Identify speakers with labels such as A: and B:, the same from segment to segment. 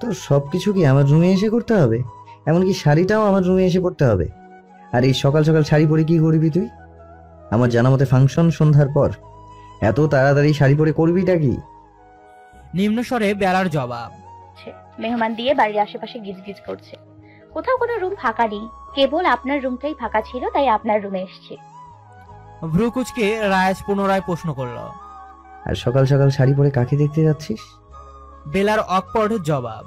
A: তো সবকিছু কি আমার রুমে এসে করতে হবে? এমনকি শাড়িটাও আমার রুমে এসে পড়তে হবে? আর এই সকাল সকাল শাড়ি পরে কি করবি তুই? আমার জানা মতে ফাংশন সন্ধ্যার পর, এত তাড়াতাড়ি শাড়ি পরে করবিটা কি?
B: নিম্ন স্বরে বেলার জবাব।
C: মেহমান দিয়ে বাড়ির আশেপাশে গিজগিজ করছে। কোথাও কোনো রুম ফাঁকা নেই, কেবল আপনার রুমটাই ফাঁকা ছিল, তাই আপনার রুমে এসেছি।
B: ভ্রুকুচকে রায়াজ পুনরায় প্রশ্ন করল।
A: আর সকাল সকাল শাড়ি পরে কাকে দেখতে যাচ্ছিস?
B: বেলার অকপট জবাব।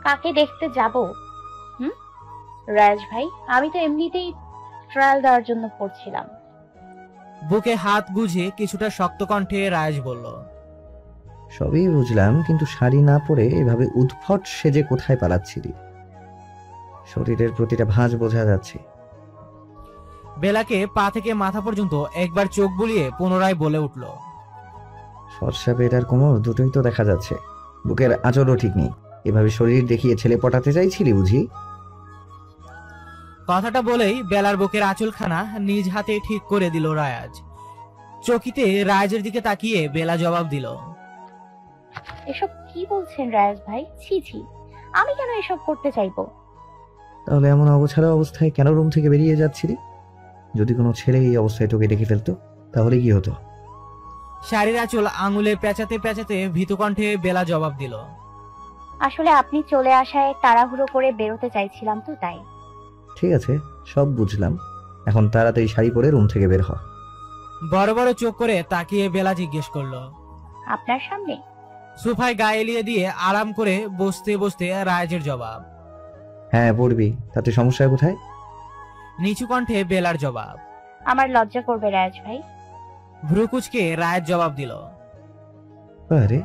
C: কাকে দেখতে যাব? রাজ ভাই, আমি তো এমনিতেই ট্রায়াল দেওয়ার জন্য পড়ছিলাম।
B: বুকে হাত গুজে কিছুটা শক্ত কণ্ঠে রায়াজ বলল।
A: সবই বুঝলাম, কিন্তু শাড়ি না পরে এভাবে উদ্ভট সেজে কোথায় পালাচ্ছিলি? শরীরের প্রতিটা ভাঁজ বোঝা যাচ্ছে।
B: বেলাকে পা থেকে মাথা পর্যন্ত একবার চোখ বুলিয়ে পুনরায় বলে উঠল।
A: ফর্সা পেট আর কোমর দুটোই তো দেখা যাচ্ছে, বুকের আঁচড়ও ঠিক নেই। এভাবে শরীর দেখিয়ে ছেলে পটাতে চাইছিলি বুঝি?
B: কথাটা বলেই বেলার বুকের আঁচলখানা নিজ হাতে ঠিক করে দিল রায়াজ। চকিতে রায়াজের দিকে তাকিয়ে বেলা জবাব দিল।
C: এসব কি বলছেন রায়াজ ভাই? ছি ছি, আমি কেন এসব করতে চাইবো?
A: তাহলে এমন অবছাড়া অবস্থায় কেন রুম থেকে বেরিয়ে যাচ্ছিলি? যদি কোনো ছেলে এই অবস্থায় তোকে দেখে ফেলতো তাহলে কি হতো?
B: শাড়ির আঁচল আঙুলে পেঁচাতে পেঁচাতে ভীতু কণ্ঠে বেলা জবাব দিল।
C: আসলে আপনি চলে আসায় তাড়াহুড়ো করে বেরোতে চাইছিলাম তো, তাই।
A: ঠিক আছে, সব বুঝলাম, এখন তাড়াতাড়ি শাড়ি পরে রুম থেকে বের হ।
B: বড় বড় চোখ করে তাকিয়ে বেলা জিজ্ঞেস করলো।
C: আপনার সামনে?
B: সোফায় গায়ে এলিয়ে দিয়ে আরাম করে বসতে বসতে রায়াজের জবাব।
A: হ্যাঁ পড়বি, তাতে সমস্যা কোথায়?
B: নিচু কণ্ঠে বেলার জবাব।
C: আমার লজ্জা করবে রায়াজ ভাই।
B: ভ্রুকুচকে রায়াজ জবাব দিল।
A: আরে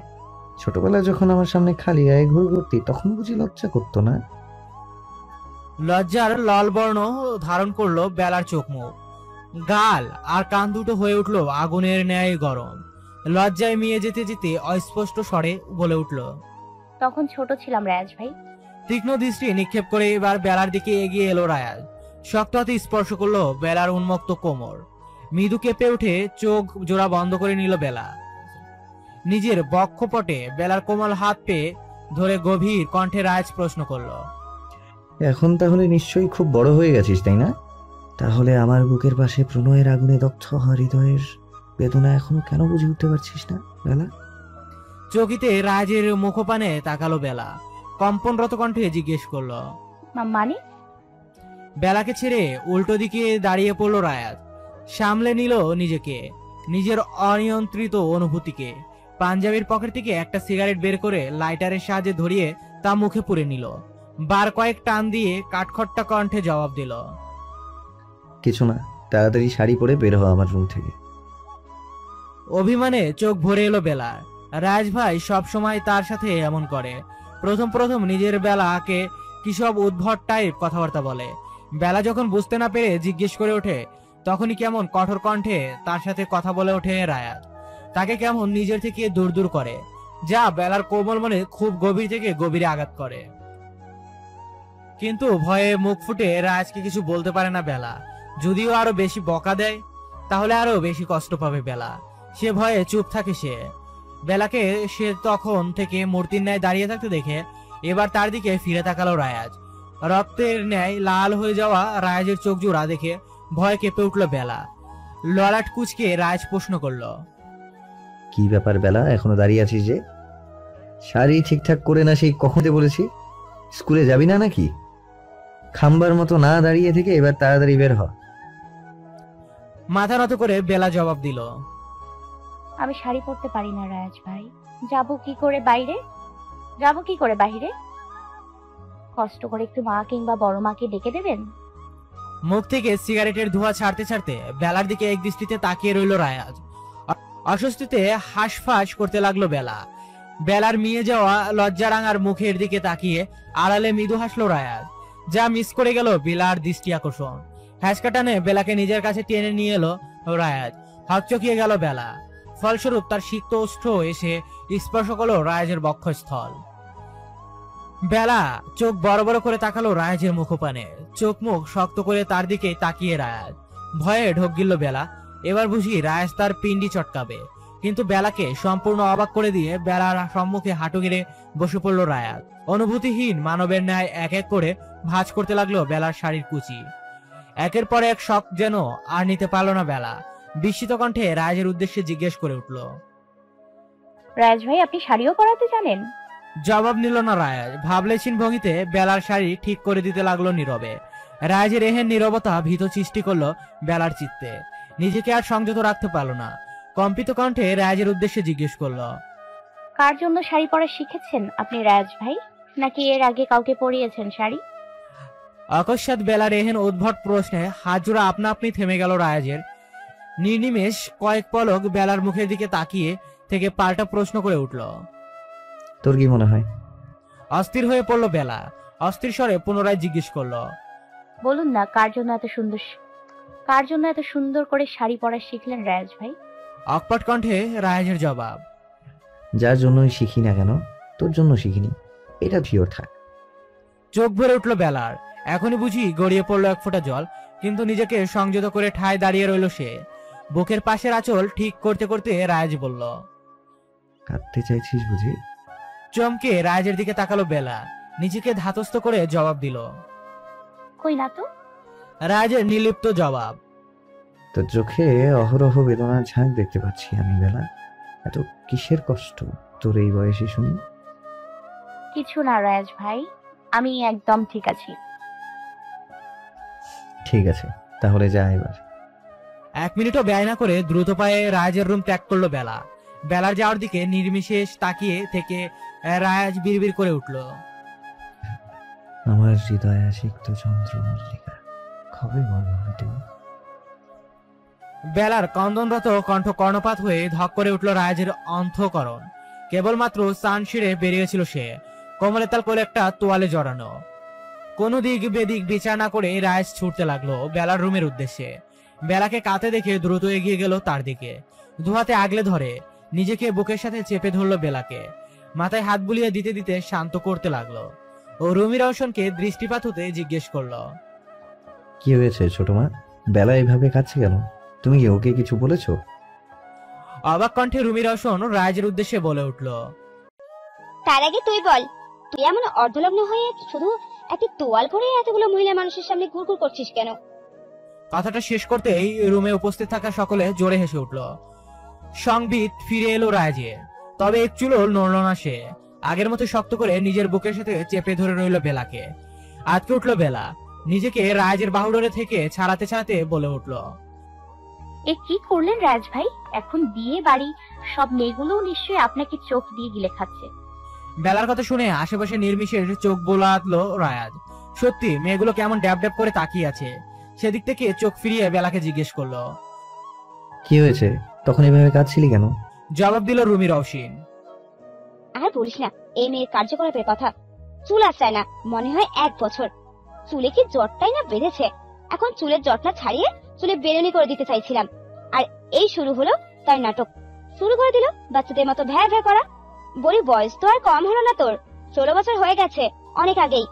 A: ছোটবেলায় যখন আমার সামনে খালি গায়ে ঘুরঘুরতি তখন বুঝি লজ্জা করতো না?
B: লজ্জার লাল বর্ণ ধারণ করলো বেলার চোখ মুখ, গাল আর কান দুটো হয়ে উঠলো আগুনের ন্যায় গরম। লজ্জায় মিয়ে যেতে যেতে অস্পষ্ট স্বরে বলে উঠল।
C: তখন ছোট ছিলাম রায়াজ ভাই।
B: তীক্ষ্ণ দৃষ্টি নিক্ষেপ করে এবার বেলার দিকে এগিয়ে এলো রায়াজ। শক্ত হাতে স্পর্শ করলো বেলার উন্মুক্ত কোমর। মৃদু কেঁপে উঠে চোখ জোড়া বন্ধ করে নিল বেলা। নিজের বক্ষপটে বেলার কোমল হাত পেয়ে ধরে গভীর কণ্ঠে রায়াজ প্রশ্ন করলো।
A: এখন তাহলে নিশ্চয়ই খুব বড় হয়ে গেছিস, তাই না? তাহলে আমার বুকের পাশে প্রণয়ের আগুনে দগ্ধ হওয়া হৃদয়ের বেদনা এখনো কেন বুঝে উঠতে পারছিস না বেলা?
B: চকিতে রায়াজের মুখপানে তাকালো বেলা। কম্পনরত কণ্ঠে জিজ্ঞেস করলো।
C: মানে?
B: বেলাকে ছেড়ে উল্টো দিকে দাঁড়িয়ে পড়লো রায়াজ। সামলে নিল নিজেকে, নিজের অনিয়ন্ত্রিত অনুভূতিকে। পাঞ্জাবির পকেট থেকে একটা সিগারেট বের করে লাইটারের সাহায্যে ধরিয়ে তা মুখে পুরে নিল। বার কয়েক টান দিয়ে কাঠখট্টা কণ্ঠে জবাব দিল।
A: কিছু না, তাড়াতাড়ি শাড়ি পরে বের হওয়া আমার রুম থেকে।
B: অভিমানে চোখ ভরে এলো বেলার। রাজ ভাই সব সময় তার সাথে এমন করে। প্রথম প্রথম নিজের বেলাকে কি সব উদ্ভট টাইপ কথাবার্তা বলে। বেলা যখন বুঝতে না পেরে জিজ্ঞেস করে ওঠে, তখনই কেমন কঠোর কণ্ঠে তার সাথে কথা বলে ওঠে রায়াত। তাকে কেমন নিজের থেকে দূর দূর করে, যা বেলার কোমল মনে খুব গভীর থেকে গভীরে আঘাত করে। কিন্তু ভয়ে মুখ ফুটে রাজকে কিছু বলতে পারে না বেলা। যদিও আরো বেশি বকা দেয় তাহলে আরো বেশি কষ্ট পাবে বেলা। সে ভয়ে চুপ থাকে সে। বেলাকে সে তখন থেকে মূর্তির ন্যায় দাঁড়িয়ে থাকতে দেখে এবার তার দিকে ফিরে তাকালো রায়াজ। রক্তের ন্যায় লাল হয়ে যাওয়া রায়াজের চোখ জোড়া দেখে ভয় কেঁপে উঠল বেলা। ললাট কুচকে রায়াজ প্রশ্ন করলো।
A: কি ব্যাপার বেলা, এখনো দাঁড়িয়ে আছিস যে? শাড়ি ঠিকঠাক করে না সেই কখনতে বলেছি? স্কুলে যাবি না নাকি? খাম্বার মতো না দাঁড়িয়ে থেকে এবার তাড়াতাড়ি বের হ।
B: মাথা নত করে বেলা জবাব দিল।
C: আমি শাড়ি পরতে পারি না রায়াজ ভাই। যাব কি করে বাইরে? কষ্ট করে একটু মা কিংবা বড় মাকে ডেকে দেবেন।
B: মুখ থেকে সিগারেটের ধোঁয়া ছাড়তে ছাড়তে বেলার দিকে এক দৃষ্টিতে তাকিয়ে রইল রায়াজ। অস্বস্তিতে হাঁসফাঁস করতে লাগলো বেলা। বেলার মিয়ে যাওয়া লজ্জারাঙার মুখের দিকে তাকিয়ে আড়ালে মৃদু হাসলো রায়াজ, যা মিস করে গেল বেলার দৃষ্টি আকর্ষণ। হ্যাঁচকা টানে বেলাকে নিজের কাছে টেনে নিয়ে এলো রায়াজ। হকচকিয়ে গেল বেলা। ফলস্বরূপ তার সিক্ত ওষ্ঠ এসে স্পর্শ করলো রায়াজের বক্ষস্থল। বেলা চোখ বড় বড় করে তাকালো রায়াজের মুখপানে। চোখ মুখ শক্ত করে তার দিকে তাকিয়ে রায়াজ। ভয়ে ঢোক গিলল বেলা। এবার বুঝি রায়াজ তার পিন্ডি চটকাবে। কিন্তু বেলাকে সম্পূর্ণ অবাক করে দিয়ে বেলার সম্মুখে হাঁটু গেড়ে বসে পড়ল রায়াত। অনুভূতিহীন মানবের ন্যায় এক এক করে ভাঁজ করতে লাগলো বেলার শাড়ির কুচি। একের পর এক শখ যেন আর নিতে পারল না বেলা। বিস্মিত কণ্ঠে রায়াজের উদ্দেশ্যে জিজ্ঞেস করে উঠল।
C: রাজ ভাই, আপনি শাড়িও পরাতে জানেন?
B: জবাব নিল না রায়াজ। ভাবলেছিন ভঙ্গিতে বেলার শাড়ি ঠিক করে দিতে লাগলো নীরবে। রায়াজের এহেন নীরবতা ভীত সৃষ্টি করলো বেলার চিত্তে। নিজেকে আর সংযত রাখতে পারল না। কম্পিত কণ্ঠে রায়াজের উদ্দেশ্যে জিজ্ঞেস করলো।
C: কার জন্য শাড়ি পরা শিখেছেন আপনি রাজ ভাই? নাকি এর আগে কাউকে পরিয়েছেন শাড়ি?
B: অকস্মাৎ বেলার এহেন উদ্ভট প্রশ্নে হাত জোড়া আপনা আপনি থেমে গেল রায়াজের। নির্নিমেষ কয়েক পলক বেলার মুখের দিকে তাকিয়ে থেকে পাল্টা প্রশ্ন করে উঠল।
A: তোর কি মনে হয়?
B: অস্থির হয়ে পড়ল বেলা। অস্থির স্বরে পুনরায় জিজ্ঞেস করলো।
C: বলুন না, কার জন্য এত সুন্দর করে শাড়ি পরা শিখলেন রাজ ভাই?
B: অকপট কণ্ঠে রায়াজের জবাব।
A: যার জন্যই শিখি না কেন, তোর জন্য শিখিনি, এটা ভিওর থাক।
B: চোখ ভরে উঠল বেলার। এখনই বুঝি গড়িয়ে পড়লো এক ফোঁটা জল। কিন্তু নিজেকে সংযত করে ঠায় দাঁড়িয়ে রইল সে। বুকের পাশের আঁচল ঠিক করতে করতে রায়াজ বলল।
A: কাঁদতে চাইছিস বুঝি?
B: চমকে রায়াজের দিকে তাকালো বেলা। নিজেকে ধাতস্থ করে জবাব দিল।
C: কই না তো।
B: রায়াজের নির্লিপ্ত জবাব।
A: তোর চোখে অহরহ বেদনার ঝাঁক দেখতে পাচ্ছি আমি বেলা। এত কিসের কষ্ট তোর এই বয়সে শুনি?
C: কিছু না রাজ ভাই, আমি একদম ঠিক আছি।
A: ঠিক আছে, তাহলে যা এবার।
B: 1 মিনিটও ব্যয় না করে দ্রুত পায়ে রায়াজের রুম ত্যাগ করলো বেলা। বেলার যাওয়ার দিকে নির্বিশেষ তাকিয়ে থেকে রায়াজ বিড়বিড় করে উঠল।
A: আমার হৃদয়ে সিক্ত চন্দ্রমল্লিকা, কবে বলবি তুমি?
B: বেলার কন্দনরত কণ্ঠ কর্ণপাত হয়ে ধক করে উঠল রায়াজের অন্তঃকরণ। কেবলমাত্র স্নান সেরে বেরিয়েছিল সে, কোমরে তাল করে একটা তোয়ালে জড়ানো। কোনো দিক বেদিক বিচার না করে রায়াজ ছুটতে লাগলো বেলার রুমের উদ্দেশ্যে। বেলাকে কাঁদতে দেখে দ্রুত এগিয়ে গেল তার দিকে। দুহাতে আগলে ধরে নিজেকে বুকের সাথে চেপে ধরলো বেলাকে। মাথায় হাত বুলিয়ে দিতে দিতে শান্ত করতে লাগলো। ও রুমি রওশনকে দৃষ্টিপাত হতে জিজ্ঞেস করলো।
A: কি হয়েছে ছোট মা? বেলা এভাবে কাঁদছে কেন? তুমি কি ওকে কিছু বলেছো?
B: অবাক কণ্ঠে রুমি রওশন রায়াজের উদ্দেশ্যে বলে উঠল।
D: তার আগে তুই বল, তুই এমন অর্ধলগ্ন হয়ে শুধু একটা তোয়াল পরে এতগুলো মহিলা মানুষের সামনে ঘুরঘুর করছিস কেন?
B: কথাটা শেষ করতেই রুমে উপস্থিত থাকা সকলে জোরে হেসে উঠল। সংবিত ফিরে এলো রায়াজের। তবে এক চুলও নড়ল না সে। আগের মতো শক্ত করে নিজের বুকের সাথে চেপে ধরে রইল বেলাকে। আটকে উঠল বেলা। নিজেকে রায়াজের বাহুডোরে থেকে ছাড়াতে ছাড়াতে বলে উঠল।
C: এ কি করলেন রাজ ভাই? এখন বিয়ে বাড়ি সব মেয়েগুলো নিশ্চয়ই আপনাকে চোখ দিয়ে গিলে খাচ্ছে।
B: বেলার কথা শুনে আশেপাশে নির্মিশের চোখ বোলাতলো রায়াজ। সত্যি মেয়েগুলো কেমন ড্যাব ড্যাব করে তাকিয়ে আছে। সেদিক থেকে চোখ ফিরিয়ে বেলাকে জিজ্ঞেস করলো।
A: কি হয়েছে? তখন এভাবে কাঁদছিলি কেন?
B: জবাব দিল রুমি রওশন।
D: আর বলিস না, এই মেয়ের কার্যকলাপের কথা। চুল আসায় না মনে হয় 1 বছর। চুলে কি জটটাই না বেঁধেছে। এখন চুলের জটটা ছাড়িয়ে চুলে বেরুনি করে দিতে চাইছিলাম, আর এই শুরু হলো তার নাটক। শুরু করে দিল বাচ্চাদের মতো ভ্যা ভ্যা করা। বলি বয়স তো আর কম হলো না তোর, 16 বছর হয়ে গেছে অনেক আগেই।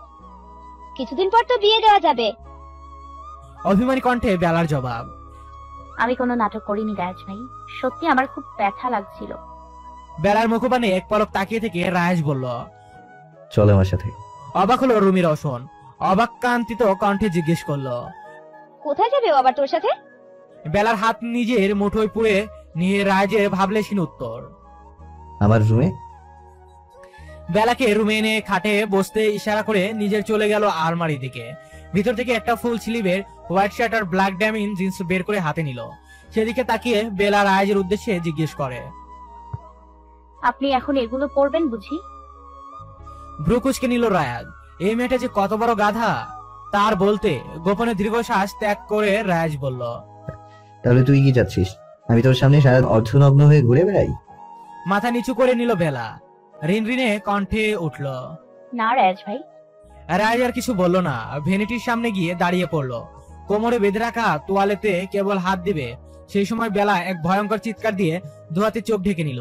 D: কিছুদিন পর তো বিয়ে দেওয়া যাবে।
B: অভিমানী কণ্ঠে বেলার জবাব।
C: আমি কোনো নাটক করিনি রাজ ভাই, সত্যি আমার খুব ব্যথা লাগছিল।
B: বেলার মুখপানে এক পলক তাকিয়ে থেকে রায়াজ বলল।
A: চল আমার সাথে।
B: অবাক হলো রুমি রওশন। অবাক কান্তিত কণ্ঠে জিজ্ঞেস করলো।
D: কোথায় যাবে ও আবার তোর সাথে?
B: বেলার হাত নিজের মুঠোয় পুড়ে নিয়ে রায়াজের ভাবলেশীন উত্তর।
A: আমার রুমে।
B: বেলাকে রুমে এনে খাটে বসতে ইশারা করে নিজের চলে গেল আলমারি দিকে। ভিতর থেকে একটা ফুল স্লিভের হোয়াইট শার্ট আর ব্ল্যাক ড্যামিন জিন্স বের করে হাতে নিল। সেদিকে তাকিয়ে বেলা রায়াজের উদ্দেশ্যে জিজ্ঞেস করে।
C: আপনি এখন এগুলো পরবেন বুঝি?
B: ভ্রু কুঁচকে নিল রায়াজ। এই মেয়েটা যে কত বড় গাধা তার বলতে গোপনে দীর্ঘশ্বাস ত্যাগ করে রায়াজ বলল।
A: তাহলে তুই কি চাচ্ছিস আমি তোর সামনে সারা অর্ধনগ্ন হয়ে ঘুরে বেড়াই?
B: মাথা নিচু করে নিল বেলা। রিনরিনে কণ্ঠে উঠল।
C: না রাজ ভাই।
B: রায়াজ আর কিছু বলল না। ভ্যানিটির সামনে গিয়ে দাঁড়িয়ে পড়লো। কোমরে বেঁধে রাখা তোয়ালেতে কেবল হাত দিবে সেই সময় বেলা এক ভয়ঙ্কর চিৎকার দিয়ে ধোয়াতে চোখ ঢেকে নিল।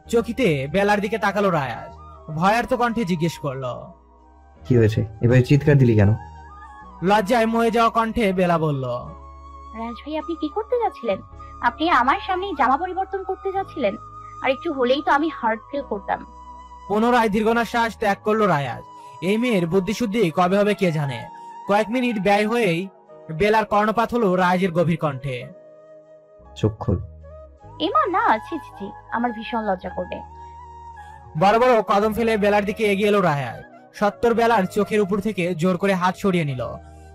B: চকিতে বেলার দিকে তাকালো রায়াজ। ভয়ার্ত কণ্ঠে জিজ্ঞেস করলো।
A: কি হয়েছে? এবার চিৎকার দিলি কেন?
B: লজ্জায় মরে যাওয়া কণ্ঠে বেলা বলল।
C: রাজ ভাই, আপনি কি করতে যাচ্ছিলেন? আপনি আমার সামনেই জামা পরিবর্তন করতে যাচ্ছিলেন। আর একটু হলেই তো আমি হার্ট ফিল করতাম।
B: পুনরায় দীর্ঘশ্বাস ত্যাগ করলো রায়াজ। এই মেয়ের বুদ্ধিশুদ্ধি কবে হবে কে জানে। কয়েক মিনিট ব্যয় হয়েই বেলার কর্ণপাত হলো রায়াজের গভীর কণ্ঠে।
A: চোখ খোল।
C: এমা না, ছি ছি ছি, আমার ভীষণ লজ্জা করবে।
B: বড় বড় কদম ফেলে বেলার দিকে এগিয়ে এলো রায়াজ। সত্তর বেলার চোখের উপর থেকে জোর করে হাত সরিয়ে নিল।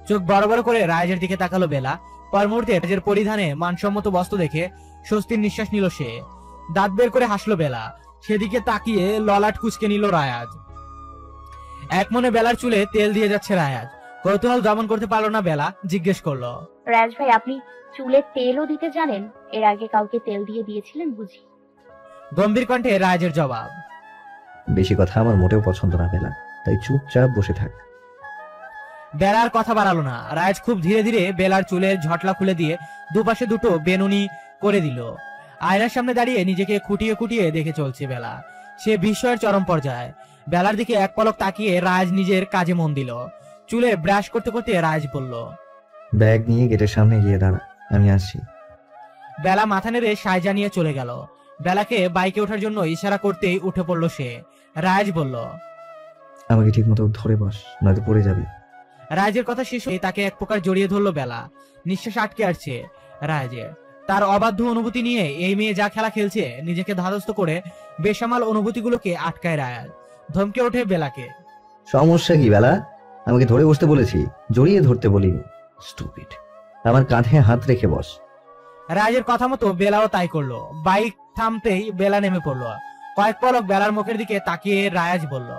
B: চোখ বড় বড় করে রায়াজের দিকে তাকালো বেলা। পর মুহূর্তে রায়াজের পরিধানে মানসম্মত বস্ত্র দেখে স্বস্তির নিঃশ্বাস নিল সে। দাঁত বের করে হাসলো বেলা। সেদিকে তাকিয়ে ললাট কুচকে নিল রায়াজ। এক মনে বেলার চুলে তেল দিয়ে যাচ্ছে রায়াজ। কৌতূহল দমন করতে পারলো না বেলা, জিজ্ঞেস করলো,
C: রাজ ভাই, আপনি চুলে তেলও দিতে জানেন? এর আগে কাউকে তেল দিয়ে দিয়েছিলেন বুঝি?
B: গম্ভীর কণ্ঠে রায়াজের জবাব।
A: বেশি কথা আমার মোটেও পছন্দ না বেলা, তাই চুপচাপ বসে থাক।
B: বেলার কথা বাড়ালো না। রায়াজ খুব ধীরে ধীরে বেলার চুলের ঝটলা খুলে দিয়ে দুপাশে দুটো বেনুনি করে দিল। আয়নার সামনে দাঁড়িয়ে নিজেকে খুঁটিয়ে খুঁটিয়ে দেখে চলছে বেলা। সে বিস্ময়ের চরম পর্যায়ে। বেলার দিকে এক পলক তাকিয়ে রায়াজ নিজের কাজে মন দিল। চুলে ব্রাশ করতে করতে রায়াজ বলল,
A: ব্যাগ নিয়ে গেটের সামনে গিয়ে দাঁড়া, আমি আসছি।
B: বেলা মাথা নেড়ে সায় জানিয়ে চলে গেল। বেলাকে বাইকে ওঠার জন্য ইশারা করতেই উঠে পড়লো সে। রায়াজ বলল,
A: আমাকে ঠিক মতো ধরে বস, নয়তো পড়ে যাবি।
B: রায়াজের কথা শেষ হয়ে তাকে এক প্রকার জড়িয়ে ধরলো বেলা। নিঃশ্বাস আটকে আসছে রায়াজের। তার অবাধ্য অনুভূতি নিয়ে এই মেয়ে যা খেলা খেলছে, নিজেকে ধাতস্থ করে বেসামাল অনুভূতিগুলোকে আটকায় রায়াজ। ধমকে ওঠে বেলাকে,
A: সমস্যা কি বেলা? আমাকে ধরে বসতে বলেছি, জড়িয়ে ধরতে বলিনি। স্টুপিড। আমার কাঁধে হাত রেখে বস।
B: রায়াজের কথা মতো বেলাও তাই করলো। বাইক থামতেই বেলা নেমে পড়লো। কয়েক পলক বেলার মুখের দিকে তাকিয়ে রায়াজ বলল,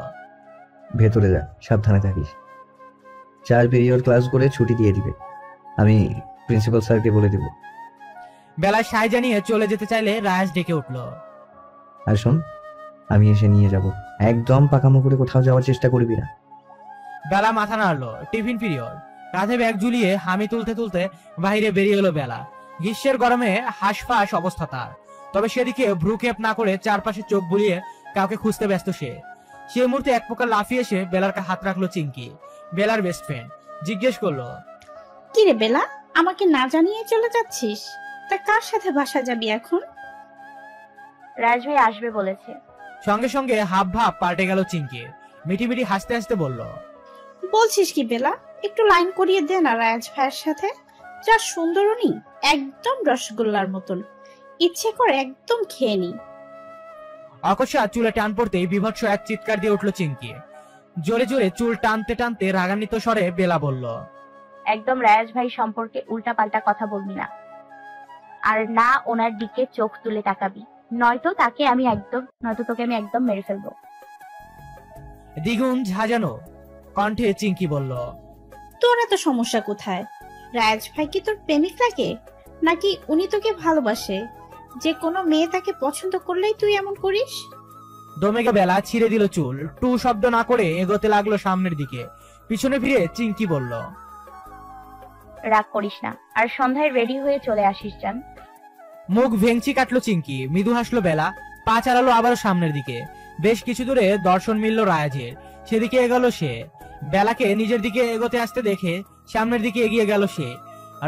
A: ভেতরে যা, সাবধানে থাকিস। 4 পিরিয়ড ক্লাস করে ছুটি দিয়ে দিবে, আমি প্রিন্সিপাল স্যারকে বলে দিব।
B: বেলা সায় জানিয়ে চলে যেতে চাইলে রায়াজ ডেকে উঠলো,
A: আর শোন, আমি এসে নিয়ে যাব, একদম পাকামো করে কোথাও যাওয়ার চেষ্টা করবি না।
B: বেলা মাথা নাড়লো। Tiffin period. কাঁধে ব্যাগ ঝুলিয়ে হামি তুলতে তুলতে বাইরে বেরিয়ে এলো বেলা। গ্রীষ্মের গরমে হাঁসফাঁস অবস্থা তার। তবে সেদিকে ভ্রুক্ষেপ না করে চারপাশে চোখ বুলিয়ে কাউকে খুঁজতে ব্যস্ত সে। সেই মুহূর্তে এক প্রকার লাফিয়ে এসে বেলার হাত রাখলো চিঙ্কি, বেলার বেস্ট ফ্রেন্ড। জিজ্ঞেস করলো,
E: কি রে বেলা, আমাকে না জানিয়ে চলে যাচ্ছিস? তা কার সাথে বাসা যাবি এখন?
C: রাজ ভাই আসবে বলেছে।
B: সঙ্গে সঙ্গে হাব ভাব পাল্টে গেল চিঙ্কির। মিটি মিটি হাসতে হাসতে বলল,
E: বলছিস কি বেলা, একটু লাইন করিয়ে দে না রাজ ভাইয়ের সাথে। যা সুন্দর উনি, একদম রসগোল্লার মতন, ইচ্ছে করে একদম খেয়ে নি।
B: অকস্মাৎ চুলে টান পড়তেই বিভৎস এক চিৎকার দিয়ে উঠলো চিঙ্কি। জোরে জোরে চুল টানতে টানতে রাগান্বিত স্বরে বেলা বলল,
C: একদম রাজ ভাই সম্পর্কে উল্টা পাল্টা কথা বলবি না, আর না ওনার দিকে চোখ তুলে তাকাবি, নয়তো তোকে আমি একদম মেরে ফেলবো।
B: দ্বিগুণ ঝাঁঝানো কণ্ঠে চিঙ্কি বলল,
E: তোর এত সমস্যা কোথায়? রাজ ভাই কি তোর প্রেমিক লাগে, নাকি উনি তোকে ভালোবাসে? যে কোনো মেয়ে তাকে পছন্দ করলেই তুই এমন করিস?
B: দমেগে বেলা ছিঁড়ে দিল চুল। টু শব্দ না করে এগোতে লাগলো সামনের দিকে। পিছনে ফিরে চিঙ্কি বলল,
C: রাগ করিস না, আর সন্ধ্যায় রেডি হয়ে চলে আসিস জান।
B: মুখ ভেঙচি কাটলো চিঙ্কি। মৃদু হাসলো বেলা। পা চালালো আবারও সামনের দিকে। বেশ কিছু দূরে দর্শন মিলল রায়াজের। সেদিকে এগোলো সে। বেলাকে নিজের দিকে এগোতে আসতে দেখে সামনের দিকে এগিয়ে গেল সে।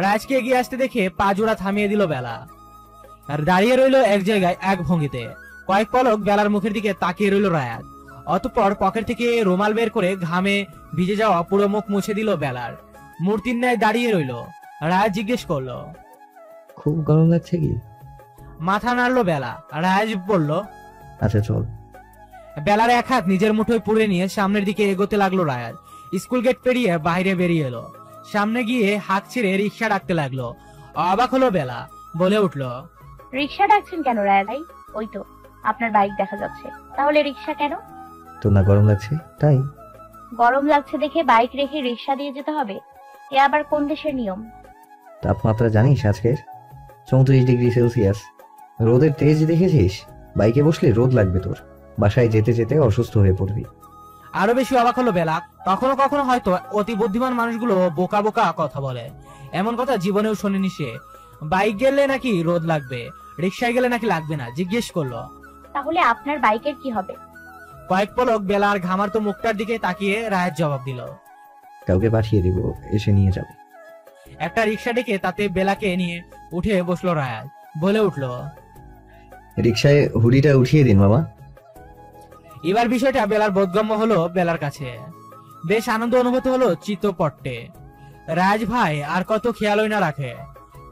B: রাজকে এগিয়ে আসতে দেখে পা জোড়া থামিয়ে দিল বেলা। আর দাঁড়িয়ে রইল এক জায়গায় এক ভঙ্গিতে। কয়েক পলক বেলার মুখের দিকে তাকিয়ে রইল রায়াজ। অতঃপর পকেট থেকে রুমাল বের করে ঘামে ভিজে যাওয়া পুরো মুখ মুছে দিল বেলার। মূর্তির ন্যায় দাঁড়িয়ে রইল। রায়াজ জিজ্ঞেস করলো,
A: খুব গরম লাগছে কি?
B: মাথা নাড়লো বেলা। রায়াজ বলল,
A: আচ্ছা চল।
B: বেলার এক হাত নিজের মুঠোয় পুড়ে নিয়ে সামনের দিকে এগোতে লাগলো রায়াজ। স্কুল গেট পেরিয়ে বাইরে বেরিয়ে এলো। সামনে গিয়ে হাঁক ছেড়ে রিক্সা ডাকতে লাগলো। অবাক হলো বেলা। বলে উঠলো,
C: রিক্সা ডাকছেন কেন রায় ভাই? ওই তো আপনার বাইক দেখা যাচ্ছে, তাহলে রিক্সা কেন?
A: তোর না গরম লাগছে তাই?
C: গরম লাগছে দেখে বাইক রেখে রিক্সা দিয়ে যেতে হবে? এ আবার কোন দেশের নিয়ম?
A: তাপমাত্রা জানিস আজকের? 34°C। রোদের তেজ দেখেছিস? বাইকে বসলে রোদ লাগবে তোর, বাসায় যেতে যেতে অসুস্থ হয়ে পড়বি।
B: আরো বেশি অবাক হলো বেলা। কখনো কখনো হয়তো অতি বুদ্ধিমান মানুষগুলো বোকা বোকা কথা বলে। এমন কথা জীবনেও শোনেনি সে। বাইক গেলে নাকি রোদ লাগবে, রিক্সায় গেলে নাকি লাগবে না। জিজ্ঞেস করলো,
C: তাহলে আপনার বাইকের কি হবে?
B: কয়েক পলক বেলার ঘামার্ত মুখটার দিকে তাকিয়ে রায়ের জবাব দিল,
A: কাউকে পাঠিয়ে দিব, এসে নিয়ে যাবে।
B: একটা রিক্সা ডেকে তাতে বেলাকে নিয়ে উঠে বসলো রায়াজ। বলে উঠলো,
A: রিক্সায় হুডিটা উঠিয়ে দিন মামা।
B: এবার বিষয়টা বেলার বোধগম্য হলো বেলার কাছে। বেশ আনন্দ অনুভূত হলো চিত্তপট্টে। রাজ ভাই আর কত খেয়ালই না রাখে।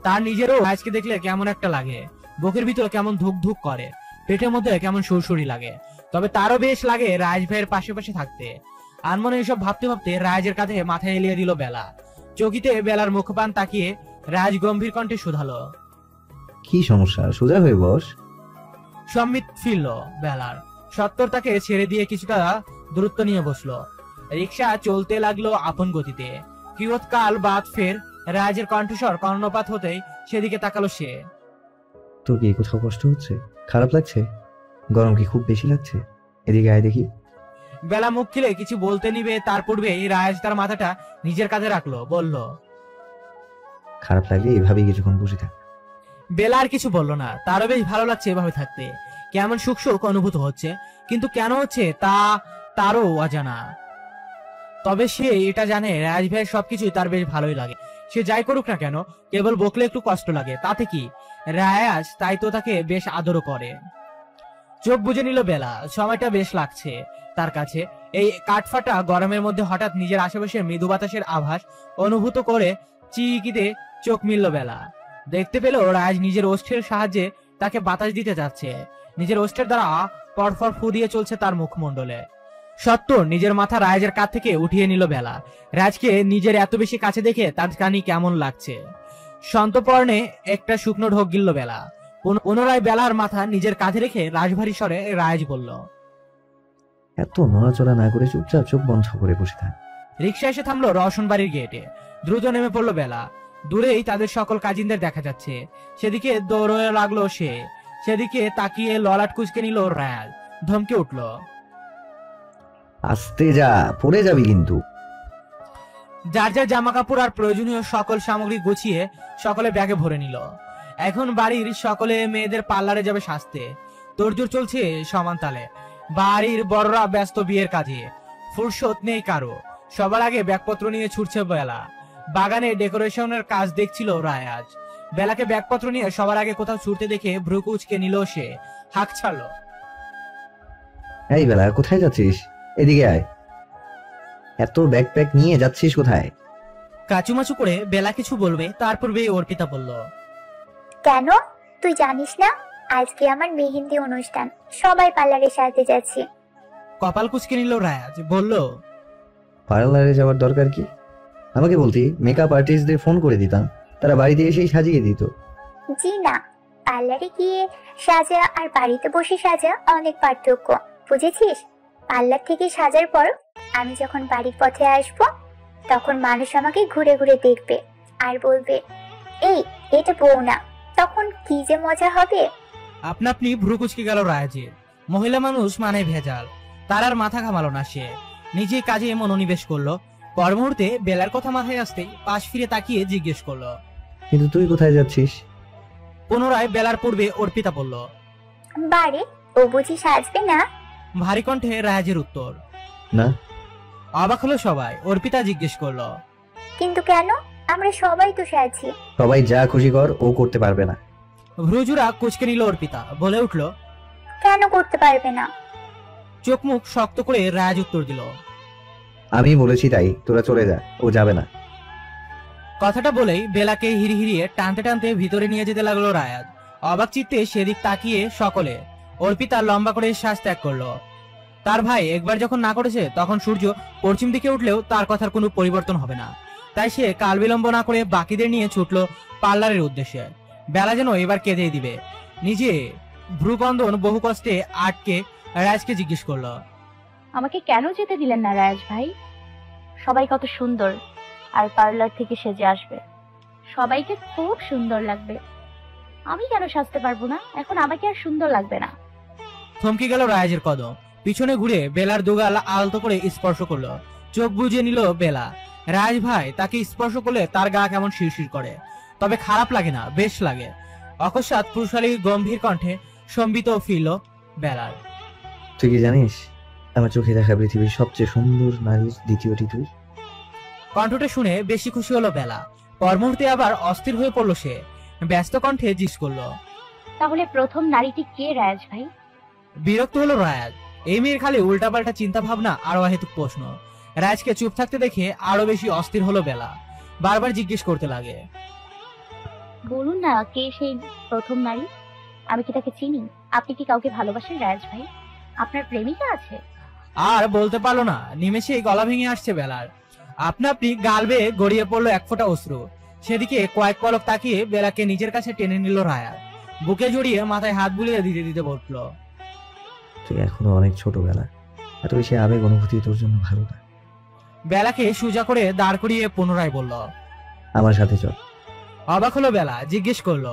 B: তার নিজেরও রাজকে দেখলে কেমন একটা লাগে, বুকের ভিতর কেমন ধুক ধুক করে, পেটের মধ্যে কেমন সুরসুরি লাগে। তবে তারও বেশ লাগে রাজ ভাইয়ের পাশে পাশে থাকতে। আনমনে এসব ভাবতে ভাবতে রাজের কাঁধে মাথা এলিয়ে দিল বেলা। চকিতে বেলার মুখপান তাকিয়ে রাজ গম্ভীর কণ্ঠে শুধালো,
A: কি সমস্যা, সোজা হয়ে বস।
B: সম্মিত ফিরল বেলার। সত্তর তাকে ছেড়ে দিয়ে কিছুটা দূরত্ব নিয়ে বসলো। রিক্সা চলতে লাগলো আপন গতিতে। কিয়ৎকাল বাদ ফের রাজের কণ্ঠস্বর কর্ণপাত হতেই সেদিকে তাকালো সে।
A: তোর কি কোথাও কষ্ট হচ্ছে, খারাপ লাগছে, গরম কি খুব বেশি লাগছে? এদিকে আয় দেখি।
B: বেলা মুখ খুলে কিছু বলতে নিবে তার পূর্বেই রাজ তার মাথাটা নিজের কাঁধে রাখলো, বলল,
A: খারাপ লাগলে এভাবেই কিছুক্ষণ বসে থাক।
B: বেলা আর কিছু বললো না। তারও বেশ ভালো লাগছে এভাবে থাকতে। কেমন সুখ সুখ অনুভূত হচ্ছে, কিন্তু কেন হচ্ছে তা তারও অজানা। তবে সে এটা জানে রাজ ভাইয়ের সবকিছুই তার বেশ ভালোই লাগে। সে যাই করুক না কেন, কেবল বকলে একটু কষ্ট লাগে, তাতে কি? রায়াজ তাই তো তাকে বেশ আদরও করে। চোখ বুজে নিল বেলা। সময়টা বেশ লাগছে তার কাছে। এই কাঠফাটা গরমের মধ্যে হঠাৎ নিজের আশেপাশে মৃদু বাতাসের আভাস অনুভূত করে চিকিতে চোখ মিলল বেলা। দেখতে পেল রাজ নিজের ওষ্ঠের সাহায্যে তাকে বাতাস দিতে যাচ্ছে। নিজের ওষ্ঠের দ্বারা পরপর ফু দিয়ে চলছে তার মুখমণ্ডলে। সত্তর নিজের মাথা রাজের কাছ থেকে উঠিয়ে নিল বেলা। রাজকে নিজের এত বেশি কাছে দেখে তার কানি কেমন লাগছে। সন্তপর্ণে একটা শুকনো ঢোক গিলল বেলা। পুনরায় বেলার মাথা নিজের কাঁধে রেখে রাজভারী স্বরে রাজ বলল,
A: এত নড়াচড়া না করে চুপচাপ চোখ বন্ধ করে বসে থাক।
B: রিক্সা এসে থামলো রওশন বাড়ির গেটে। দ্রুত নেমে পড়লো বেলা। দূরেই তাদের সকল কাজিনদের দেখা যাচ্ছে। সেদিকে দৌড়ে লাগলো সে। সেদিকে তাকিয়ে ললাট কুচকে নিল রায়াজ। ধমকে উঠল,
A: আস্তে যা, পড়ে যাবি কিন্তু।
B: যার যার জামা কাপড় আর প্রয়োজনীয় সকল সামগ্রী গুছিয়ে সকলে ব্যাগে ভরে নিল। এখন বাড়ির সকলে মেয়েদের পার্লারে যাবে সাজতে। তোড়জোড় চলছে সমান তালে। বাড়ির বড়রা ব্যস্ত বিয়ের কাজে, ফুরসত নেই কারো। সবার আগে ব্যাগপত্র নিয়ে ছুটছে বেলা। বাগানে ডেকোরেশনের কাজ দেখছিল রায়াজ। বেলাকে ব্যাগপত্র নিয়ে সবার আগে কোথাও ছুটতে দেখে ভ্রু কুঁচকে নিল সে। হাঁক ছাড়লো,
A: এই বেলা, কোথায় যাচ্ছিস? এদিকে আয়। এত ব্যাকপ্যাক নিয়ে যাচ্ছিস কোথায়?
B: কাচুমাচু করে বেলা কিছু বলবে তার পূর্বেই অর্পিতা বলল,
F: কেন, তুই জানিস না আজকে আমার মেহেন্দি অনুষ্ঠান, সবাই পার্লারে সাজতে যাচ্ছি।
B: কপাল কুঁচকে নিল রায়াজ। বলল,
A: পার্লারে যাওয়ার দরকার কি? আমাকে বলতি, মেকআপ আর্টিস্টদের ফোন করে দিতাম, তারা বাড়িতে এসেই সাজিয়ে দিত।
F: জি না, পার্লারে গিয়ে সাজা আর বাড়িতে বসে সাজা অনেক পার্থক্য, বুঝেছিস? পার্লার থেকে সাজার পর আমি যখন বাড়ির পথে আসবো, তখন মানুষ আমাকে ঘুরে ঘুরে দেখবে আর বলবে, এই এটা বউ না। তখন কি যে মজা হবে।
B: আপনা আপনি ভ্রু কুচকে গেল রায়াজের। মহিলা মানুষ মানে ভেজাল। তার আর মাথা ঘামালো না সে। নিজেই কাজে মনোনিবেশ করলো। পর মুহূর্তে বেলার কথা মাথায় আসতেই পাশ ফিরে তাকিয়ে জিজ্ঞেস করলো,
A: কিন্তু তুই কোথায় যাচ্ছিস?
B: পুনরায় বেলার পূর্বে অর্পিতা বলল,
F: বাড়ি, ও বুঝি সাজবে না?
B: ভারী কণ্ঠে রায়াজের উত্তর।
A: না।
B: অবাক হলো সবাই। অর্পিতা জিজ্ঞেস করলো,
F: কিন্তু কেন? আমরা সবাই তো সাজি।
A: সবাই যা খুশি কর, ও করতে পারবে না।
B: ভ্রুজুরা কুচকে নিল অর্পিতা। বলে উঠলো,
F: কেন করতে পারবে না?
B: চোখ মুখ শক্ত করে রায়াজ উত্তর দিল,
A: আমি বলেছি তাই, তোরা চলে যা, ও যাবে না।
B: কথাটা বলেই বেলাকে হিড়িয়ে টানতে টানতে ভিতরে নিয়ে যেতে লাগলো রায়াজ। অবাক চিত্তে সেদিক তাকিয়ে সকলে। অর্পিতা লম্বা করে শ্বাস ত্যাগ করলো। তার ভাই একবার যখন না করেছে, তখন সূর্য পশ্চিম দিকে উঠলেও তার কথার কোনো পরিবর্তন হবে না। তাই সে কাল বিলম্ব না করে বাকিদের নিয়ে ছুটলো পার্লারের উদ্দেশ্যে। বেলা যেন এবার কেঁদে দিবে। নিজে ভ্রুকন্দন বহু কষ্টে আটকে রায়াজকে জিজ্ঞেস করলো,
C: আমাকে কেন যেতে দিলেন না রায়াজ ভাই? সবাই কত সুন্দর, আর পার্লার থেকে সেজে আসবে, সবাইকে খুব সুন্দর লাগবে। আমি কেন সাজতে পারবো না? এখন আমাকে আর সুন্দর লাগবে না।
B: থমকে গেল রায়াজের কদম। পিছনে ঘুরে বেলার দুগাল আলতো করে স্পর্শ করলো। চোখ বুজে নিল বেলা। রায়াজ ভাই তাকে স্পর্শ করলে তার গা কেমন শিরশির করে। তবে খারাপ লাগে না, বেশ লাগে। অকস্মাৎ পুরুষালী গম্ভীর কণ্ঠে সম্বিত ফিরল বেলার।
A: তুই কি জানিস, আমার চোখে দেখা পৃথিবীর সবচেয়ে সুন্দর নারীর দ্বিতীয়টি তুই।
B: কণ্ঠটা শুনে বেশি খুশি হলো বেলা। পর মুহূর্তে আবার অস্থির হয়ে পড়লো সে। ব্যস্ত কণ্ঠে জিজ্ঞেস করলো,
C: তাহলে প্রথম নারীটি কে রায়াজ ভাই?
B: বিরক্ত হলো রায়াজ। এই মেয়ের খালি উল্টাপাল্টা চিন্তা ভাবনা আর অহেতুক প্রশ্ন। রায়াজকে চুপ থাকতে দেখে আরো বেশি অস্থির হলো বেলা। বারবার জিজ্ঞেস করতে লাগে,
C: বলুন না কে সেই প্রথম নারী? আমি কি তাকে চিনি? আপনি কি কাউকে ভালোবাসেন রায়াজ ভাই? আপনার প্রেমিকা আছে?
B: আর বলতে পারলো না। নিমেষেই গলা ভেঙে আসছে বেলার। আপনা আপনি গাল বেয়ে গড়িয়ে পড়লো এক ফোঁটা অশ্রু। সেদিকে কয়েক পলক তাকিয়ে বেলাকে নিজের কাছে টেনে নিল রায়াজ। বুকে জড়িয়ে মাথায় হাত বুলিয়ে দিতে দিতে বলল,
A: তুই এখনো অনেক ছোটবেলা, এত বেশি আবেগ অনুভূতি তোর জন্য ভালো না।
B: বেলাকে সোজা করে দাঁড় করিয়ে পুনরায় বলল,
A: আমার সাথে চল।
B: অবাক হলো বেলা, জিজ্ঞেস করলো,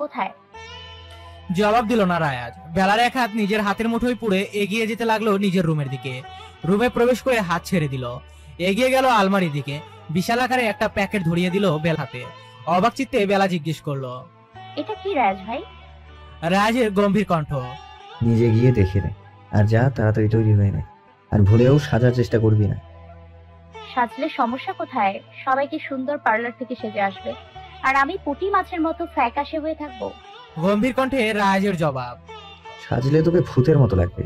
C: কোথায়?
B: জবাব দিল না রায়াজ। বেলার এক হাত নিজের হাতের মুঠোয় পুড়ে এগিয়ে যেতে লাগলো নিজের রুমের দিকে। রুমে প্রবেশ করে হাত ছেড়ে দিল, এগিয়ে গেল আলমারির দিকে। বিশাল আকারে একটা প্যাকেট ধরিয়ে দিল বেল হাতে। অবাক চিত্তে বেলা জিজ্ঞেস করলো,
C: এটা কি রায়াজ ভাই?
B: রায়াজের গম্ভীর কণ্ঠ,
A: নিজে গিয়ে দেখে নে, আর যা তাড়াতাড়ি তৈরি হয়ে নে, আর ভুলেও সাজার চেষ্টা করবি না।
C: সাজলে সমস্যা কোথায়? সবাইকে সুন্দর পার্লার থেকে সেজে আসবে, আর আমি পুঁটি মাছের মতো ফ্যাকাশে হয়ে থাকবো।
B: গম্ভীর কণ্ঠে রায়াজের জবাব,
A: সাজলে তোকে ভূতের মতো লাগবে,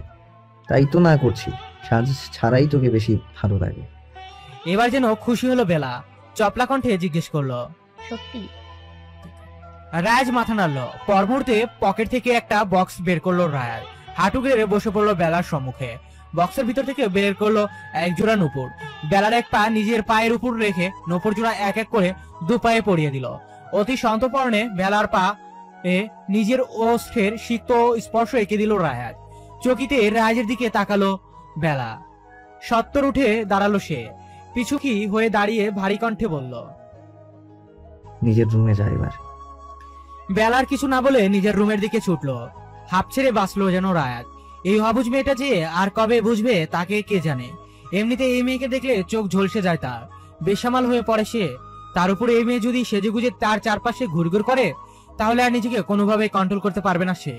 A: তাই তো না করছি। সাজ ছাড়াই তোকে বেশি ভালো লাগে।
B: এবার যেন খুশি হলো বেলা। চপলা কণ্ঠে জিজ্ঞেস করলো,
C: সত্যি?
B: রায়াজ মাথা নাড়ল। পর মুহূর্তে পকেট থেকে একটা বক্স বের করলো রায়াজ। হাঁটু গেড়ে বসে পড়লো বেলার সম্মুখে। বক্সের ভিতর থেকে বের করলো এক জোড়া নুপুর। বেলার এক পা নিজের পায়ের উপর রেখে নুপুর জোড়া এক এক করে দু পায়ে পরিয়ে দিল। অতি সন্তর্পণে বেলার পা নিজের ওষ্ঠের সিক্ত স্পর্শ এঁকে দিল রায়াজ। চকিতে রায়াজের দিকে তাকালো বেলা। সত্তর উঠে দাঁড়ালো সে। পিছুকি হয়ে দাঁড়িয়ে ভারী কণ্ঠে বলল,
A: নিজের রুমে যা এবার।
B: বেলার কিছু না বলে নিজের রুমের দিকে ছুটলো। হাঁপ ছেড়ে বাঁচলো যেন রায়াজ। এই অবুঝ মেয়েটা যে আর কবে বুঝবে তাকে কে জানে। এমনিতে এই মেয়েকে দেখলে চোখ ঝলসে যায় তার, বেসামাল হয়ে পড়ে সে। তার উপরে এই মেয়ে যদি সেজেগুজে তার চারপাশে ঘুরঘুর করে, তাহলে আর নিজেকে কোনোভাবে কন্ট্রোল করতে পারবে না সে।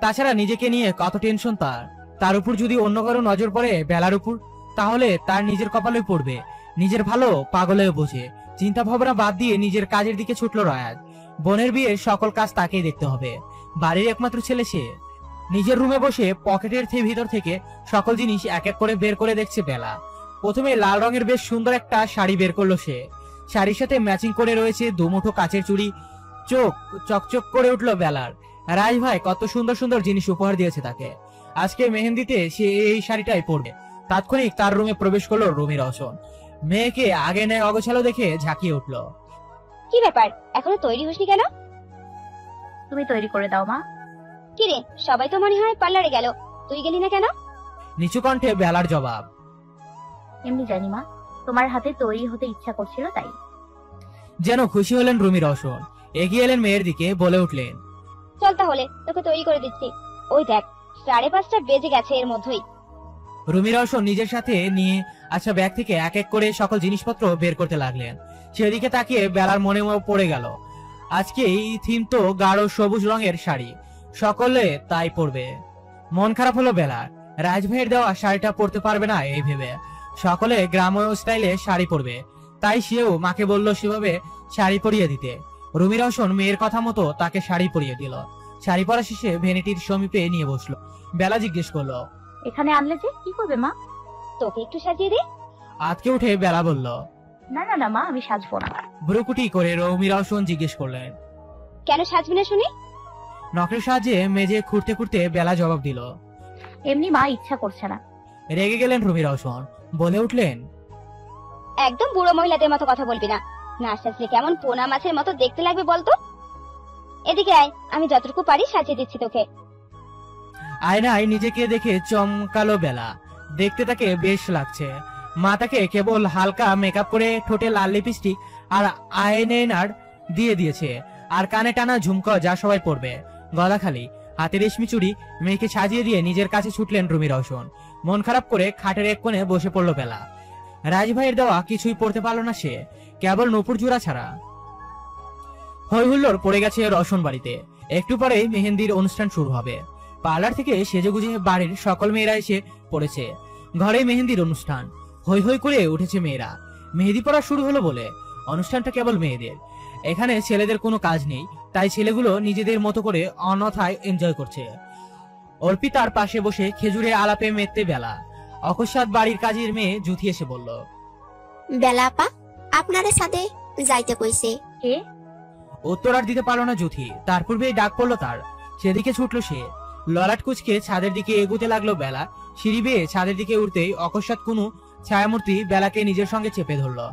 B: তাছাড়া নিজেকে নিয়ে কত টেনশন তার। তার উপর যদি অন্য কারো নজর পড়ে বেলার উপর, তাহলে তার নিজের কপালে পড়বে। নিজের ভালো পাগলেও বোঝে। চিন্তা ভাবনা বাদ দিয়ে নিজের কাজের দিকে ছুটলো রায়াজ। বোনের বিয়ের সকল কাজ তাকেই দেখতে হবে। বাড়ির একমাত্র ছেলে সে। নিজের রুমে বসে পকেটের ভিতর থেকে সকল জিনিস এক এক করে বের করে দেখছে বেলা। প্রথমে লাল রঙের বেশ সুন্দর একটা শাড়ি বের করলো সে। শাড়ির সাথে ম্যাচিং করে রয়েছে দুমুঠো কাচের চুড়ি। চোখ চকচক করে উঠলো বেলার। রাজ ভাই কত সুন্দর সুন্দর জিনিস উপহার দিয়েছে তাকে। আজকে মেহেন্দিতে সে এই শাড়িটাই পরবে। তাৎক্ষণিক তার রুমে প্রবেশ করলো রুমি রওশন। মেয়েকে আগে নেয় অগোছালো দেখে ঝাঁকিয়ে উঠলো,
D: কি ব্যাপার, এখনো তৈরি হসনি কেন?
C: তুমি তৈরি করে দাও মা।
D: কিরে, সবাই তো মনে হয় পার্লারে গেল, তুই গেলি না কেন?
B: নিচু কণ্ঠে বেলার জবাব,
C: এমনি জানি মা, তোমার হাতে তৈরি হতে ইচ্ছা করছিল তাই।
B: যেন খুশি হলেন রুমি রওশন। এগিয়ে এলেন মেয়ের দিকে, বলে উঠলেন,
D: চল তাহলে, তোকে তৈরি করে দিচ্ছি। ওই দেখ, 5:30 বেজে গেছে এর মধ্যেই।
B: রুমি রওশন নিজের সাথে নিয়ে আচ্ছা ব্যাগ থেকে এক এক করে সকল জিনিসপত্র বের করতে লাগলেন। সেদিকে তাকিয়ে বেলার মনে পড়ে গেল, আজকে এই থিম তো গাঢ় সবুজ রঙের শাড়ি, সকলে তাই পরবে। মন খারাপ হলো বেলার। রাজভাইয়ের দেওয়া শাড়িটা পরতে পারবে না এই ভেবে। সকলে গ্রাম্য স্টাইলে শাড়ি পরবে, তাই সেও মাকে বলল সেভাবে শাড়ি পরিয়ে দিতে। রুমি রওশন মেয়ের কথা মতো তাকে শাড়ি পরিয়ে দিল। শাড়ি পরা শেষে ভ্যানিটির সমীপে নিয়ে বসলো। বেলা জিজ্ঞেস করলো,
C: এখানে আনলে যে কি করবে মা?
D: তোকে একটু সাজিয়ে দে।
B: আজকে উঠে বেলা বলল,
C: না না না মা, আমি সাজবো না।
B: ভ্রুকুটি করে রুমি রওশন জিজ্ঞেস করলেন,
D: কেন সাজবি না শুনি?
B: নখের সাহায্যে মেজে খুঁড়তে খুঁড়তে বেলা জবাব দিল,
C: এমনি মা, ইচ্ছা করছে না।
B: রেগে গেলেন রুমি রওশন, বলে উঠলেন,
D: একদম বুড়ো মহিলাদের মতো কথা বলবি না। না সাজলে কেমন পোনা মাছের মতো দেখতে লাগবে বলতো। এদিকে আয়, আমি যতটুকু পারি সাজিয়ে দিচ্ছি তোকে।
B: আয়নায় নিজেকে দেখে চমকালো বেলা। দেখতে তাকে বেশ লাগছে। মা তাকে কেবল হালকা মেকআপ করে ঠোঁটে লাল লিপস্টিক আর আইলাইনার দিয়ে দিয়েছে, আর কানে টানা ঝুমকা যা সবাই পরবে। গলা খালি, হাতে রেশমি চুড়ি। মেয়েকে সাজিয়ে দিয়ে নিজের কাছে ছুটলেন রুমি রওশন। মন খারাপ করে খাটের এক কোণে বসে পড়লো বেলা। রাজভাইয়ের দেওয়া কিছুই পড়তে পারলো না সে, কেবল নূপুর জোড়া ছাড়া। হই হুল্লোড় পড়ে গেছে রওশন বাড়িতে। একটু পরেই মেহেন্দির অনুষ্ঠান শুরু হবে। পার্লার থেকে সেজেগুজে বাড়ির সকল মেয়েরা এসে পড়েছে। ঘরে মেহেন্দির অনুষ্ঠান। হই হই করে উঠেছে মেয়েরা। মেহেদি পড়া শুরু হলো বলে অনুষ্ঠানটা কেবল মেয়েদের, এখানে ছেলেদের কোনো কাজ নেই, তাই ছেলেগুলো নিজেদের মতো করে অন্যথায় এনজয় করছে। অর্পিতার পাশে বসে খেজুরে আলাপে মেতে বেলা। অকস্মাৎ বাড়ির কাজের মেয়ে জুথি এসে বলল,
G: বেলা আপা আপনার সাথে যাইতে কইছে।
C: কে?
B: উত্তর আর দিতে পারলো না জুথি, তার পূর্বেই ডাক পড়লো তার। সেদিকে ছুটলো সে, ললাট কুচকে ছাদের দিকে এগুতে লাগলো বেলা। সিঁড়ি বেয়ে ছাদের দিকে উঠতেই অকস্মাৎ কোনো ছায়ামূর্তি বেলাকে নিজের সঙ্গে চেপে ধরলো।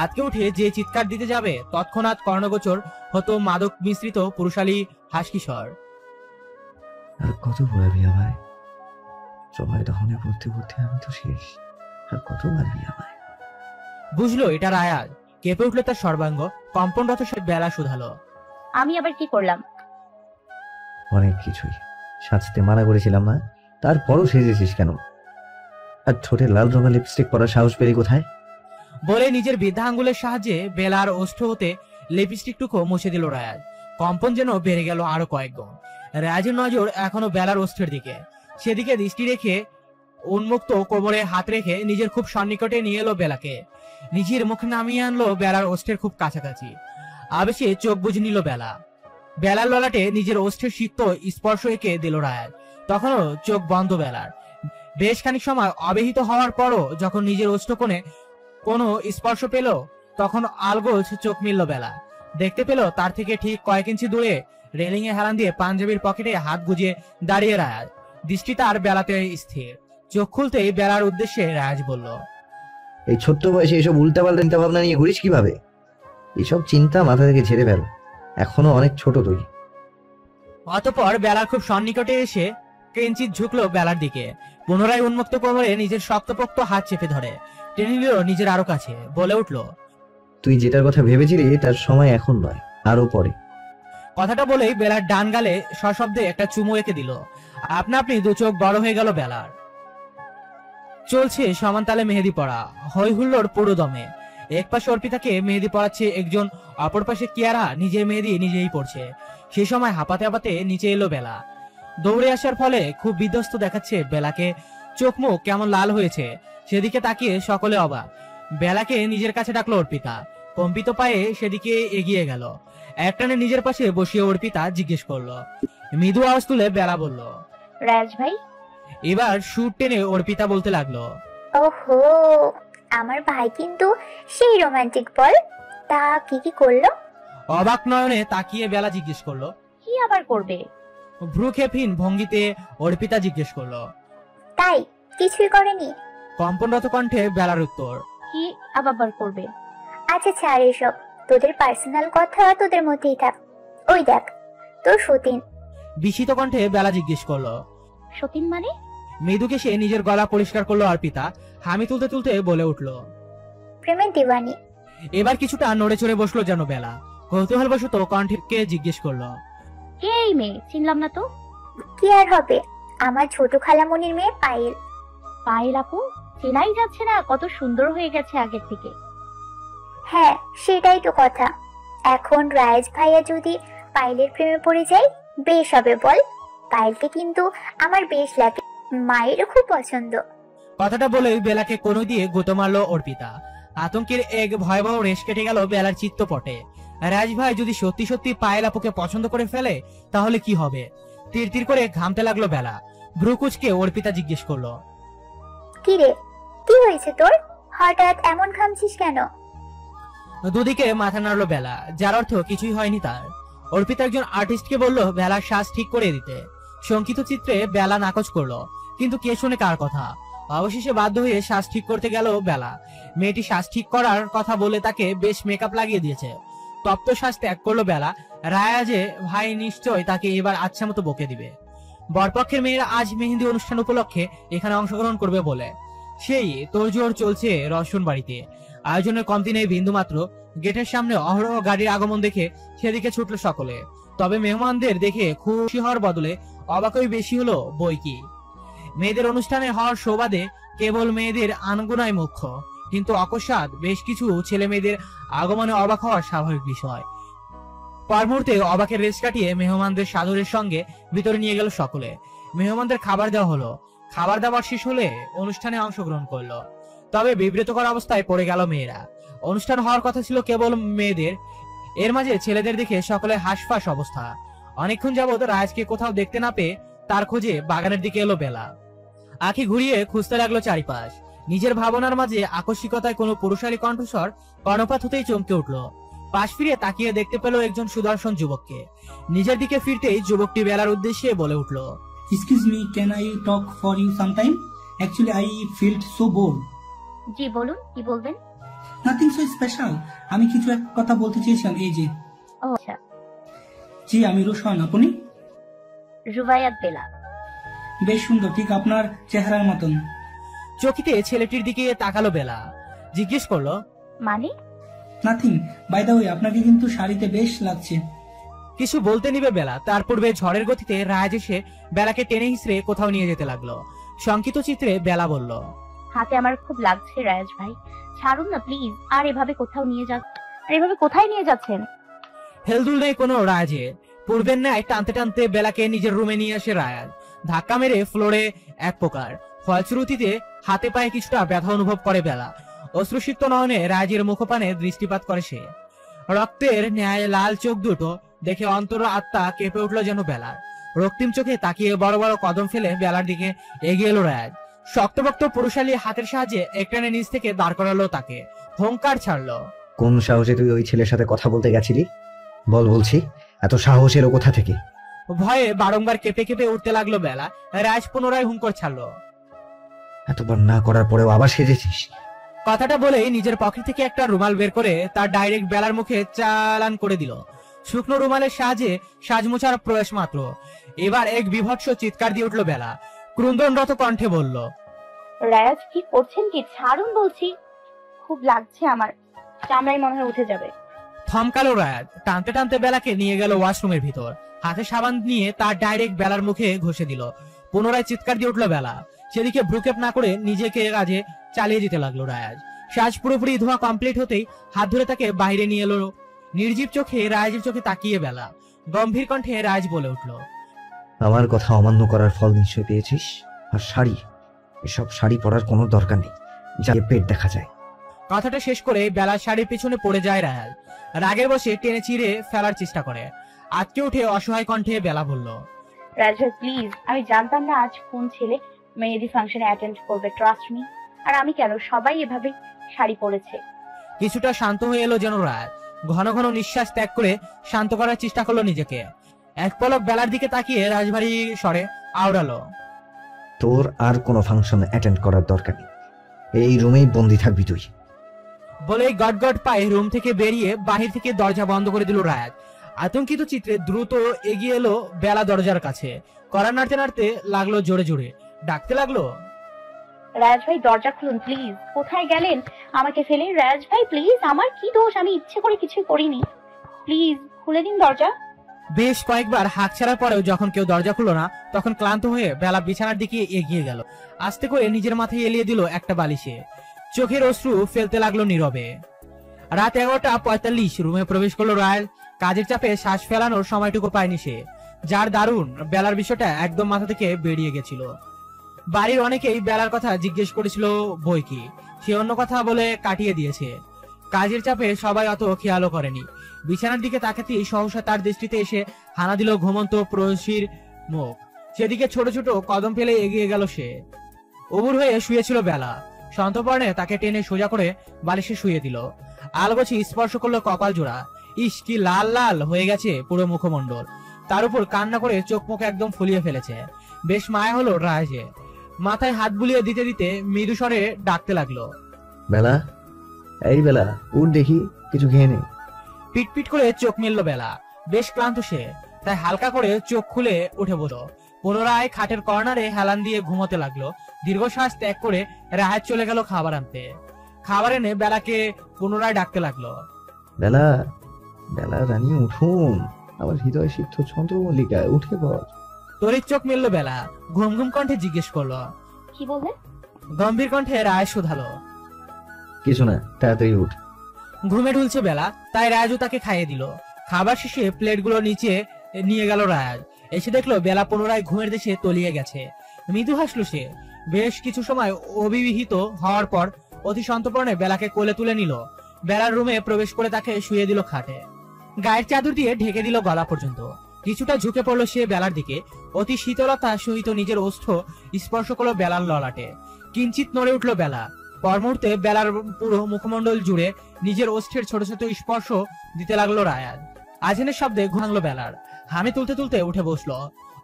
B: আজকে উঠে যে চিৎকার দিতে যাবে তৎক্ষণাৎ কর্ণগোচর হতো মাদক মিশ্রিত পুরুষালী হাসকিশোর।
A: আর কত মারবি আমায়? সবাই তখন পড়তে পড়তে আমি তো শেষ। আর কত মারবি আমায়?
B: বুঝলো এটা রায়াজ। কেঁপে উঠলো তার সর্বাঙ্গ, কম্পনরত সে বেলা শুধালো,
C: আমি আবার কি করলাম?
A: অনেক কিছুই। সাজতে মানা করেছিলাম না, তারপরও সেজেছিস কেন? আর ঠোঁটে লাল রঙের লিপস্টিক পরার সাহস পেলি কোথায়?
B: বলে নিজের বৃদ্ধা আঙ্গুলের সাহায্যে বেলার ওষ্ঠ হতে লিপস্টিকটুকু মুছে দিল রায়াজ। কম্পন যেন বেড়ে গেল আরো কয়েক গুণ। রায়াজের নজর এখনো বেলার ওষ্ঠের দিকে। সেদিকে দৃষ্টি রেখে উন্মুক্ত কোমরে হাত রেখে নিজের খুব সন্নিকটে নিয়ে এলো বেলাকে। নিজের মুখে নামিয়ে আনলো বেলার ওষ্ঠের খুব কাছাকাছি। আবেশে চোখ বুঝে নিল বেলা। বেলার ললাটে নিজের ওষ্ঠের সিক্ত স্পর্শ এঁকে দিল রায়াজ। তখনও চোখ বন্ধ বেলার। বেশ খানিক সময় অবহিত হওয়ার পরও যখন নিজের ওষ্ঠ কোণে কোনো স্পর্শ পেল, তখন আলগোছ চোখ মিলল বেলা। দেখতে পেল তার থেকে ঠিক কয়েক ইঞ্চি দূরে রেলিং এ হেলান দিয়ে পাঞ্জাবির পকেটে হাত গুজে দাঁড়িয়ে রায়াজ। দৃষ্টি তার বেলাতে স্থির। চোখ খুলতেই বেলার উদ্দেশ্যে রায়াজ বলল,
A: এই ছোট্ট বয়সে এসব উল্টাপাল্টা চিন্তা ভাবনা নিয়ে ঘুরিস কিভাবে? এসব চিন্তা মাথা থেকে ছেড়ে ফেল, এখনো অনেক ছোট তুই।
B: অতঃপর বেলার খুব সন্নিকটে এসে কিঞ্চিৎ ঝুঁকলো বেলার দিকে। পুনরায় উন্মুক্ত কোমরে নিজের শক্তপোক্ত হাত চেপে ধরে টেনে নিল নিজের আরো কাছে। বলে উঠল,
A: তুই যেটার কথা ভেবেছিলি তার সময় এখন নয়, আরো পরে।
B: কথাটা বলেই বেলার ডান গালে সশব্দে একটা চুমু এঁকে দিল। আপনা আপনি দু চোখ বড় হয়ে গেল বেলার। চলছে সমান তালে মেহেদি পড়া, হই হুল্লোড় পুরো দমে। এক পাশে অর্পিতাকে মেহেদি পড়াচ্ছে একজন, অপর পাশে কিয়ারা নিজের মেহেদি নিজেই পড়ছে। সে সময় হাঁপাতে হাঁপাতে নিচে এলো বেলা। দৌড়ে আসার ফলে খুব বিধ্বস্ত দেখাচ্ছে বেলাকে, চোখ মুখ কেমন লাল হয়েছে। সেদিকে তাকিয়ে সকলে অবাক। বেলাকে নিজের কাছে ডাকলো অর্পিতা। কম্পিত পায়ে সেদিকে এগিয়ে গেল। একটানে নিজের পাশে বসিয়ে অর্পিতা জিজ্ঞেস করলো। মৃদু আওয়াজ তুলে বেলা বলল,
C: রাজ ভাই।
B: এবার সুর টেনে অর্পিতা বলতে লাগলো,
F: ওহো, আমার ভাই কিন্তু সেই রোমান্টিক বল। তা কি কি করলো?
B: অবাক নয়নে তাকিয়ে বেলা জিজ্ঞেস করলো।
C: কি আবার করবে?
B: ভ্রুক্ষেপহীন ভঙ্গিতে অর্পিতা জিজ্ঞেস করলো।
F: তাই কিছুই করেনি?
B: কম্পনরত কণ্ঠে বেলার উত্তর,
C: কি আবার করবে?
F: আচ্ছা ছাড় এসব, তোদের পার্সোনাল কথা তোদের মধ্যেই থাক। ওই দেখ তোর সতীন।
B: বিস্মিত কণ্ঠে বেলা জিজ্ঞেস করলো।
C: সতীন মানে?
B: মৃদুকে সে নিজের গলা পরিষ্কার করলো অর্পিতা। হামি তুলতে তুলতে বলে উঠলো,
F: প্রেমের দিওয়ানি।
B: এবার কিছুটা নড়ে চড়ে বসলো যেন বেলা। কৌতূহলবশত কণ্ঠকে জিজ্ঞেস করলো,
C: কে এই মেয়ে? চিনলাম না তো।
F: কি আর হবে, আমার ছোট খালামণির মেয়ে পায়েল।
C: পায়েল আপু? চেনাই যাচ্ছে না, কত সুন্দর হয়ে গেছে আগের থেকে।
F: হ্যাঁ সেটাই তো কথা। এখন রায়েশ ভাইয়া যদি পায়েলের প্রেমে পড়ে যায় বেশ হবে বল। পায়েলকে কিন্তু আমার বেশ লাগে, মায়েরও খুব পছন্দ।
B: কথাটা বলে বেলাকে কোনো দিয়ে গুঁতো মারলো অর্পিতা। আতঙ্কের এক ভয়াবহ রেশ কেটে গেল বেলার চিত্তপটে। রাজ ভাই যদি সত্যি সত্যি পায়েল আপুকে পছন্দ করে ফেলে তাহলে কি হবে? তীর তীর করে ঘামতে লাগলো বেলা। ভ্রুকুচকে অর্পিতা জিজ্ঞেস করলো,
F: কি রে, কি হয়েছে তোর? হঠাৎ এমন ঘামছিস কেন?
B: দুদিকে মাথা নাড়লো বেলা, যার অর্থ কিছুই হয়নি তার। অর্পিতা একজন আর্টিস্টকে বলল বেলার শ্বাস ঠিক করে দিতে। শঙ্কিত চিত্রে বেলা নাকচ করলো, কিন্তু কে শুনে কার কথা। অবশেষে বাধ্য হয়ে শ্বাস ঠিক করতে গেল বেলা। মেয়েটি শ্বাস ঠিক করার কথা বলে তাকে বেশ মেকআপ লাগিয়ে দিয়েছে। তপ্ত শ্বাস ত্যাগ করলো বেলা। রায়াজে ভাই নিশ্চয় তাকে এবার আচ্ছা মতো বকে দিবে। বরপক্ষের মেয়েরা আজ মেহেন্দি অনুষ্ঠান উপলক্ষে এখানে অংশগ্রহণ করবে বলে সেই তোড়জোড় চলছে রসুন বাড়িতে। আয়োজনের কমতি নেই বিন্দু মাত্র। গেটের সামনে অহরহ গাড়ির আগমন দেখে সেদিকে ছুটলো সকলে। তবে মেহমানদের দেখে খুশি হওয়ার বদলে অবাকই বেশি হলো বই কি। মেয়েদের অনুষ্ঠানে হওয়ার সুবাদে কেবল মেয়েদের আনগুনাই মুখ্য, কিন্তু অকস্মাৎ বেশ কিছু ছেলে মেয়েদের আগমনে অবাক হওয়া স্বাভাবিক বিষয়। পর মুহূর্তে অবাকের রেশ কাটিয়ে মেহমানদের সাদরের সঙ্গে ভিতরে নিয়ে গেল সকলে। মেহমানদের খাবার দেওয়া হলো। খাবার দাবার শেষ হলে অনুষ্ঠানে অংশগ্রহণ করলো। তবে বিব্রতকর অবস্থায় পড়ে গেল মেয়েরা। অনুষ্ঠান হওয়ার কথা ছিল কেবল মেয়েদের, এর মাঝে ছেলেদের দেখে সকলে হাসফাস অবস্থা। অনেকক্ষণ যাবৎ রাজকে কোথাও দেখতে না পেয়ে তার খোঁজে বাগানের দিকে এলো বেলা। আঁখি ঘুরিয়ে খুঁজতে লাগলো চারিপাশ। নিজের ভাবনার মাঝে আকস্মিকতায় কোনো পুরুষালী কণ্ঠস্বর কর্ণপাত হতেই চমকে উঠল। পাশ ফিরে তাকিয়ে দেখতে পেল একজন সুদর্শন যুবককে। নিজের দিকে ফিরতেই যুবকটি বেলার উদ্দেশ্যে বলে উঠল,
H: Excuse me, can I talk for you sometime? Actually, I felt so bored.
C: জি বলুন, কি বলবেন?
H: Nothing so special. আমি কিছু এক কথা বলতে চেয়েছিলাম। এই যে,
C: ও আচ্ছা,
H: জি আমি রোশন, আপনি?
C: রুবাইয়াত বেলা।
H: বেশ সুন্দর, ঠিক আপনার চেহারার মতন।
B: চকিতে ছেলেটির দিকে তাকালো বেলা, জিজ্ঞেস করলো,
C: মানে?
H: নাথিং, বাই দ্য ওয়ে, আপনাকে কিন্তু শাড়িতে বেশ লাগছে।
B: কিছু বলতে নিবে বেলা, তার পূর্বে ঝড়ের গতিতে রাজ এসে বেলাকে টেনে হিসড়ে কোথাও নিয়ে যেতে লাগলো। শঙ্কিত চিত্রে বেলা বলল,
C: হাতে আমার খুব লাগছে রায়াজ ভাই, ছাড়ুন না প্লিজ। আর এভাবে কোথায় নিয়ে যাচ্ছেন?
B: হেলদুল নেই কোনো রাজে। পূর্বের ন্যায় টানতে টানতে বেলাকে নিজের রুমে নিয়ে আসে রায়াজ। ধাক্কা মেরে ফ্লোরে এক প্রকার। ফলশ্রুতিতে হাতে পায়ে কিছুটা ব্যথা অনুভব করে বেলা। অশ্রুসিক্ত নয়নে রাজের মুখপানে দৃষ্টিপাত করে সে। রক্তের ন্যায় লাল চোখ দুটো দেখে অন্তর আত্মা কেঁপে উঠলো যেন বেলার। রক্তিম চোখে তাকিয়ে বড় বড় কদম ফেলে বেলার দিকে এগিয়ে এলো রাজ। শক্তপোক্ত পুরুষালী হাতের সাহায্যে একটানে নিচ থেকে দাঁড় করালো তাকে। হুঙ্কার ছাড়লো,
A: কোন সাহসে তুই ওই ছেলের সাথে কথা বলতে গেছিলি? বল বলছি, এত সাহস এলো কোথা থেকে?
B: ভয়ে বারংবার কেঁপে কেঁপে উঠতে লাগলো বেলা। রাজ পুনরায় হুঙ্কার ছাড়লো,
A: এতবার না করার পরেও আবার সেজেছিস?
B: কথাটা বলেই নিজের পকেট থেকে একটা রুমাল বের করে তার ডাইরেক্ট বেলার মুখে চালান করে দিল। শুকনো রুমালের সাহায্যে সাজমোছার প্রয়াস মাত্র। এবার এক বিভৎস চিৎকার দিয়ে উঠলো বেলা। ক্রন্দনরত কণ্ঠে বলল,
C: রায়াজ কি করছেন কি? ছাড়ুন বলছি, খুব লাগছে আমার, চামড়ায় মনে হয় উঠে যাবে।
B: থমকালো রায়াজ। টানতে টানতে বেলাকে নিয়ে গেল ওয়াশরুমের ভিতর। হাতে সাবান নিয়ে তার ডাইরেক্ট বেলার মুখে ঘষে দিল। পুনরায় চিৎকার দিয়ে উঠলো বেলা। সেদিকে ভ্রুক্ষেপ না করে নিজেকে কাজে চালিয়ে যেতে লাগলো রায়াজ। সাজ পুরোপুরি ধোয়া কমপ্লিট হতেই হাত ধরে তাকে বাইরে নিয়ে এলো। নির্জীব চোখে রায়াজের চোখে তাকিয়ে বেলা গম্ভীর কণ্ঠে রায়াজ বলে উঠল,
A: আমার কথা অমান্য করার ফল নিশ্চয় পেয়েছিস। আর শাড়ি, এসব শাড়ি পরার কোনো দরকার নেই, যাকে পেট দেখা যায়।
B: কথাটা শেষ করে বেলার শাড়ির পেছনে পড়ে যায় রায়াজ। রাগের বসে টেনে চিড়ে ফেলার চেষ্টা করে। আজকে উঠে অসহায় কণ্ঠে বেলা বলল,
C: রায়াজ ভাই প্লিজ, আমি জানতাম না আজ কোন ছেলে মেহেদি ফাংশনে অ্যাটেন্ড করবে, ট্রাস্ট মি। আর আমি কেন, সবাই এভাবে শাড়ি পরেছে।
B: কিছুটা শান্ত হয়ে এলো যেন রায়াজ। ঘন ঘন নিঃশ্বাস ত্যাগ করে শান্ত করার চেষ্টা করলো নিজেকে। এক পলক বেলার দিকে তাকিয়ে রাজবাড়ি স্বরে আওড়ালো,
A: তোর আর কোনো ফাংশন অ্যাটেন্ড করার দরকার নেই, এই রুমেই বন্দি থাকবি তুই।
B: বলেই গট গট পায়ে রুম থেকে বেরিয়ে বাহির থেকে দরজা বন্ধ করে দিল রায়াজ। আতঙ্কিত চিত্রে দ্রুত এগিয়ে এলো বেলা দরজার কাছে। কড়া নাড়তে নাড়তে লাগলো জোরে জোরে, ডাকতে লাগলো,
C: রায়াজ ভাই দরজা খুলুন প্লিজ। কোথায় গেলেন আমাকে ফেলে? রায়াজ ভাই প্লিজ, আমার কি দোষ? আমি ইচ্ছে করে কিছু করিনি, প্লিজ খুলে দিন দরজা।
B: বেশ কয়েকবার হাঁক ছাড়ার পরেও যখন কেউ দরজা খুললো না, তখন ক্লান্ত হয়ে বেলা বিছানার দিকে এগিয়ে গেল। আস্তে করে নিজের মাথায় এলিয়ে দিল একটা বালিশে। চোখের অশ্রু ফেলতে লাগলো নীরবে। রাত 11:45 রুমে প্রবেশ করলো রায়াজ। কাজের চাপে শ্বাস ফেলানোর সময়টুকু পায়নি সে। যার দারুণ বেলার বিষয়টা একদম মাথা থেকে বেরিয়ে গেছিল। বাড়ির অনেকেই বেলার কথা জিজ্ঞেস করেছিল বই কি, সে অন্য কথা বলে কাটিয়ে দিয়েছে। কাজের চাপে সবাই অত খেয়ালও করেনি। বিছানার দিকে তাকাতেই সহসা তার দৃষ্টিতে এসে হানা দিল ঘুমন্ত প্রয়সীর মুখ। সেদিকে ছোট ছোট কদম ফেলে এগিয়ে গেল সে। উবুর হয়ে শুয়েছিল বেলা। সন্তর্পণে তাকে টেনে সোজা করে বালিশে শুয়ে দিল। আলগোছি স্পর্শ করলো কপাল জোড়া। ইস, কি লাল লাল হয়ে গেছে পুরো মুখমণ্ডল। তার উপর কান্না করে চোখ মুখ একদম ফুলিয়ে ফেলেছে। বেশ মায়া হলো রাজে। মাথায় হাত বুলিয়ে দিতে দিতে মৃদু স্বরে ডাকতে লাগলো,
A: বেলা, এই বেলা, উঠ দেখি, কিছু খেয়ে নে।
B: পিটপিট করে চোখ মেললো বেলা। বেশ ক্লান্ত সে, তাই হালকা করে চোখ খুলে উঠে বসলো। পুনরায় খাটের কর্নারে হেলান দিয়ে ঘুমোতে লাগলো। দীর্ঘশ্বাস ত্যাগ করে রাহাত চলে গেল খাবার আনতে। খাবার এনে বেলাকে পুনরায় ডাকতে লাগলো,
A: বেলা, বেলা রানী উঠুন, আমার হৃদয় সিদ্ধ চন্দ্রমল্লিকা, উঠে পড়।
B: তরির চোখ মেললো বেলা। ঘুম ঘুম কণ্ঠে জিজ্ঞেস করলো,
C: কি বললেন?
B: গম্ভীর কণ্ঠে রায় শুধালো,
A: কিছু না, তাড়াতাড়ি উঠ।
B: ঘুমে ঢুলছে বেলা, তাই রায়াজও তাকে খাইয়ে দিল। খাবার শেষে প্লেটগুলো নিচে নিয়ে গেল রায়াজ। এসে দেখলো বেলা পুনরায় ঘুমের দেশে তলিয়ে গেছে। মৃদু হাসলো সে। বেশ কিছু সময় অবিবাহিত হওয়ার পর অতি সন্তর্পণে বেলাকে কোলে তুলে নিল। বেলার রুমে প্রবেশ করে তাকে শুয়ে দিল খাটে, গায়ের চাদর দিয়ে ঢেকে দিল গলা পর্যন্ত। কিছুটা ঝুঁকে পড়লো সে বেলার দিকে, অতি শীতলতা সহিত নিজের ওষ্ঠ স্পর্শ করলো বেলার ললাটে। কিঞ্চিত নড়ে উঠলো বেলা। পর মুহূর্তে বেলার পুরো মুখমণ্ডল জুড়ে নিজের ওষ্ঠের ছোট ছোট স্পর্শ দিতে লাগলো রায়াজ। আজানের শব্দে ঘুমালো বেলার। হামি তুলতে তুলতে উঠে বসলো।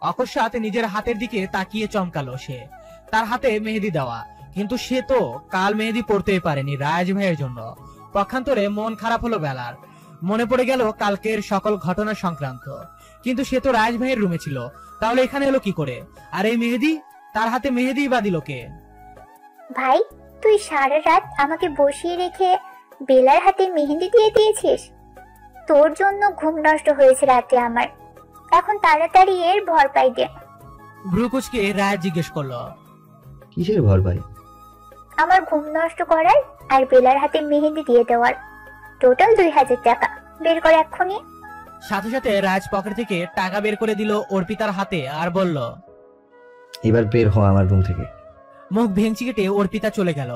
B: অকস্মাৎ নিজের হাতের দিকে তাকিয়ে চমকালো সে। তার হাতে মেহেদি দেওয়া, কিন্তু সে তো কাল মেহেদি পড়তেই পারেনি রায়াজ ভাইয়ের জন্য। পক্ষান্তরে মন খারাপ হলো বেলার। মনে পড়ে গেল কালকের সকল ঘটনা সংক্রান্ত। কিন্তু সে তো রায়াজ ভাইয়ের রুমে ছিল, তাহলে এখানে এলো কি করে? আর এই মেহেদি, তার হাতে মেহেদি বা দিল কে?
F: ভাই, তুই সারা রাত আমাকে বসিয়ে রেখে বেলার হাতে মেহেদি দিয়ে দিয়েছিস। তোর জন্য ঘুম নষ্ট হয়েছে রাতে আমার। এখন তাড়াতাড়ি এর ভরপাই দে।
B: ভ্রুকুচকে রায়াজ জিজ্ঞেস করলো,
A: কিসের ভর ভাই?
F: আমার ঘুম নষ্ট করার আর বেলার হাতে মেহেদি দিয়ে দেওয়ার। টোটাল 2000 টাকা। বের কর এক্ষুনি।
B: সাথে সাথে রাজ পকেট থেকে টাকা বের করে দিল অর্পিতার হাতে আর বলল,
A: এবার বের হ আমার রুম থেকে।
B: মুখ ভেঙচি কেটে অর্পিতা চলে গেল।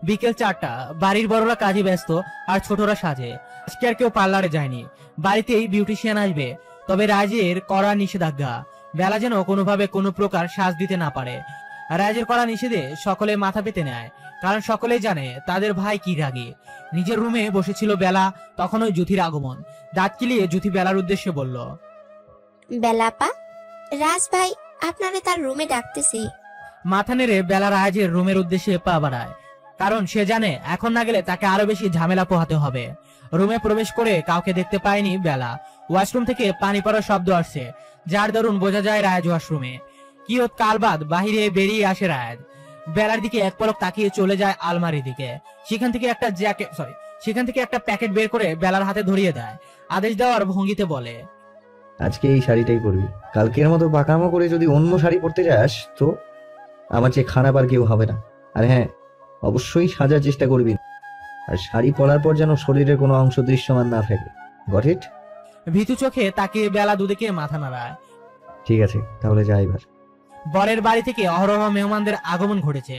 B: বিকেল 4টা। বাড়ির বড়রা কাজে ব্যস্ত আর ছোটরা সাজে। আজকে আর কেউ পার্লারে যায়নি। বাড়িতেই বিউটিশিয়ান আসবে, তবে রাজের কড়া নিষেধাজ্ঞা। বেলা যেন কোনোভাবে কোনো প্রকার সাজ দিতে না পারে। রাজের কড়া নিষেধে সকলে মাথা পেতে নেয়, কারণ সকলেই জানে তাদের ভাই কি রাগী। নিজের রুমে বসেছিল বেলা, তখন ওই জুথির আগমন। দাঁত কিলিয়ে জুথি বেলার উদ্দেশ্যে বলল,
G: বেলাপা, রাজ ভাই আপনারে তার রুমে ডাকতেছি।
B: মাথা নেড়ে বেলা রাজের রুমের উদ্দেশ্যে পা বাড়ায়, কারণ সে জানে এখন না গেলে তাকে আরো বেশি ঝামেলা পোহাতে হবে। রুমে প্রবেশ করে কাউকে দেখতে পায়নি বেলা। ওয়াশরুম থেকে পানি পড়ার শব্দ আসছে, যার দরুন বোঝা যায় রাজ ওয়াশরুমে। কিয়ৎ কাল বাদ বাহিরে বেরিয়ে আসে রাজ। বেলার দিকে এক পলক তাকিয়ে চলে যায় আলমারির দিকে। সেখান থেকে একটা প্যাকেট বের করে বেলার হাতে ধরিয়ে দেয়। আদেশ দেওয়ার ভঙ্গিতে বলে,
A: আজকে এই শাড়িটাই পরবি। কালকের মতো পাকামো করে যদি অন্য শাড়ি পরতে যাস তো আমার চেয়ে খারাপ আর কেউ হবে না। আর হ্যাঁ, অবশ্যই সাজার চেষ্টা করবি। আর শাড়ি পরার পর যেন শরীরের কোনো অংশ দৃশ্যমান না থাকে। Got it?
B: ভীতু চোখে তাকিয়ে বেলা দুদিকে মাথা নাড়ায়।
A: ঠিক আছে, তাহলে যাই এবার।
B: বরের বাড়ি থেকে অহরহ মেহমানদের আগমন ঘটেছে।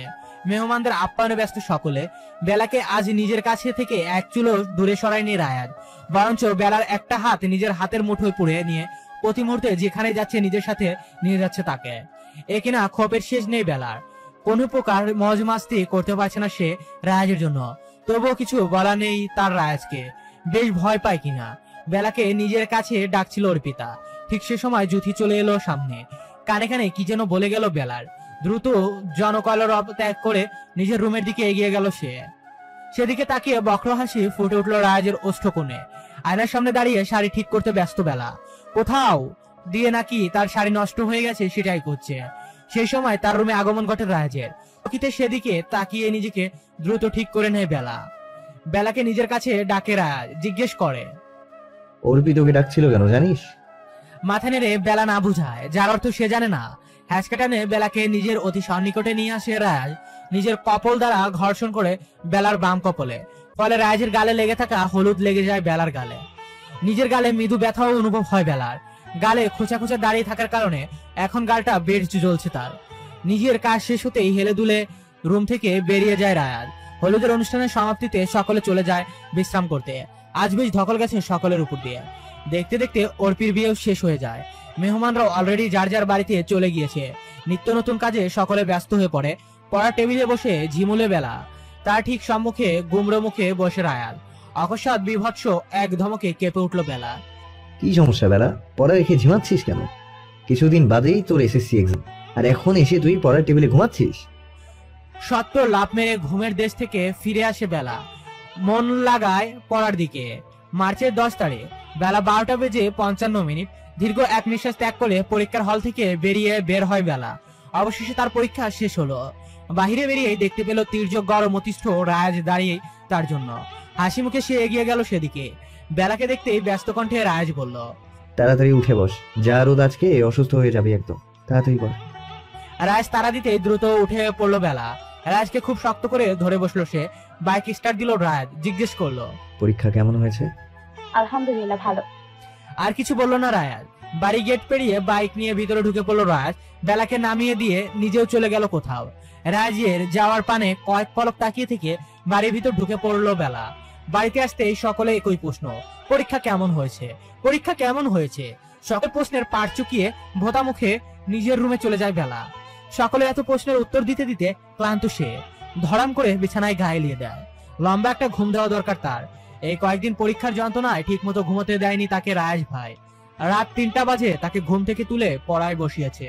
B: মেহমানদের আপ্যায়নে ব্যস্ত সকলে। বেলাকে আজ নিজের কাছে থেকে এক চুলো দূরে সরায়নি রায়াজ, বরঞ্চ বেলার একটা হাত নিজের হাতের মুঠোয় পুড়ে নিয়ে প্রতি মুহূর্তে যেখানে যাচ্ছে নিজের সাথে নিয়ে যাচ্ছে তাকে। এ কিনা ক্ষোভের শেষ নেই বেলার। কোনো প্রকার মজ মাস্তি করতে পারছে না সে রায়াজের জন্য। তবুও কিছু বলা নেই তার রায়াজকে। বেশ ভয় পায় কিনা। বেলাকে নিজের কাছে ডাকছিল অর্পিতা। ঠিক সে সময় জুথি চলে এলো সামনে। কানে কানে কি যেন বলে গেল বেলার। দ্রুত জনকলর ত্যাগ করে নিজের রুমের দিকে এগিয়ে গেল সে। সেদিকে তাকিয়ে বক্র হাসি ফুটে উঠল রায়াজের ওষ্ঠকোণে। আয়নার সামনে দাঁড়িয়ে শাড়ি ঠিক করতে ব্যস্ত বেলা। কোথাও দিয়ে নাকি তার শাড়ি নষ্ট হয়ে গেছে সেটাই করছে। সেই সময় তার রুমে আগমন ঘটে রায়াজের। সেদিকে তাকিয়ে নিজেকে দ্রুত ঠিক করে নেয় বেলা। বেলাকে নিজের কাছে ডাকে রায়াজ, জিজ্ঞেস করে,
A: অর্পি তোকে ডাকছিল কেন জানিস?
B: মাথা নেড়ে বেলা না বুঝায়, যার অর্থ সে জানে না। হ্যাচকাটানে বেলাকে নিজের অতি সন্নিকটে নিয়ে আসে রাজ। নিজের কপল দ্বারা ঘর্ষণ করে বেলার বাম কপলে। ফলে রাজের গালে লেগে থাকা হলুদ লেগে যায় বেলার গালে। নিজের গালে মৃদু ব্যথাও অনুভব হয় বেলার। গালে খোঁচা খোঁচা দাঁড়িয়ে থাকার কারণে এখন গালটা বেশ জ্বলছে তার। নিজের কাজ শেষ হতেই হেলে দুলে রুম থেকে বেরিয়ে যায় রায়াজ। হলুদের অনুষ্ঠানের সমাপ্তিতে সকলে চলে যায় বিশ্রাম করতে। আজ বেশ ধকল গেছে সকলের উপর দিয়ে। দেখতে দেখতে অর্পির বিয়েও শেষ হয়ে যায়। মেহমানরাও অলরেডি যার যার বাড়িতে চলে গিয়েছে। নিত্য নতুন কাজে সকলে ব্যস্ত হয়ে পড়ে। পড়ার টেবিলে বসে ঝিমুলে বেলা। তার ঠিক সম্মুখে গুমড়ো মুখে বসে রায়াল। অকস্মাৎ বিভৎস এক ধমকে কেঁপে উঠল বেলা।
A: কি সমস্যা বেলা? পড়া রেখে ঝিমাচ্ছিস কেন? কিছুদিন বাদেই তোর এসএসসি এক্সাম, আর এখন এসে তুই পড়ার টেবিলে ঘুমাচ্ছিস?
B: সত্তর লাফ মেরে ঘুমের দেশ থেকে ফিরে আসে বেলা। মন লাগায় পড়ার দিকে। মার্চের 10 তারিখ বেলা 12:55। দীর্ঘ এক নিঃশ্বাস ত্যাগ করে পরীক্ষার হল থেকে বের হয় বেলা। অবশেষে তার পরীক্ষা শেষ হলো। বাহিরে বেরিয়ে দেখতে পেল তির্যক গরম অতিষ্ঠ রায়াজ দাঁড়িয়ে তার জন্য। হাসি মুখে সে এগিয়ে গেল সেদিকে। বেলাকে দেখতেই ব্যস্ত কণ্ঠে রায়াজ বলল,
A: তাড়াতাড়ি উঠে বস, যা রোদ আজকে অসুস্থ হয়ে যাবি একদম। তাড়াতাড়ি কর।
B: রায়াজ তারা দিতে দ্রুত উঠে পড়লো বেলা। রায়াজকে খুব শক্ত করে ধরে বসলো সে। বাইক স্টার্ট দিল রায়াজ, জিজ্ঞেস করলো,
A: পরীক্ষা কেমন হয়েছে?
C: আলহামদুলিল্লাহ ভালো।
B: আর কিছু বললো না রায়াজ। বাড়ি গেট পেরিয়ে বাইক নিয়ে ভিতরে ঢুকে পড়লো রায়াজ। বেলাকে নামিয়ে দিয়ে নিজেও চলে গেল কোথাও। রায়াজের যাওয়ার পানে কয়েক পলক তাকিয়ে থেকে বাড়ির ভিতর ঢুকে পড়লো বেলা। বাড়িতে আসতেই সকলে একই প্রশ্ন, পরীক্ষা কেমন হয়েছে, পরীক্ষা কেমন হয়েছে। সকল প্রশ্নের পাড় চুকিয়ে ভোতা মুখে নিজের রুমে চলে যায় বেলা। সকলে এত প্রশ্নের উত্তর দিতে দিতে ক্লান্ত সে ধরাম করে বিছানায় গায়ে লিয়ে দেয়। লম্বা একটা ঘুম দেওয়া দরকার তার। এই কয়েকদিন পরীক্ষার যন্ত্রণায় ঠিক মতো ঘুমোতে দেয়নি তাকে রায়েশ ভাই। রাত 3টা বাজে তাকে ঘুম থেকে তুলে পড়ায় বসিয়েছে।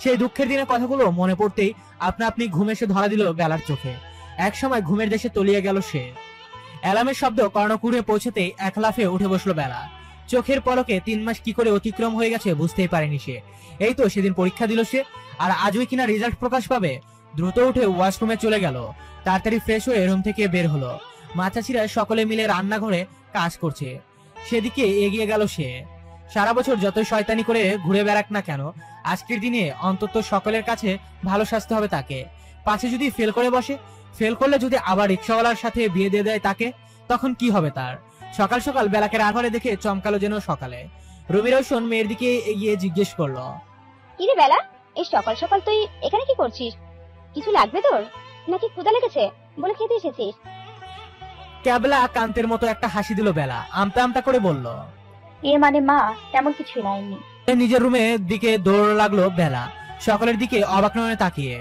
B: সেই দুঃখের দিনের কথাগুলো মনে পড়তেই আপনা আপনি ঘুম এসে ধরা দিল বেলার চোখে। এক সময় ঘুমের দেশে তলিয়ে গেল সে। অ্যালার্মের শব্দ কর্ণকুড়ে পৌঁছতেই এক লাফে উঠে বসলো বেলা। চোখের পলকে 3 মাস কি করে অতিক্রম হয়ে গেছে বুঝতেই পারেনি সে। এই তো সেদিন পরীক্ষা দিল সে, আর আজই কিনা রেজাল্ট প্রকাশ পাবে। দ্রুত উঠে ওয়াশরুমে চলে গেল। তাড়াতাড়ি ফ্রেশ হয়ে রুম থেকে বের হলো। মাচাচিরা সকলে মিলে রান্নাঘরে কাজ করছে, সেদিকে এগিয়ে গেল সে। সারা বছর যতই শয়তানি করে ঘুরে বেড়াক না কেন, আজকের দিনে অন্তত সকলের কাছে ভালো শাস্তি হবে তাকে। পাছে যদি ফেল করে বসে, ফেল করলে যদি আবার রিক্সাওয়ালার সাথে বিয়ে দিয়ে দেয় তাকে, তখন কি হবে তার। সকাল সকাল বেলাকে রাঘরে দেখে চমকালো যেন সকালে। রুমি রোশন মেয়ের দিকে এগিয়ে জিজ্ঞেস করলো,
D: কিরে বেলা, এই সকাল সকাল তুই এখানে কি করছিস? কিছু লাগবে তোর, নাকি ক্ষুধা লেগেছে বলে খেতে এসেছিস?
B: ক্যাবলা কান্তের মতো একটা হাসি দিল বেলা, আমতা আমতা করে বলল,
C: এ মানে মা তেমন কিছুই নাইনি।
B: নিজের রুমের দিকে দৌড় লাগলো বেলা, সকলের দিকে অবাক নয়নে তাকিয়ে।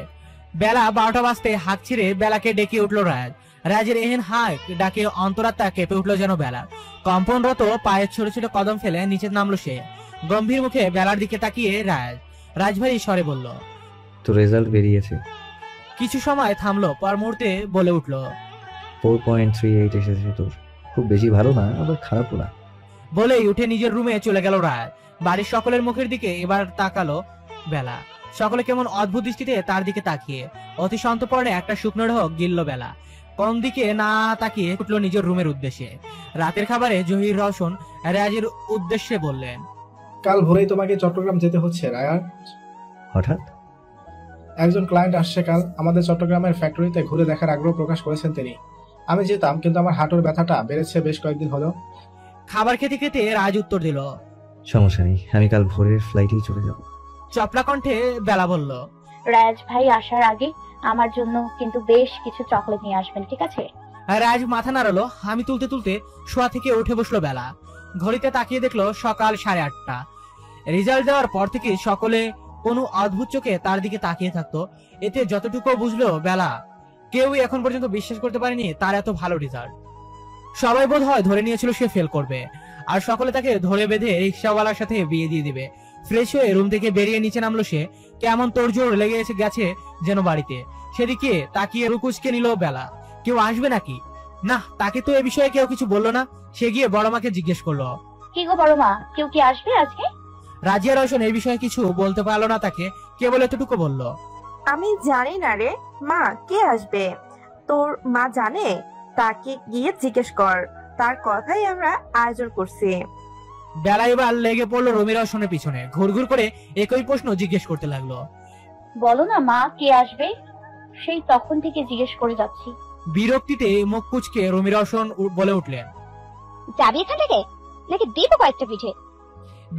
B: বেলা 12টা বাজতে হাত ছিঁড়ে বেলাকে ডেকে উঠলো রাজ। রাজের এহেন হাঁক ডাকে অন্তরাত্মা কেঁপে উঠলো যেন বেলা। কম্পনরত পায়ে ছোট ছোট কদম ফেলে নিচে নামলো সে। গম্ভীর মুখে বেলার দিকে তাকিয়ে রাজভাই স্বরে বলল,
A: তো রেজাল্ট বেরিয়েছে।
B: কিছু সময় থামলো, পর মুহূর্তে বলে উঠলো,
A: 4.38 এসেছে তোর। খুব বেশি ভালো না, আবার খারাপও না।
B: বলেই উঠে নিজের রুমে চলে গেল রাজ। বাড়ির সকলের মুখের দিকে এবার তাকালো বেলা। সকলে কেমন অদ্ভুত দৃষ্টিতে তার দিকে তাকিয়ে। অতি সন্তর্পণে একটা শুকনো ঢোক গিলল বেলা। কোন দিকে না তাকিয়ে উঠলো নিজের রুমের উদ্দেশ্যে। রাতের খাবারে জহির রওশন রাজের উদ্দেশ্যে বললেন,
I: কাল ভোরেই তোমাকে চট্টগ্রাম যেতে হচ্ছে রায়ান।
A: হঠাৎ?
I: একজন ক্লায়েন্ট আসছে কাল, আমাদের চট্টগ্রামের ফ্যাক্টরিতে ঘুরে দেখার আগ্রহ প্রকাশ করেছেন তিনি। আমি যেতাম, কিন্তু আমার হাঁটুর ব্যথাটা বেড়েছে বেশ কয়েকদিন হলো।
B: খাবার খেতে খেতে রাজ উত্তর দিল,
A: সমস্যা নেই, আমি কাল ভোরের ফ্লাইটেই চলে যাব।
B: চপলা কণ্ঠে বেলা বলল,
C: রাজ ভাই আসার আগে আমার জন্য কিন্তু বেশ কিছু চকলেট নিয়ে আসবেন, ঠিক আছে?
B: রাজ মাথা নাড়ালো। আমি তুলতে তুলতে শোয়া থেকে উঠে বসলো বেলা। ঘড়িতে তাকিয়ে দেখলো সকাল 8:30। রেজাল্ট দেওয়ার পর থেকে সকলে কোনো অদ্ভুত চোখে তার দিকে তাকিয়ে থাকতো। এতে যতটুকু বুঝলো বেলা, কেউই এখন পর্যন্ত বিশ্বাস করতে পারেনি তার এত ভালো রেজাল্ট। সবাই বোধ হয় ধরে নিয়েছিল সে ফেল করবে, আর সকলে তাকে ধরে বেঁধে রিক্সাওয়ালার সাথে বিয়ে দিয়ে দিবে। ফ্রেশ হয়ে রুম থেকে বেরিয়ে নিচে নামলো সে। কেমন তোড়জোড় লেগে গেছে যেন বাড়িতে। সেদিকে তাকিয়ে রুকুচকে নিল বেলা, কেউ আসবে নাকি না। তাকে তো এ বিষয়ে কেউ কিছু বললো না। সে গিয়ে বড় মাকে জিজ্ঞেস করলো,
C: কি গো বড় মা, কেউ কি আসবে আজকে?
B: রাজিয়া রওশন এই বিষয়ে কিছু বলতে পারলো না তাকে, কেবল এতটুকু বলল,
J: আমি জানি না রে মা, কে আসবে? তোর মা জানে? তাকে গিয়ে জিজ্ঞেস কর, তার কথাই আমরা আয়োজন করছি।
B: বেলা এবার লেগে পড়লো রুমি রওশনের পিছনে। ঘুরঘুর করে একই প্রশ্ন জিজ্ঞেস করতে লাগলো,
C: বলো না মা, কে আসবে? সেই তখন থেকে জিজ্ঞেস করে যাচ্ছি।
B: বিরক্তিতে মুখ কুচকে রুমি রওশন বলে উঠলেন,
D: যাবি এখান থেকে নাকি দেবো কয়েকটা পিঠে?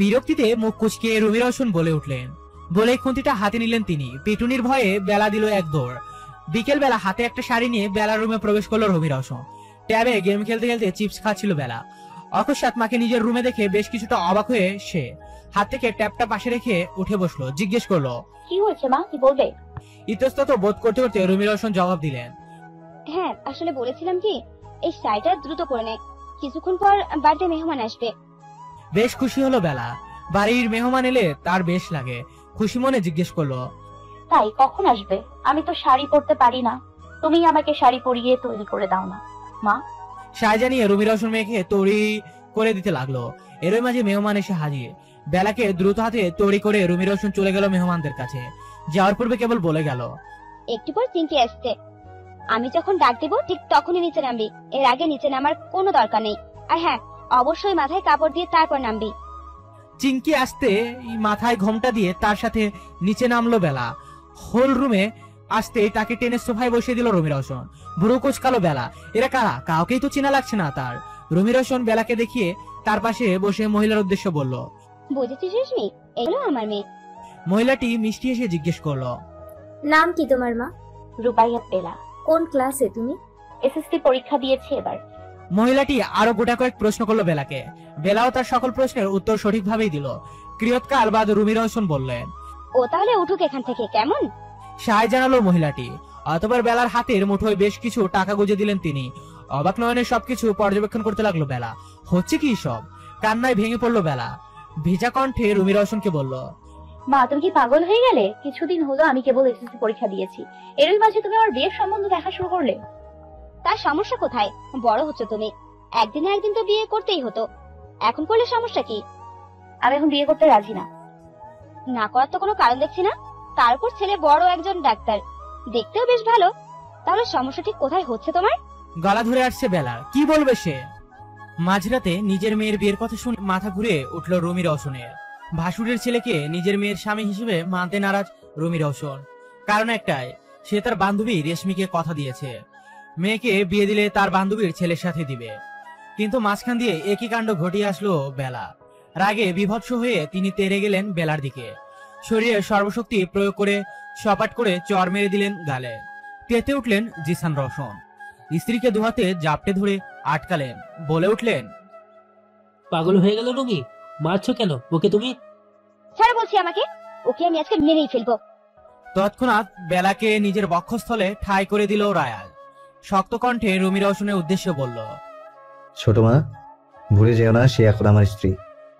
B: বিরক্তিতে মুখ কুচকে রুমি রওশন বলে উঠলেন। বলে খুন্তিটা হাতে নিলেন তিনি। পিটুনির ভয়ে বেলা দিল এক দৌড়। বিকেল বেলা হাতে একটা শাড়ি নিয়ে বেলার রুমে প্রবেশ করলো রুমি রওশন। ট্যাবে গেম খেলতে খেলতে চিপস খাচ্ছিল বেলা। অকস্মাৎ মাকে নিজের রুমে দেখে বেশ কিছুটা অবাক হয়ে সে হাত থেকে ট্যাবটা পাশে রেখে উঠে বসলো। জিজ্ঞেস করলো,
C: কি হয়েছে মা, কি বলবে?
B: ইতস্তত বোধ করতে করতে রুমি রওশন জবাব দিলেন,
D: হ্যাঁ, আসলে বলেছিলাম কি, এই শাড়িটা দ্রুত করে নে, কিছুক্ষণ পর বাড়িতে মেহমান আসবে।
B: বেশ খুশি হলো বেলা। বাড়ির মেহমান এলে তার বেশ লাগে। খুশি মনে জিজ্ঞেস করলো,
C: তাই কখন আসবে? আমি তো শাড়ি পরতে পারি না, তুমি আমাকে শাড়ি পরিয়ে তৈরি করে দাও না মা।
B: শাড়ি জানিয়ে রুমি রওশন মেয়েকে তৈরি করে দিতে লাগলো। এরই মাঝে মেহমান এসে হাজির। বেলাকে দ্রুত হাতে তৈরি করে রুমি রওশন চলে গেল মেহমানদের কাছে। যাওয়ার পূর্বে কেবল বলে গেল,
D: একটু পর চিনকি আসছে, আমি যখন ডাক দেবো ঠিক তখনই নিচে নামবি। এর আগে নিচে নামার কোনো দরকার নেই। আর হ্যাঁ, অবশ্যই মাথায় কাপড় দিয়ে তারপর নামবি।
B: চিঙ্কি আসতে মাথায় ঘোমটা দিয়ে তার সাথে নিচে নামলো বেলা। হোল রুমে আসতে তাকে টেনে সোফায় বসিয়ে দিল রুমি রওশন। ভুরু কুচকালো বেলা। এরা কারা? কাউকেই তো চেনা লাগছে না তার। রুমি রওশন বেলাকে দেখিয়ে তার পাশে বসে মহিলার উদ্দেশ্য বলল,
D: বুঝেছিস রেশমি, এগুলো আমার মেয়ে।
B: মহিলাটি মিষ্টি এসে জিজ্ঞেস করলো,
K: নাম কি তোমার মা?
C: রুবাইয়া বেলা।
K: কোন ক্লাসে তুমি?
C: এসএসসি পরীক্ষা দিয়েছি এবার।
B: মহিলাটি আরো গোটা কয়েক প্রশ্ন করলো বেলাকে। বেলাও তার সকল প্রশ্নের উত্তর সঠিকভাবেই দিল। কিয়ৎকাল বাদ রুমি রওশন বললেন,
D: ও তাহলে উঠুক এখান থেকে, কেমন?
B: সায় জানালো মহিলাটি। অতঃপর বেলার হাতের মুঠোয় বেশ কিছু টাকা গুজে দিলেন তিনি। অবাক নয়নে সবকিছু পর্যবেক্ষণ করতে লাগলো বেলা। হচ্ছে কি সব? কান্নায় ভেঙে পড়লো বেলা। ভিজা কণ্ঠে রুমি রওশনকে বলল,
C: মা তুমি কি পাগল হয়ে গেলে? কিছুদিন হলো আমি কেবল এসএসসি পরীক্ষা দিয়েছি, এরই মাঝে তুমি আমার বিয়ের সম্বন্ধ দেখা শুরু করলে।
D: তার সমস্যা কোথায়? বড় হচ্ছে তুমি, একদিন না একদিন তো বিয়ে করতেই হতো, এখন করলে সমস্যা কি?
C: আমি এখন বিয়ে করতে রাজি না।
D: না করার তো কোনো কারণ দেখছি না। তারপর ছেলে বড় একজন ডাক্তার, দেখতেও বেশ ভালো। তাহলে সমস্যা ঠিক কোথায় হচ্ছে তোমার?
B: গলা ধরে আসছে বেলার। কি বলবে সে? মাঝরাতে নিজের মেয়ের বিয়ের কথা শুনে মাথা ঘুরে উঠল রুমি রওশনের। ভাসুরের ছেলেকে নিজের মেয়ের স্বামী হিসেবে মানতে নারাজ রুমি রওশন। কারণ একটাই, সে তার বান্ধবী রেশমিকে কথা দিয়েছে মেয়েকে বিয়ে দিলে তার বান্ধবীর ছেলের সাথে দিবে। কিন্তু মাঝখান দিয়ে একই কাণ্ড ঘটিয়ে আসলো বেলা। রাগে বিভৎস হয়ে তিনি তেড়ে গেলেন বেলার দিকে। শরীরে সর্বশক্তি প্রয়োগ করে সপাট করে চর মেরে দিলেন গালে। তেতে উঠলেন জিসান রওশন। স্ত্রীকে দুহাতে জাপটে ধরে আটকালেন, বলে উঠলেন,
K: পাগল হয়ে গেল রুমি, মারছো কেন ওকে তুমি?
D: ছাড়া বলছি আমাকে, ওকে আমি আজকে মেরেই ফেলবো।
B: তৎক্ষণাৎ বেলাকে নিজের বক্ষস্থলে ঠাঁই করে দিল রায়াজ। শক্ত কণ্ঠে রুমি রওশনের উদ্দেশ্যে বলল,
A: ছোট মা, ভুলে যেও না সে এখন আমার স্ত্রী,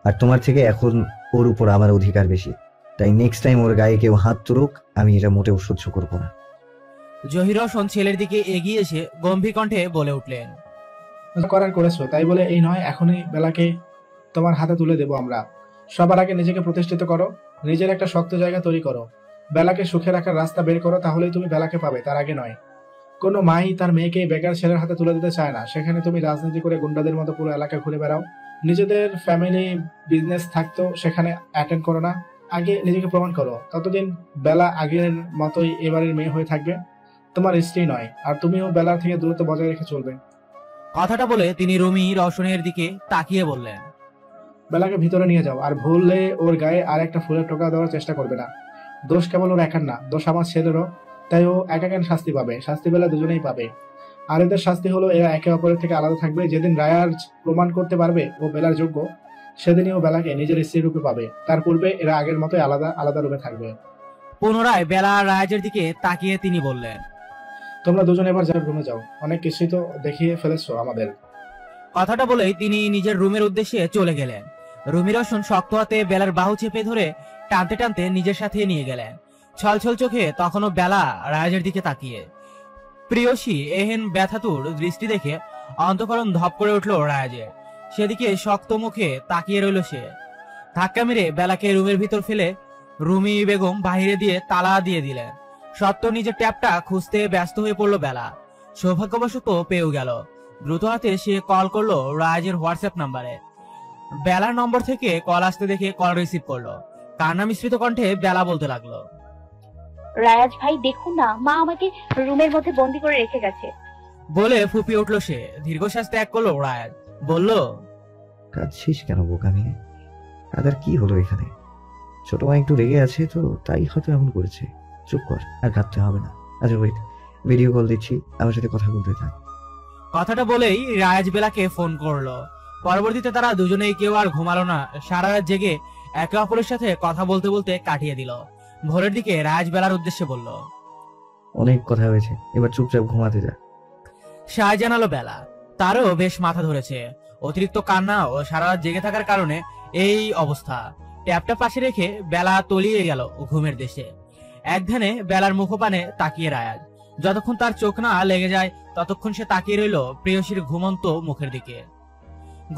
A: আর তোমার থেকে এখন ওর উপর আমার অধিকার বেশি। তাই নেক্সট টাইম ওর গায়ে কেউ হাত তুলুক, আমি এটা মোটেও সহ্য করবো না।
B: জহির রওশন ছেলের দিকে এগিয়ে এসে গম্ভীর কণ্ঠে বলে উঠলেন,
I: করার করেছো, তাই বলে এই নয় এখনই বেলাকে তোমার হাতে তুলে দেবো আমরা। সবার আগে নিজেকে প্রতিষ্ঠিত করো, নিজের একটা শক্ত জায়গা তৈরি করো, বেলাকে সুখে রাখার রাস্তা বের করো, তাহলেই তুমি বেলাকে পাবে, তার আগে নয়। কোনো মাই তার মেয়েকে বেকার ছেলের হাতে তুলে দিতে চায় না। সেখানে তুমি রাজনীতি করে গুন্ডাদের মতো পুরো এলাকা ঘুরে বেড়াও। নিজেদের ফ্যামিলি বিজনেস থাকতো, সেখানে অ্যাটেন্ড করো না। আগে নিজেকে প্রমাণ করো, ততদিন বেলা আগের মতোই এবারের মেয়ে হয়ে থাকবে, তোমার স্ত্রী নয়। আর তুমিও বেলার থেকে দূরত্ব বজায় রেখে চলবে।
B: কথাটা বলে তিনি রুমি রওশনের দিকে তাকিয়ে বললেন,
I: বেলাকে ভিতরে নিয়ে যাও, আর ভুললে ওর গায়ে আর একটা ফুলের টোকা দেওয়ার চেষ্টা করবে না। দোষ কেবল ওর একার না, দোষ আমার ছেলেরও। তাই ও একা কেন শাস্তি পাবে? শাস্তি বেলা দুজনেই পাবে। আর এদের শাস্তি হলো এরা একে অপরের থেকে আলাদা থাকবে। যেদিন রায়াজ প্রমাণ করতে পারবে ও বেলার যোগ্য, সেদিনই ও বেলাকে নিজের স্ত্রী রূপে পাবে। তার পূর্বে এরা আগের মতোই আলাদা আলাদা রূপে থাকবে।
B: পুনরায় বেলা রায়াজের দিকে তাকিয়ে তিনি বললেন,
I: তোমরা দুজন এবার যাবে রুমে যাও, অনেক কিছুই তো দেখিয়ে ফেলেছো আমাদের।
B: কথাটা বলেই তিনি নিজের রুমের উদ্দেশ্যে চলে গেলেন। রুমি রওশন শক্ত হাতে বেলার বাহু চেপে ধরে টানতে টানতে নিজের সাথে নিয়ে গেলেন। ছলছল চোখে তখনও বেলা রায়াজের দিকে তাকিয়ে। প্রিয়সী এহেন ব্যথাতুর দৃষ্টি দেখে অন্তঃকরণ ধপ করে উঠল রায়াজের। সেদিকে শক্ত মুখে তাকিয়ে রইল সে। ধাক্কা মেরে বেলাকে রুমের ভিতর ফেলে রুমি বেগম বাহিরে দিয়ে তালা দিয়ে দিলেন। সত্য নিজের ট্যাপটা খুঁজতে ব্যস্ত হয়ে পড়ল বেলা। সৌভাগ্যবশত পেয়েও গেল। দ্রুত হাতে সে কল করলো রায়াজের হোয়াটসঅ্যাপ নাম্বারে। বেলার নম্বর থেকে কল আসতে দেখে কল রিসিভ করলো। কান্না মিশ্রিত কণ্ঠে বেলা বলতে লাগলো,
C: রায়াজ ভাই দেখুন না, মা আমাকে রুমের মধ্যে বন্দি করে রেখে গেছে।
B: বলে ফুপিয়ে উঠলো সে। দীর্ঘশ্বাস ত্যাগ করলো রায়াজ। বলল,
A: কাঁদছিস কেন বোকা মেয়ে? তাদের কি হলো এখানে? ছোট মা একটু রেগে আছে তো, তাই হয়তো এমন করেছে। চুপ কর, আর কাঁদতে হবে না। আচ্ছা ওয়েট, ভিডিও কল দিচ্ছি, আমার সাথে কথা বলতে থাক।
B: কথাটা বলেই রায়াজ বেলাকে ফোন করলো। পরবর্তীতে তারা দুজনেই কেউ আর ঘুমালো না। সারা রাত জেগে একে অপরের সাথে কথা বলতে বলতে কাটিয়ে দিল। ভোরের দিকে রায়াজ বেলার উদ্দেশ্যে বলল,
A: অনেক কথা হয়েছে, এবার চুপচাপ ঘুমাতে যা।
B: সায় জানালো বেলা। তারও বেশ মাথা ধরেছে। অতিরিক্ত কান্না ও সারা রাত জেগে থাকার কারণে এই অবস্থা। ট্যাপটা পাশে রেখে বেলা তলিয়ে গেল ঘুমের দেশে। এক ধ্যানে বেলার মুখপানে তাকিয়ে রায়াজ। যতক্ষণ তার চোখ না লেগে যায় ততক্ষণ সে তাকিয়ে রইল প্রেয়সীর ঘুমন্ত মুখের দিকে।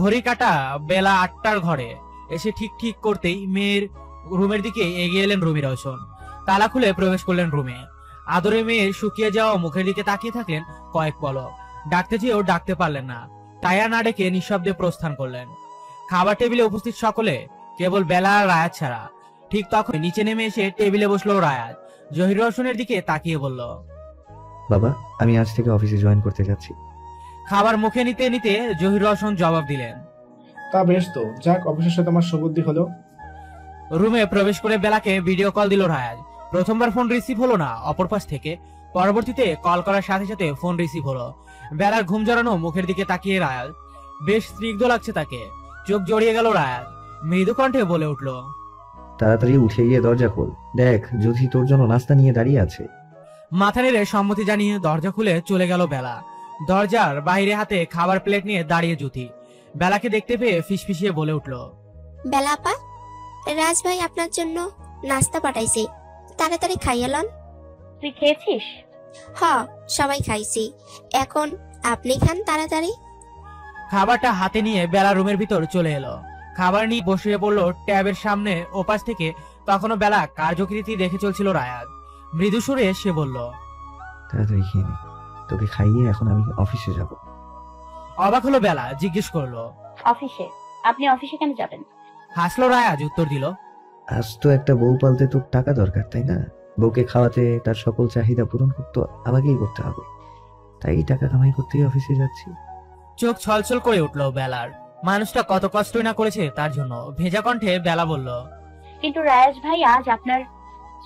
B: ঘড়ি কাটা বেলা 8টার ঘরে এসে ঠিক করতেই মেয়ের রুমের দিকে এগিয়ে এলেন রুমি রওশন। তালা খুলে প্রবেশ করলেন রুমে। আদরে মেয়ের শুকিয়ে যাওয়া মুখের দিকে তাকিয়ে থাকলেন কয়েক পলক। ডাকতে চেয়েও ডাকতে পারলেন না, তাই আর না ডেকে নিঃশব্দে প্রস্থান করলেন। খাবার টেবিলে উপস্থিত সকলে, কেবল বেলা আর রায়াজ ছাড়া। ঠিক তখন নিচে নেমে এসে টেবিলে বসলো রায়াজ। জহির রওশনের দিকে তাকিয়ে বলল,
A: বাবা, আমি আজ থেকে অফিসে জয়েন করতে যাচ্ছি।
B: খাবার মুখে নিতে নিতে জহির রওশন জবাব দিলেন,
I: তা বেশ তো, যাক অবশেষে তোমার সুবুদ্ধি হলো।
B: রুমে প্রবেশ করে বেলাকে ভিডিও কল দিল রায়াজ। প্রথমবার ফোন রিসিভ হলো না অপর পাশ থেকে। পরবর্তীতে কল করার সাথে সাথে ফোন রিসিভ হলো। বেলার ঘুম জড়ানো মুখের দিকে তাকিয়ে রায়াজ। বেশ স্নিগ্ধ লাগছে তাকে। চোখ জড়িয়ে গেল রায়াজ। মৃদু কণ্ঠে বলে উঠল,
A: তাড়াতাড়ি উঠে গিয়ে দরজা খোল, দেখ জ্যোতি তোর জন্য নাস্তা নিয়ে দাঁড়িয়ে আছে।
B: মাথা নেড়ে সম্মতি জানিয়ে দরজা খুলে চলে গেল বেলা। দরজার বাইরে হাতে খাবার প্লেট নিয়ে দাঁড়িয়ে জ্যোতি বেলাকে দেখতে পেয়ে ফিসফিসিয়ে বলে উঠল,
G: বেলা আপা, রাজ ভাই আপনার জন্য নাস্তা পাঠাইছে, তাড়াতাড়ি খাইয়া লন।
C: তুই খেয়েছিস?
G: হ, সবাই খাইছি, এখন আপনি খান তাড়াতাড়ি।
B: খাবারটা হাতে নিয়ে বেলা রুমের ভিতর চলে এলো। খাবার নিয়ে বসে পড়লো ট্যাবের সামনে। ওপাশ থেকে তখনও বেলা কার্যকৃতি দেখে চলছিল রায়াজ। মৃদু সুরে সে বলল,
A: তাড়াতাড়ি খেয়ে নে, তোকে খাইয়ে এখন আমি অফিসে যাব।
B: অবাক হলো বেলা, জিজ্ঞেস করলো,
C: অফিসে? আপনি অফিসে কেন যাবেন?
B: হাসলো রায়াজ, উত্তর দিল,
A: আজ তো একটা বউ পালতে তোর টাকা দরকার, তাই না? বউকে খাওয়াতে, তার সকল চাহিদা পূরণ করতে আমাকেই করতে হবে, তাই টাকা কামাই করতেই অফিসে যাচ্ছি।
B: চোখ ছলছল করে উঠলো বেলার। মানুষটা কত কষ্টই না করেছে তার জন্য। ভেজা কণ্ঠে বেলা বলল,
C: কিন্তু রায়াজ ভাই, আজ আপনার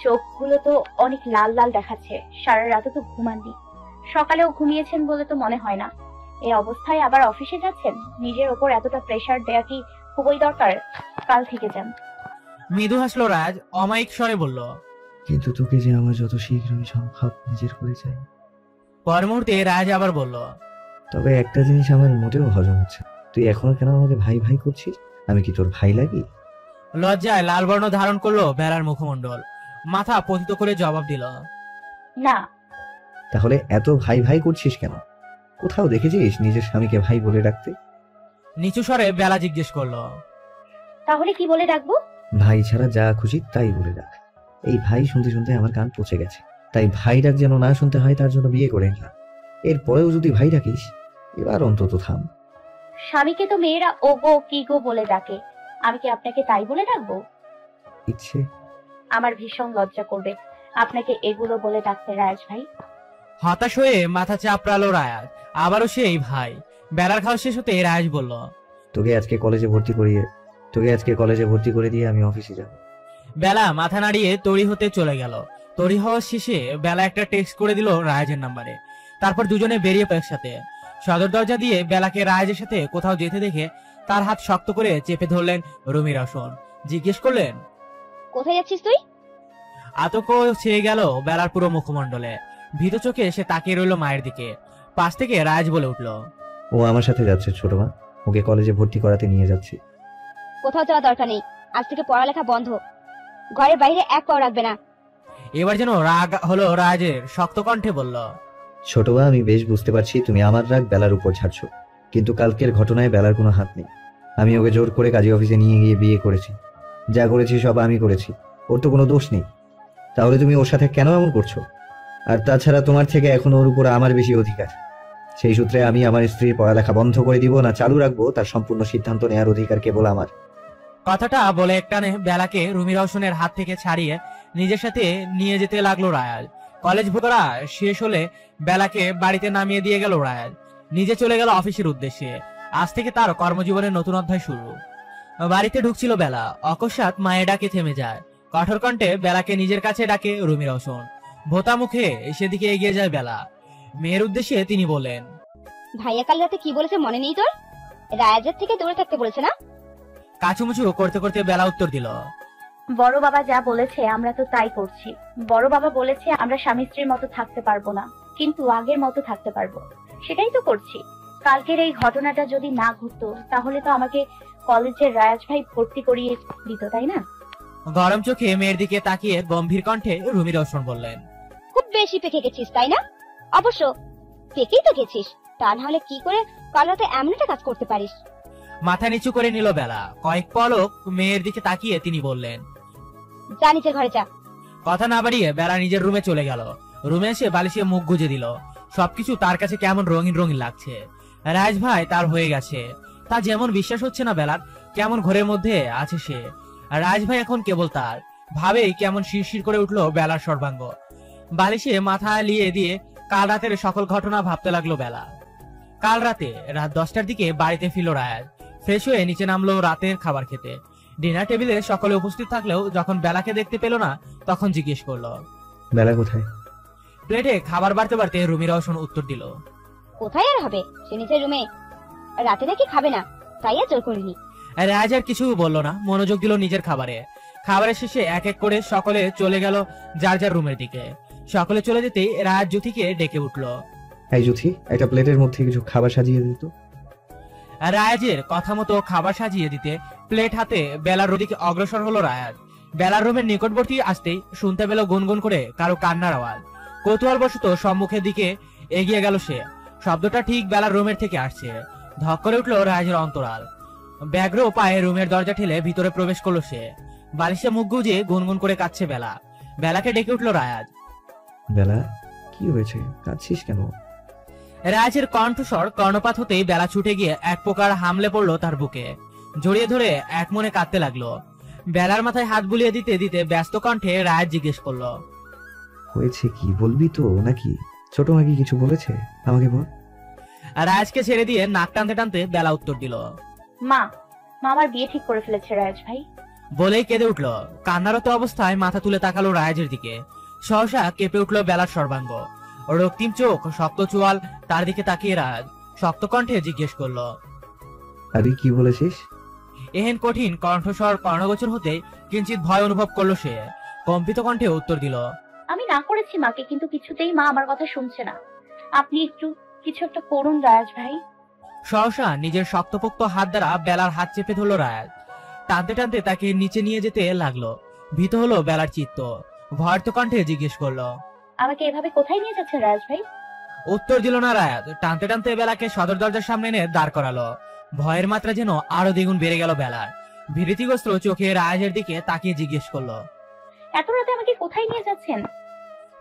C: চোখগুলো তো অনেক লাল লাল দেখাচ্ছে। সারা রাতে তো ঘুমাননি, সকালেও ঘুমিয়েছেন বলে তো মনে হয় না। এই অবস্থায় আবার অফিসে যাচ্ছেন? নিজের ওপর এতটা প্রেসার দেয়া কি খুবই দরকার? কাল থেকে যান।
B: মৃদু হাসলো রাজ, অমায়িক স্বরে বলল,
A: কিন্তু তোকে যে আমার যত শীঘ্রই সম্ভব নিজের করে চাই।
B: পর মুহূর্তে রাজ আবার বলল,
A: তবে একটা জিনিস আমার মোটেও হজম হচ্ছে, তুই এখনো কেন আমাকে ভাই ভাই করছিস? আমি কি তোর ভাই লাগি?
B: লজ্জায় লাল বর্ণ ধারণ করলো বেলার মুখমণ্ডল। মাথা পতিত করে জবাব দিল,
C: না।
A: তাহলে এত ভাই ভাই করছিস কেন? কোথাও দেখেছিস নিজের স্বামীকে ভাই বলে ডাকতে?
B: নিচু স্বরে বেলা জিজ্ঞেস করলো,
C: তাহলে কি বলে ডাকবো?
A: ভাই ছাড়া যা খুশি তাই বলে ডাক। এই ভাই শুনতে শুনতে আমার কান পচে গেছে, তাই ভাই ডাক যেন না শুনতে হয় তার জন্য বিয়ে করে নিলাম। এরপরেও যদি ভাই ডাকিস, এবার অন্তত থাম।
C: স্বামীকে তো মেয়েরা ও গো কি গো বলে ডাকে, আমি কি আপনাকে তাই বলে ডাকবো?
A: ইচ্ছে
C: আমার ভীষণ লজ্জা করবে আপনাকে এগুলো বলে ডাকতে রায়াজ ভাই।
B: হতাশ হয়ে মাথা চাপড়ালো রায়াজ। আবারও সেই ভাই। বেলার খাওয়া শেষ হতে রায়াজ বলল,
A: তোকে আজকে কলেজে ভর্তি করে দিয়ে আমি অফিসে যাব।
B: বেলা মাথা নাড়িয়ে তৈরি হতে চলে গেল। তৈরি হওয়ার শেষে বেলা একটা টেক্সট করে দিল রায়াজের নাম্বারে। তারপর দুজনে বেরিয়ে পড়ে একসাথে। সদর দরজা দিয়ে বেলাকে রায়াজের সাথে কোথাও যেতে দেখে তার হাত শক্ত করে চেপে ধরলেন রুমি রওশন। জিজ্ঞেস করলেন,
D: কোথায় যাচ্ছিস তুই?
B: আতঙ্ক ছেয়ে গেল বেলার পুরো মুখমণ্ডলে। ভীত চোখে সে তাকিয়ে রইল মায়ের দিকে। পাশ থেকে রায়াজ বলে উঠল,
A: ও আমার সাথে যাচ্ছে ছোট মা, ওকে কলেজে ভর্তি করাতে নিয়ে যাচ্ছি।
D: কোথাও যাওয়া দরকার নেই, আজ থেকে পড়ালেখা বন্ধ, ঘরের বাইরে এক পাও রাখবে না।
B: এবার যেন রাগ হলো রায়াজের, শক্ত কণ্ঠে বলল,
A: ছোট মা, আমি বেশ বুঝতে পারছি তুমি আমার রাগ বেলার উপর ছাড়ছো, কিন্তু কালকের ঘটনায় বেলার কোনো হাত নেই। আমি ওকে জোর করে কাজী অফিসে নিয়ে গিয়ে বিয়ে করেছি, যা করেছি সব আমি করেছি, ওর তো কোনো দোষ নেই। তাহলে তুমি ওর সাথে কেন এমন করছো? আর তাছাড়া তোমার থেকে এখন ওর উপর আমার বেশি অধিকার। সেই সূত্রে আমি আমার স্ত্রীর পড়ালেখা বন্ধ করে দিব না চালু রাখবো, তার সম্পূর্ণ সিদ্ধান্ত নেওয়ার অধিকার কেবল আমার।
B: কথাটা বলে একটানে বেলাকে রুমি রওশনের হাত থেকে ছাড়িয়ে নিজের সাথে নিয়ে যেতে লাগলো রায়াজ। কলেজ ভর্তি শেষ হলে বেলাকে বাড়িতে নামিয়ে দিয়ে গেল রায়াজ। নিজে চলে গেল অফিসের উদ্দেশ্যে। আজ থেকে তার কর্মজীবনের নতুন অধ্যায় শুরু। বাড়িতে ঢুকছিল বেলা, অকস্মাৎ মায়ের ডাকে থেমে যায়। কঠোর কণ্ঠে বেলাকে নিজের কাছে ডাকে রুমি রওশন। ভোতা মুখে সেদিকে এগিয়ে যায় বেলা। মেয়ের উদ্দেশ্যে তিনি বলেন,
D: ভাইয়া কাল রাতে কি বলেছে মনে নেই তোর? রায়াজের থেকে দূরে থাকতে বলেছে না?
B: কাচুমুচু করতে করতে বেলা উত্তর দিল,
C: বড় বাবা যা বলেছে আমরা তো তাই করছি। বড় বাবা বলেছে আমরা স্বামী স্ত্রীর মতো থাকতে পারবো না, কিন্তু আগের মতো থাকতে পারবো, সেটাই তো করছি। কালকের এই ঘটনাটা যদি না ঘটতো তাহলে তো আমাকে কলেজের রায়াজ ভাই ভর্তি করিয়ে দিত, তাই না?
B: গরম চোখে মেয়ের দিকে তাকিয়ে গম্ভীর কণ্ঠে রুমি রওশন বললেন,
D: খুব বেশি পেকে গেছিস তাই না? অবশ্য পেকেই তো গেছিস, তা না হলে কি করে কাল রাতে এমন একটা কাজ করতে পারিস?
B: মাথা নিচু করে নিল বেলা। কয়েক পলক মেয়ের দিকে তাকিয়ে তিনি বললেন,
D: যা নিচের ঘরে যা।
B: কথা না বাড়িয়ে বেলা নিজের রুমে চলে গেল। রুমে এসে বালিশে মুখ গুজে দিল। সবকিছু তার কাছে কেমন রঙিন রঙিন লাগছে। রাজ ভাই তার হয়ে গেছে, তা যেমন বিশ্বাস হচ্ছে না বেলার, কেমন ঘরের মধ্যে আছে সে। রাজ ভাই এখন কেবল তার। ভাবেই কেমন শিরশির করে উঠলো বেলার সর্বাঙ্গ। বালিশে মাথা লিয়ে দিয়ে কাল রাতের সকল ঘটনা ভাবতে লাগলো বেলা। কাল রাতে রাত 10টার দিকে বাড়িতে ফিরল রায়াজ। ফ্রেশ হয়ে নিচে নামলো রাতের খাবার খেতে। ডিনার টেবিলে সকলে উপস্থিত থাকলেও যখন বেলাকে দেখতে পেল না তখন জিজ্ঞেস করলো,
A: বেলা কোথায়?
B: প্লেটে খাবার বাড়তে বাড়তে রুমি রওশন উত্তর দিল,
D: কোথায় আর হবে, সে নিজের রুমে। রাতে নাকি খাবে না, তাই আর জোর করিনি।
B: রাজ আর কিছু বলল না, মনোযোগ দিল নিজের খাবারে। খাবারের শেষে এক এক করে সকলে চলে গেল যার যার রুমের দিকে। সকলে চলে যেতেই রাজ জ্যোতিকে ডেকে উঠলো।
A: এই জ্যোতি, একটা প্লেটের মধ্যে কিছু খাবার সাজিয়ে দিত।
B: রায়াজের কথা মতো খাবার সাজিয়ে দিতে প্লেট হাতে বেলার দিকে অগ্রসর হলো রায়াজ। বেলার রুমের নিকটবর্তী আসতেই শুনতে পেল গুনগুন করে কারো কান্নার আওয়াজ। কৌতূহলবশত সম্মুখের দিকে এগিয়ে গেল সে। শব্দটা ঠিক বেলার রুমের থেকে আসছে। ধক করে উঠলো রায়াজের অন্তরাল। ব্যাঘ্র পায়ে রুমের দরজা ঠেলে ভিতরে প্রবেশ করলো সে। বালিশে মুখ গুজে গুনগুন করে কাঁদছে বেলা। বেলাকে ডেকে উঠলো রায়াজ।
A: বেলা, কি হয়েছে, কাঁদছিস কেন?
B: রায়াজের কণ্ঠস্বর কর্ণপাত হতেই বেলা ছুটে গিয়ে এক প্রকার হামলে পড়লো তার বুকে। জড়িয়ে ধরে এক মনে কাঁদতে লাগলো। বেলার মাথায় হাত বুলিয়ে দিতে দিতে ব্যস্ত কণ্ঠে রায়াজ জিজ্ঞেস করলো,
A: হয়েছে কি, বলবি তো নাকি? ছোট মাগি কিছু বলেছে আমাকে বল।
B: রায়াজকে ছেড়ে দিয়ে নাক টানতে টানতে বেলা উত্তর দিল,
C: মা আমার বিয়ে ঠিক করে ফেলেছে রায়াজ ভাই।
B: বলেই কেঁদে উঠলো। কান্নারত অবস্থায় মাথা তুলে তাকালো রায়াজের দিকে। সহসা কেঁপে উঠলো বেলার সর্বাঙ্গ। রক্তিম চোখ, শক্ত চোয়াল তার দিকে তাকিয়ে রাজ শক্ত কণ্ঠে জিজ্ঞেস করলো,
A: আরে কি বলেছিস?
B: এহেন কঠিন কণ্ঠস্বর কর্ণগোচর হতে কিঞ্চিত ভয় অনুভব করলো সে। কম্পিত কণ্ঠে উত্তর দিল,
C: আমি না করেছি মাকে, কিন্তু কিছুতেই মা আমার কথা শুনছে না। আপনি একটু কিছু একটা করুন রায়াজ ভাই।
B: সহসা নিজের শক্তপোক্ত হাত দ্বারা বেলার হাত চেপে ধরলো রায়াজ। টানতে টানতে তাকে নিচে নিয়ে যেতে লাগলো। ভীত হলো বেলার চিত্ত। ভয়ার্ত কণ্ঠে জিজ্ঞেস করলো,
C: আমাকে এভাবে কোথায় নিয়ে যাচ্ছেন রায়াজ ভাই?
B: উত্তর দিল না রায়াজ। টানতে টানতে বেলাকে সদর দরজার সামনে এনে দাঁড় করালো। ভয়ের মাত্রা যেন আরো দ্বিগুণ বেড়ে গেল বেলার। ভীতিগ্রস্ত চোখে রায়াজের দিকে তাকিয়ে জিজ্ঞেস করলো,
C: এত রাতে আমাকে কোথায় নিয়ে যাচ্ছেন?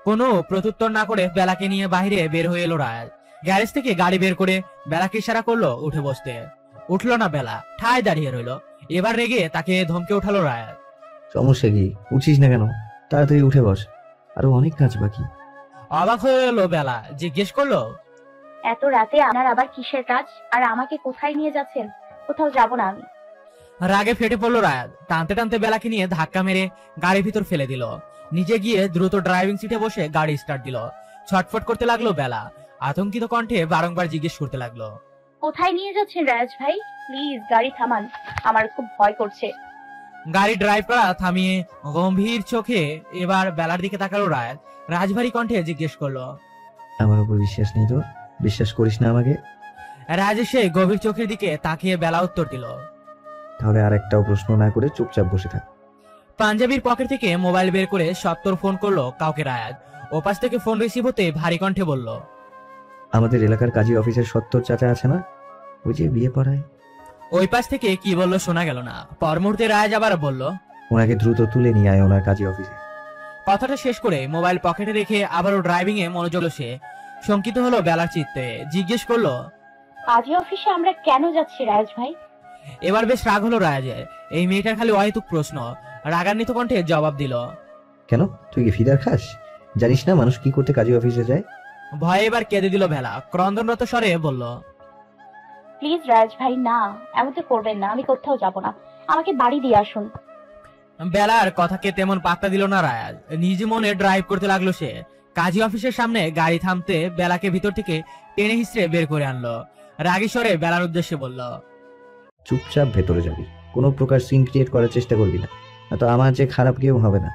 B: কোনো প্রত্যুত্তর না করে বেলাকে নিয়ে বাইরে বের হয়ে এলো রায়াজ। গ্যারেজ থেকে গাড়ি বের করে বেলাকে ইশারা করলো উঠে বসতে। উঠলো না বেলা, ঠায় দাঁড়িয়ে রইলো। এবার রেগে তাকে ধমকে উঠালো রায়াজ।
A: সমস্যা কি, উঠছিস না কেন? তাড়াতাড়ি উঠে বস, আরো অনেক কাজ বাকি।
B: অবাক হয়ে এলো বেলা, জিজ্ঞেস করলো,
C: এত রাতে আপনার আবার কিসের কাজ, আর আমাকে কোথায় নিয়ে যাচ্ছেন? কোথাও যাব না আমি।
B: রাগে ফেটে পড়লো রায়াজ। টানতে টানতে বেলাকে নিয়ে ধাক্কা মেরে গাড়ির ভিতর ফেলে দিল। নিজে গিয়ে দ্রুত ড্রাইভিং সিটে বসে গাড়ি স্টার্ট দিল। ছটফট করতে লাগলো বেলা। আতঙ্কিত কণ্ঠে বারংবার জিজ্ঞেস করতে লাগলো,
C: কোথায় নিয়ে যাচ্ছেন রায়াজ ভাই? প্লিজ গাড়ি থামান, আমার খুব ভয় করছে।
B: গাড়ি ড্রাইভ করা থামিয়ে গম্ভীর চোখে এবার বেলার দিকে তাকালো রায়াজ। রাজভারী কণ্ঠে জিজ্ঞেস করলো,
A: আমার উপর বিশ্বাস নেই তো? বিশ্বাস করিস না আমাকে?
B: রাজ এসে গভীর চোখের দিকে তাকিয়ে বেলা উত্তর দিল,
A: তাহলে আর একটাও প্রশ্ন না করে চুপচাপ বসে থাক।
B: পাঞ্জাবির পকেট থেকে মোবাইল বের করে সত্তর ফোন করলো কাউকে রায়াজ। ওপাশ থেকে ফোন রিসিভ হতে ভারী কণ্ঠে বলল,
A: আমাদের এলাকার কাজী অফিসের সত্তর চাচা আছে না, ওই যে বিয়ে পড়ায়?
B: ওই পাশ থেকে কি বললো শোনা গেল না। পর মুহূর্তে রায়াজ আবার বলল,
A: ওনাকে দ্রুত তুলে নিয়ে আয় ওনার কাজী অফিসে।
B: কথাটা শেষ করে মোবাইল পকেটে রেখে আবারও ড্রাইভিং এ মনোযোগ সে। শঙ্কিত হলো বেলার চিত্তে, জিজ্ঞেস করলো,
C: কাজী অফিসে আমরা কেন যাচ্ছি রায়াজ ভাই?
B: এবার বেশ রাগ হলো রায়াজের। এই মেয়েটার খালি অহেতুক প্রশ্ন। রাগান্বিত কণ্ঠে জবাব দিল,
A: কেন, তুই কি ফিদার খাস? জানিস না মানুষ কি করতে কাজী অফিসে যায়?
B: ভয়ে এবার কেঁদে দিল বেলা। ক্রন্দনরত স্বরে বলল,
C: প্লিজ রায়াজ ভাই না, এমনটা করবেন না, আমি কোথাও যাব না, আমাকে বাড়ি দিয়ে আসুন।
B: বেলার কথাকে তেমন পাত্তা দিল না রায়াজ। নিজ মনে ড্রাইভ করতে লাগলো সে। কাজী অফিসের সামনে গাড়ি থামতে বেলাকে ভিতর থেকে টেনে হিসড়ে বের করে আনলো। রাগী স্বরে বেলার উদ্দেশ্যে বলল,
A: চুপচাপ ভেতরে যাবি, কোনো প্রকার সিন ক্রিয়েট করার চেষ্টা করবি না, তো আমার যে খারাপ কেউ হবে না।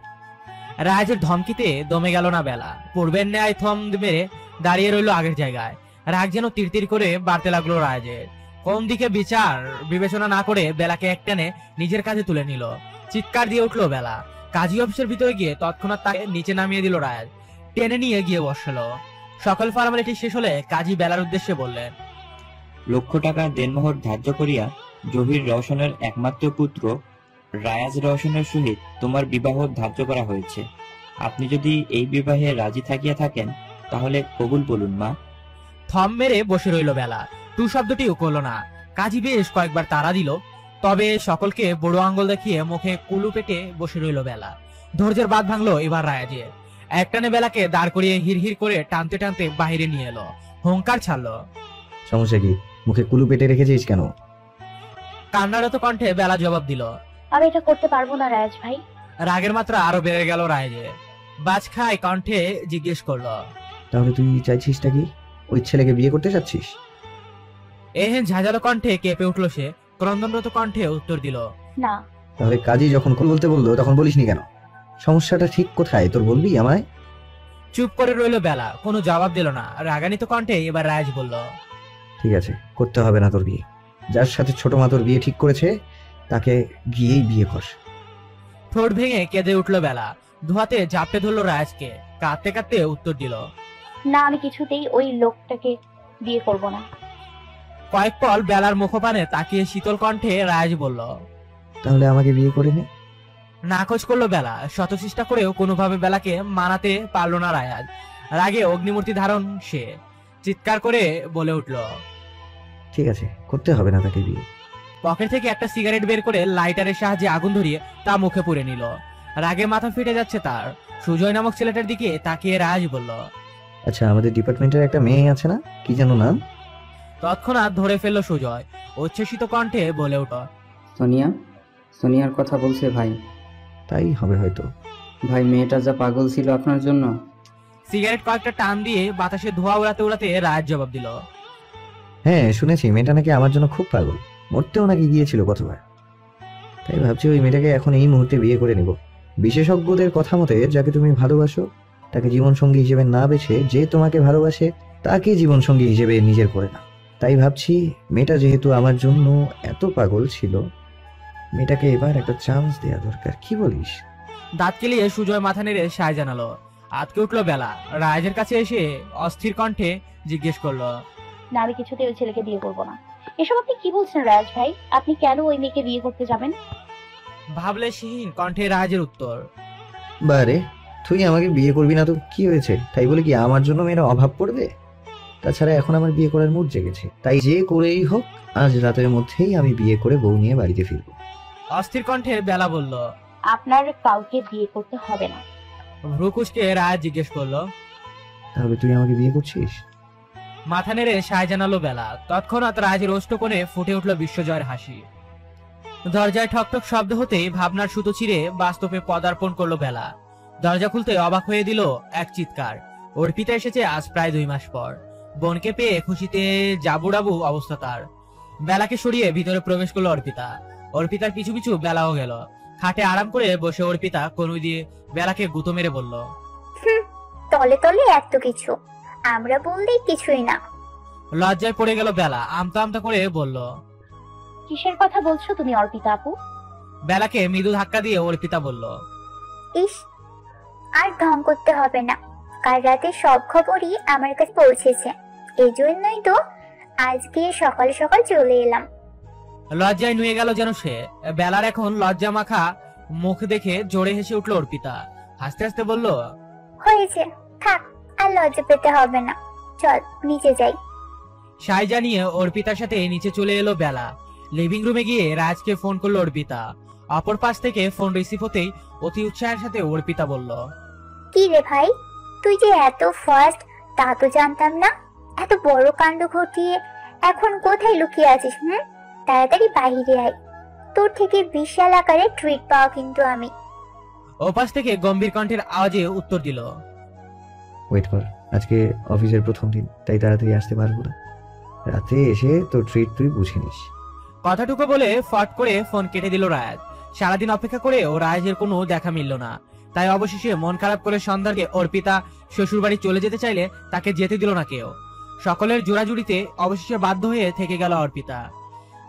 B: রায়াজের ধমকিতে দমে গেল না বেলা। পূর্বের ন্যায় থম মেরে দাঁড়িয়ে রইল আগের জায়গায়। রাগ যেন তিরতির করে বাড়তে লাগলো রায়াজের। কোন দিকে বিচার বিবেচনা না করে বেলাকে একটানে নিজের কাছে তুলে নিল। চিৎকার দিয়ে উঠলো বেলা। কাজী অফিসের ভিতরে গিয়ে তৎক্ষণাৎ তাকে নিচে নামিয়ে দিল রায়াজ। টেনে নিয়ে গিয়ে বসলো। সকল ফর্মালিটি শেষ হলে কাজী বেলার উদ্দেশ্যে বললেন,
L: লক্ষ টাকার দেনমোহর ধার্য করিয়া জহির রওশনের একমাত্র পুত্র রায়াজ রওশনের সহিত তোমার বিবাহ ধার্য করা হয়েছে। আপনি যদি এই বিবাহে রাজি থাকিয়া থাকেন তাহলে কবুল বলুন মা।
B: থম মেরে বসে রইল বেলা। টু শব্দটিও করলো না। কাজী বেশ কয়েকবার তাড়া দিল, তবে সকলকে বড় আঙ্গুল দেখিয়ে মুখে কুলু পেটে বসে রইল বেলা। ধৈর্যের বাঁধ ভাঙলো এবার রায়াজের। একটানে বেলাকে দাঁড় করিয়ে হিড়হিড় করে টানতে টানতে বাহিরে নিয়ে এলো। হুঙ্কার ছাড়লো,
A: সমস্যা কি, মুখে কুলু পেটে রেখেছিস কেন?
B: কান্নারত কণ্ঠে বেলা জবাব দিল,
C: আমি এটা করতে পারবো না রায়াজ ভাই।
B: রাগের মাত্রা আরো বেড়ে গেল রায়াজের। বাজ খায় কণ্ঠে জিজ্ঞেস করলো,
A: তাহলে তুই চাইছিসটা কি? ওই ছেলেকে বিয়ে করতে চাচ্ছিস?
B: এহেন ঝাঁঝালো কণ্ঠে কেঁপে উঠলো সে, ক্রন্দনরত কণ্ঠে উত্তর দিল,
C: না।
A: তাহলে কাজী যখন বলতে বললো তখন বলিসনি কেন? সমস্যাটা ঠিক কোথায় তোর বলবি আমায়?
B: চুপ করে রইল বেলা, কোনো জবাব দিল না। রাগান্বিত কণ্ঠে এবার রাজ বলল,
A: ঠিক আছে, করতে হবে না তোর বিয়ে। যার সাথে ছোট মা তোর বিয়ে ঠিক করেছে তাকে গিয়েই বিয়ে কর।
B: ঠোঁট ভেঙে কেঁদে উঠল বেলা, ধোয়াতে ঝাপটে ধরলো রাজকে, কাঁদতে কাঁদতে উত্তর দিল,
C: না, আমি কিছুতেই ওই লোকটাকে বিয়ে করব না।
B: কয়েক পল বেলার মুখপানে তাকিয়ে শীতল কণ্ঠে রাজ বলল,
A: তাহলে আমাকে বিয়ে করে নে।
B: নাকচ করলো বেলা। শত চেষ্টা করেও কোনোভাবে বেলাকে মানাতে পারলো না রায়াজ। রাগে অগ্নিমূর্তি ধারণ সে চিৎকার করে বলে উঠল,
A: ঠিক আছে, করতে হবে না তাকে বিয়ে।
B: পকেট থেকে একটা সিগারেট বের করে লাইটারের সাহায্যে আগুন ধরিয়ে তা মুখে পুরে নিল। রাগে মাথা ফেটে যাচ্ছে তার। সুজয় নামক ছেলেটার দিকে তাকিয়ে রাজ বলল,
A: আচ্ছা, আমাদের ডিপার্টমেন্টের একটা মেয়ে আছে না, কি যেন নাম?
B: তৎক্ষণাৎ ধরে ফেললো সুজয়, উচ্ছ্বসিত কণ্ঠে বলে উঠল,
M: সোনিয়া। সোনিয়ার কথা বলছে ভাই।
A: তাই হবে হয়তো।
M: ভাই, মেয়েটা যা পাগল ছিল আপনার জন্য।
B: সিগারেট কয়েকটা টান দিয়ে বাতাসে ধোঁয়া উড়াতে উড়াতে রাজ জবাব দিল,
A: হ্যাঁ শুনেছি, মেয়েটা নাকি আমার জন্য খুব পাগল, মরতেও নাকি গিয়েছিল কতবার। তাই ভাবছি ওই মেয়েটাকে এখন এই মুহূর্তে বিয়ে করে নেব। বিশেষজ্ঞদের কথা মতে যাকে তুমি ভালোবাসো তাকে জীবনসঙ্গী হিসেবে না বেছে যে তোমাকে ভালোবাসে তাকে জীবনসঙ্গী হিসেবে নিজের করে না। তাই ভাবছি মেয়েটা যেহেতু আমার জন্য এত পাগল ছিল, মেয়েটাকে এবার একটা চান্স দেওয়া দরকার, কি বলিস?
B: দাঁত কেলিয়ে সুজয় মাথা নেড়ে সায় জানালো। আতকে উঠলো বেলা, রাজের কাছে এসে অস্থির কণ্ঠে জিজ্ঞেস করলো,
C: না, আমি কিছুতেই ওই ছেলেকে বিয়ে করব না। এসব আপনি কি বলছেন রাজ ভাই? আপনি কেন ওই মেয়েকে বিয়ে করতে যাবেন?
B: ভাবলে সিহীন কণ্ঠে রাজের উত্তর,
A: বারে, তুই আমাকে বিয়ে করবি না তো কি হয়েছে? তাই বলে কি আমার জন্য মেয়েরা অভাব পড়বে? তাছাড়া এখন আমার বিয়ে করার মুড জেগেছে, তাই যে করেই হোক আজ রাতের মধ্যেই আমি বিয়ে করে বউ নিয়ে বাড়িতে ফিরবো।
B: অস্থির কণ্ঠে বেলা বলল,
C: আপনার কাউকে বিয়ে করতে হবে না।
B: ভ্রুকুচকে রাজ জিজ্ঞেস করলো,
A: তাহলে তুই আমাকে বিয়ে করছিস?
B: মাথা নেড়ে সায় জানালো বেলা। তৎক্ষণাৎ রাজের ওষ্ঠ কোণে ফুটে উঠল বিশ্বজয়ের হাসি। দরজায় ঠকঠক শব্দ হতেই ভাবনার সুতো ছিঁড়ে বাস্তবে পদার্পণ করলো বেলা। দরজা খুলতে অবাক হয়ে দিল এক চিৎকার। অর্পিতা এসেছে আজ প্রায় 2 মাস পর। বোনকে পেয়ে খুশিতে জাবুডাবু অবস্থা তার। বেলাকে সরিয়ে ভিতরে প্রবেশ করলো অর্পিতা। অর্পিতার পিছু পিছু বেলাও গেল। খাটে আরাম করে বসে অর্পিতা কনুই দিয়ে বেলাকে গুঁতো মেরে বলল,
F: তলে তলে এত কিছু, আমরা বললেই কিছুই না।
B: লজ্জায় পড়ে গেল বেলা, আমতা আমতা করে বলল,
C: কিসের কথা বলছো তুমি অর্পিতা আপু?
B: বেলাকে মৃদু ধাক্কা দিয়ে অর্পিতা বলল,
F: ইস, আর ঢং করতে হবে না, কাল রাতে সব খবরই আমার কাছে পৌঁছেছে, এই জন্যই তো আজকে সকাল সকাল চলে এলাম।
B: লজ্জায় নুয়ে গেল যেন সে। বেলার এখন লজ্জা মাখা মুখ দেখে জোরে হেসে উঠল অর্পিতা। হাসতে হাসতে বলল,
F: হয়েছে, থাক, আর লজ্জা পেতে হবে না, চল নিচে যাই।
B: সাই জানিয়ে অর্পিতার সাথে নিচে চলে এলো বেলা। লিভিং রুমে গিয়ে রাজকে ফোন করলো অর্পিতা। অপর পাশ থেকে ফোন রিসিভ হতেই অতি উৎসাহের সাথে অর্পিতা বলল,
F: কি রে ভাই, তুই যে এত ফাস্ট তা তো জানতাম না। এত বড় কাণ্ড ঘটিয়ে এখন কোথায় লুকিয়ে আছিস? তাড়াতাড়ি বাহিরে আয়, তোর থেকে বিশাল আকারে ট্রিট পাওয়া কিন্তু আমি।
B: ওপাশ থেকে গম্ভীর কণ্ঠের আওয়াজে উত্তর দিল,
A: ওয়েট কর, আজকে অফিসের প্রথম দিন, তাই তাড়াতাড়ি আসতে পারবো না, রাতে এসে তোর ট্রিট তুই বুঝে নিস।
B: কথাটুকু বলে ফট করে ফোন কেটে দিল রাজ। সারাদিন অপেক্ষা করে ও রাজের কোনো দেখা মিলল না। তাই অবশেষে মন খারাপ করে সন্ধ্যাকে অর্পিতা শ্বশুর বাড়ি চলে যেতে চাইলে তাকে যেতে দিল না কেউ। সকলের জোড়াজুড়িতে অবশেষে বাধ্য হয়ে থেকে গেল অর্পিতা।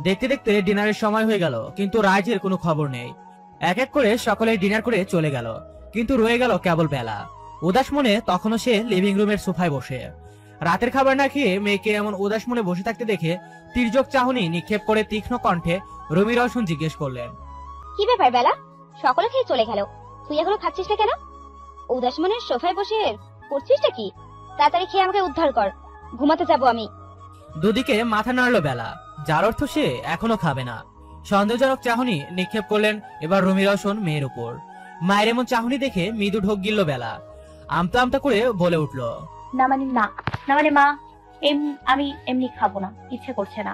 B: দেখতে দেখতে ডিনারের সময় হয়ে গেল, কিন্তু রাজের কোনো খবর নেই। এক এক করে সকলে ডিনার করে চলে গেল, কিন্তু রয়ে গেল কেবল বেলা। উদাস মনে তখনও সে লিভিং রুমের সোফায় বসে। রাতের খাবার না খেয়ে মেয়েকে এমন উদাস মনে বসে থাকতে দেখে তির্যক চাহনি নিক্ষেপ করে তীক্ষ্ণ কণ্ঠে রুমি রওশন জিজ্ঞেস করলেন,
D: কি ব্যাপার বেলা, সকলে খেয়ে চলে গেল, তুই এখনো খাচ্ছিস না কেন? উদাস মনে সোফায় বসে করছিসটা কি? তাড়াতাড়ি খেয়ে আমাকে উদ্ধার কর, ঘুমাতে যাবো আমি।
B: দুদিকে মাথা নাড়ল বেলা, যার অর্থ সে এখনো খাবে না। সন্দেহজনক চাহনি নিক্ষেপ করলেন এবার রুমি রওশন মেয়ের উপর। মায়ের এমন চাহনি দেখে মৃদু ঢোক গিলল বেলা। আমতা আমতা করে বলে উঠল,
C: না মানে না, না মানে মা, আমি এমনি খাবো না, ইচ্ছে করছে না,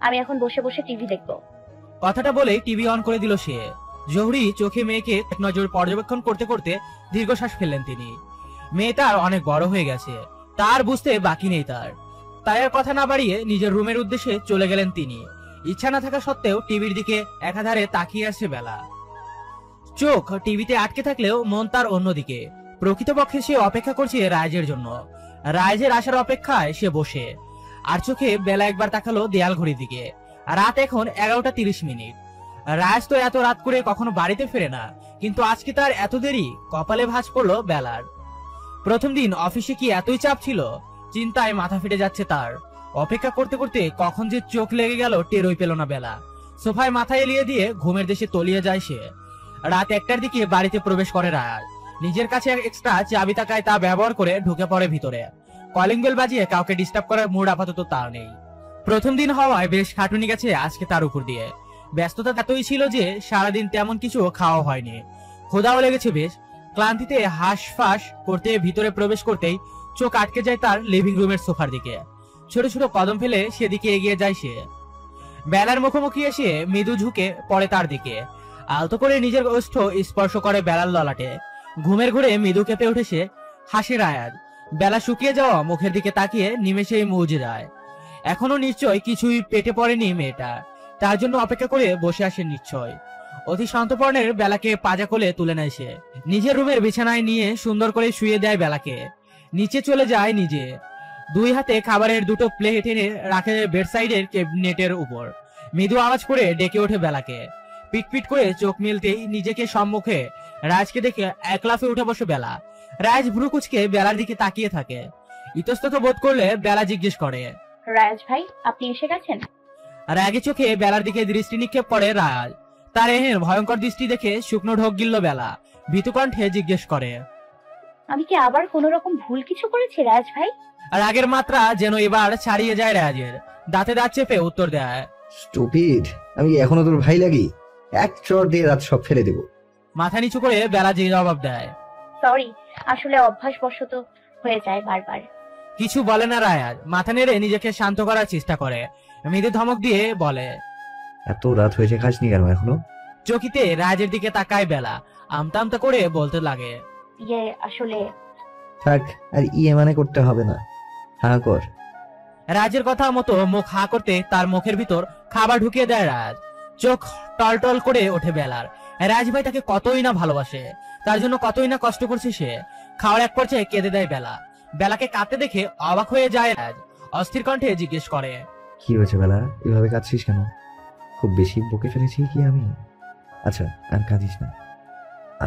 C: আমি এখন বসে বসে টিভি দেখবো।
B: কথাটা বলে টিভি অন করে দিল সে। জহুরি চোখে মেয়েকে এক নজর পর্যবেক্ষণ করতে করতে দীর্ঘশ্বাস ফেললেন তিনি। মেয়ে তার অনেক বড় হয়ে গেছে, তার বুঝতে বাকি নেই তাই আর কথা না বাড়িয়ে নিজের রুমের উদ্দেশ্যে চলে গেলেন তিনি। ইচ্ছা না থাকা সত্ত্বেও টিভির দিকে একাধারে তাকিয়ে আসছে বেলা। চোখ টিভিতে আটকে থাকলেও মন তার অন্যদিকে। প্রকৃতপক্ষে সে অপেক্ষা করছে রাইজের জন্য। রাইজের আসার অপেক্ষায় সে বসে। আর চোখে বেলা একবার তাকালো দেয়াল ঘড়ির দিকে। রাত এখন 11:30। রাইজ তো এত রাত করে কখনো বাড়িতে ফেরে না, কিন্তু আজকে তার এত দেরি। কপালে ভাঁজ পড়লো বেলার। প্রথম দিন অফিসে কি এতই চাপ ছিল? চিন্তায় মাথা ফেটে যাচ্ছে তার। অপেক্ষা করতে করতে কখন যে চোখ লেগে গেল টেরই পেল না বেলা। সোফায় মাথা এলিয়ে দিয়ে ঘুমের দেশে তলিয়ে যায় সে। রাত 1টার দিকে বাড়িতে প্রবেশ করে রায়াজ। নিজের কাছে এক্সট্রা চাবি থাকায় তা ব্যবহার করে ঢুকে পড়ে ভিতরে। কলিং বেল বাজিয়ে কাউকে ডিস্টার্ব করার মুড আপাতত তার নেই। প্রথম দিন হওয়ায় বেশ খাটুনি গেছে আজকে তার উপর দিয়ে। ব্যস্ততা এতই ছিল যে সারাদিন তেমন কিছু খাওয়া হয়নি। ক্ষুধাও লেগেছে বেশ। ক্লান্তিতে হাঁসফাঁস করতে ভিতরে প্রবেশ করতেই চোখ আটকে যায় তার লিভিং রুমের সোফার দিকে। ছোট ছোট কদম ফেলে সেদিকে এগিয়ে যায় সে। বেলার মুখোমুখি এসে মৃদু ঝুঁকে পড়ে তার দিকে। আলতো করে নিজের ওষ্ঠ স্পর্শ করে বেলার ললাটে। ঘুমের ঘুরে মৃদু কেঁপে উঠে সে। হাসে রায়াজ। বেলা শুকিয়ে যাওয়া মুখের দিকে তাকিয়ে নিমেষেই মুজে যায়। এখনো নিশ্চয় কিছুই পেটে পড়েনি মেয়েটা। তার জন্য অপেক্ষা করে বসে আসে নিশ্চয়। অতি শান্তপর্ণের বেলাকে পাজা কোলে তুলে নেয় সে। নিজের রুমের বিছানায় নিয়ে সুন্দর করে শুয়ে দেয় বেলাকে। নিচে চলে যায় নিজে। দুই হাতে খাবারের দুটো প্লেট এনে রাখে বেডসাইডের ক্যাবিনেটের উপর। মৃদু আওয়াজ করে ডেকে ওঠে বেলাকে। পিটপিট করে চোখ মিলতেই নিজেকে সম্মুখে রাজকে দেখে এক লাফে উঠে বসে বেলা। রাজ ভ্রু কুচকে বেলার দিকে তাকিয়ে থাকে। ইতস্তত বোধ করলে বেলা জিজ্ঞেস করে,
C: রাজ ভাই আপনি এসে গেছেন?
B: রাগে চোখে বেলার দিকে দৃষ্টি নিক্ষেপ করে রাজ। তার এহেন ভয়ঙ্কর দৃষ্টি দেখে শুকনো ঢোক গিলল বেলা। ভীতু কণ্ঠে জিজ্ঞেস করে,
C: আমি কি আবার কোন রকম ভুল কিছু করেছি রাজ ভাই?
B: রাগের মাত্রা যেন এবার ছাড়িয়ে যায় রাজের। দাঁতে দাঁত চেপে উত্তর দেয়,
A: স্টুপিড, আমি এখনো তোর ভাই লাগি? এক চড় দিয়ে রাত সব ফেলে দেব।
B: মাথা নিচু করে বেলা যে জবাব দেয়,
C: সরি, আসলে অভ্যাসবশত হয়ে যায় বারবার।
B: কিছু বলে না রায়াজ। মাথা নেড়ে নিজেকে শান্ত করার চেষ্টা করে। মৃদু ধমক দিয়ে বলে,
A: এত রাত হয়েছে খাসনি কেন এখনো?
B: চকিতে রাজের দিকে তাকায় বেলা। আমতা আমতা করে বলতে লাগে,
C: আসলে
A: থাক, আর মানে করতে হবে না, হ্যাঁ কর।
B: রাজের কথা মতো মুখ হা করতে তার মুখের ভিতর খাবার ঢুকিয়ে দেয় রাজ। চোখ টলটল করে ওঠে বেলার। রাজ ভাই তাকে কতই না ভালোবাসে, তার জন্য কতই না কষ্ট করছে সে। খাওয়ার এক পর্যায়ে কেঁদে দেয় বেলা। বেলাকে কাঁদতে দেখে অবাক হয়ে যায় রাজ। অস্থির কণ্ঠে জিজ্ঞেস করে,
A: কি হয়েছে বেলা, এভাবে কাঁদছিস কেন? খুব বেশি বকে ফেলেছি কি আমি? আচ্ছা আর কাঁদিস না,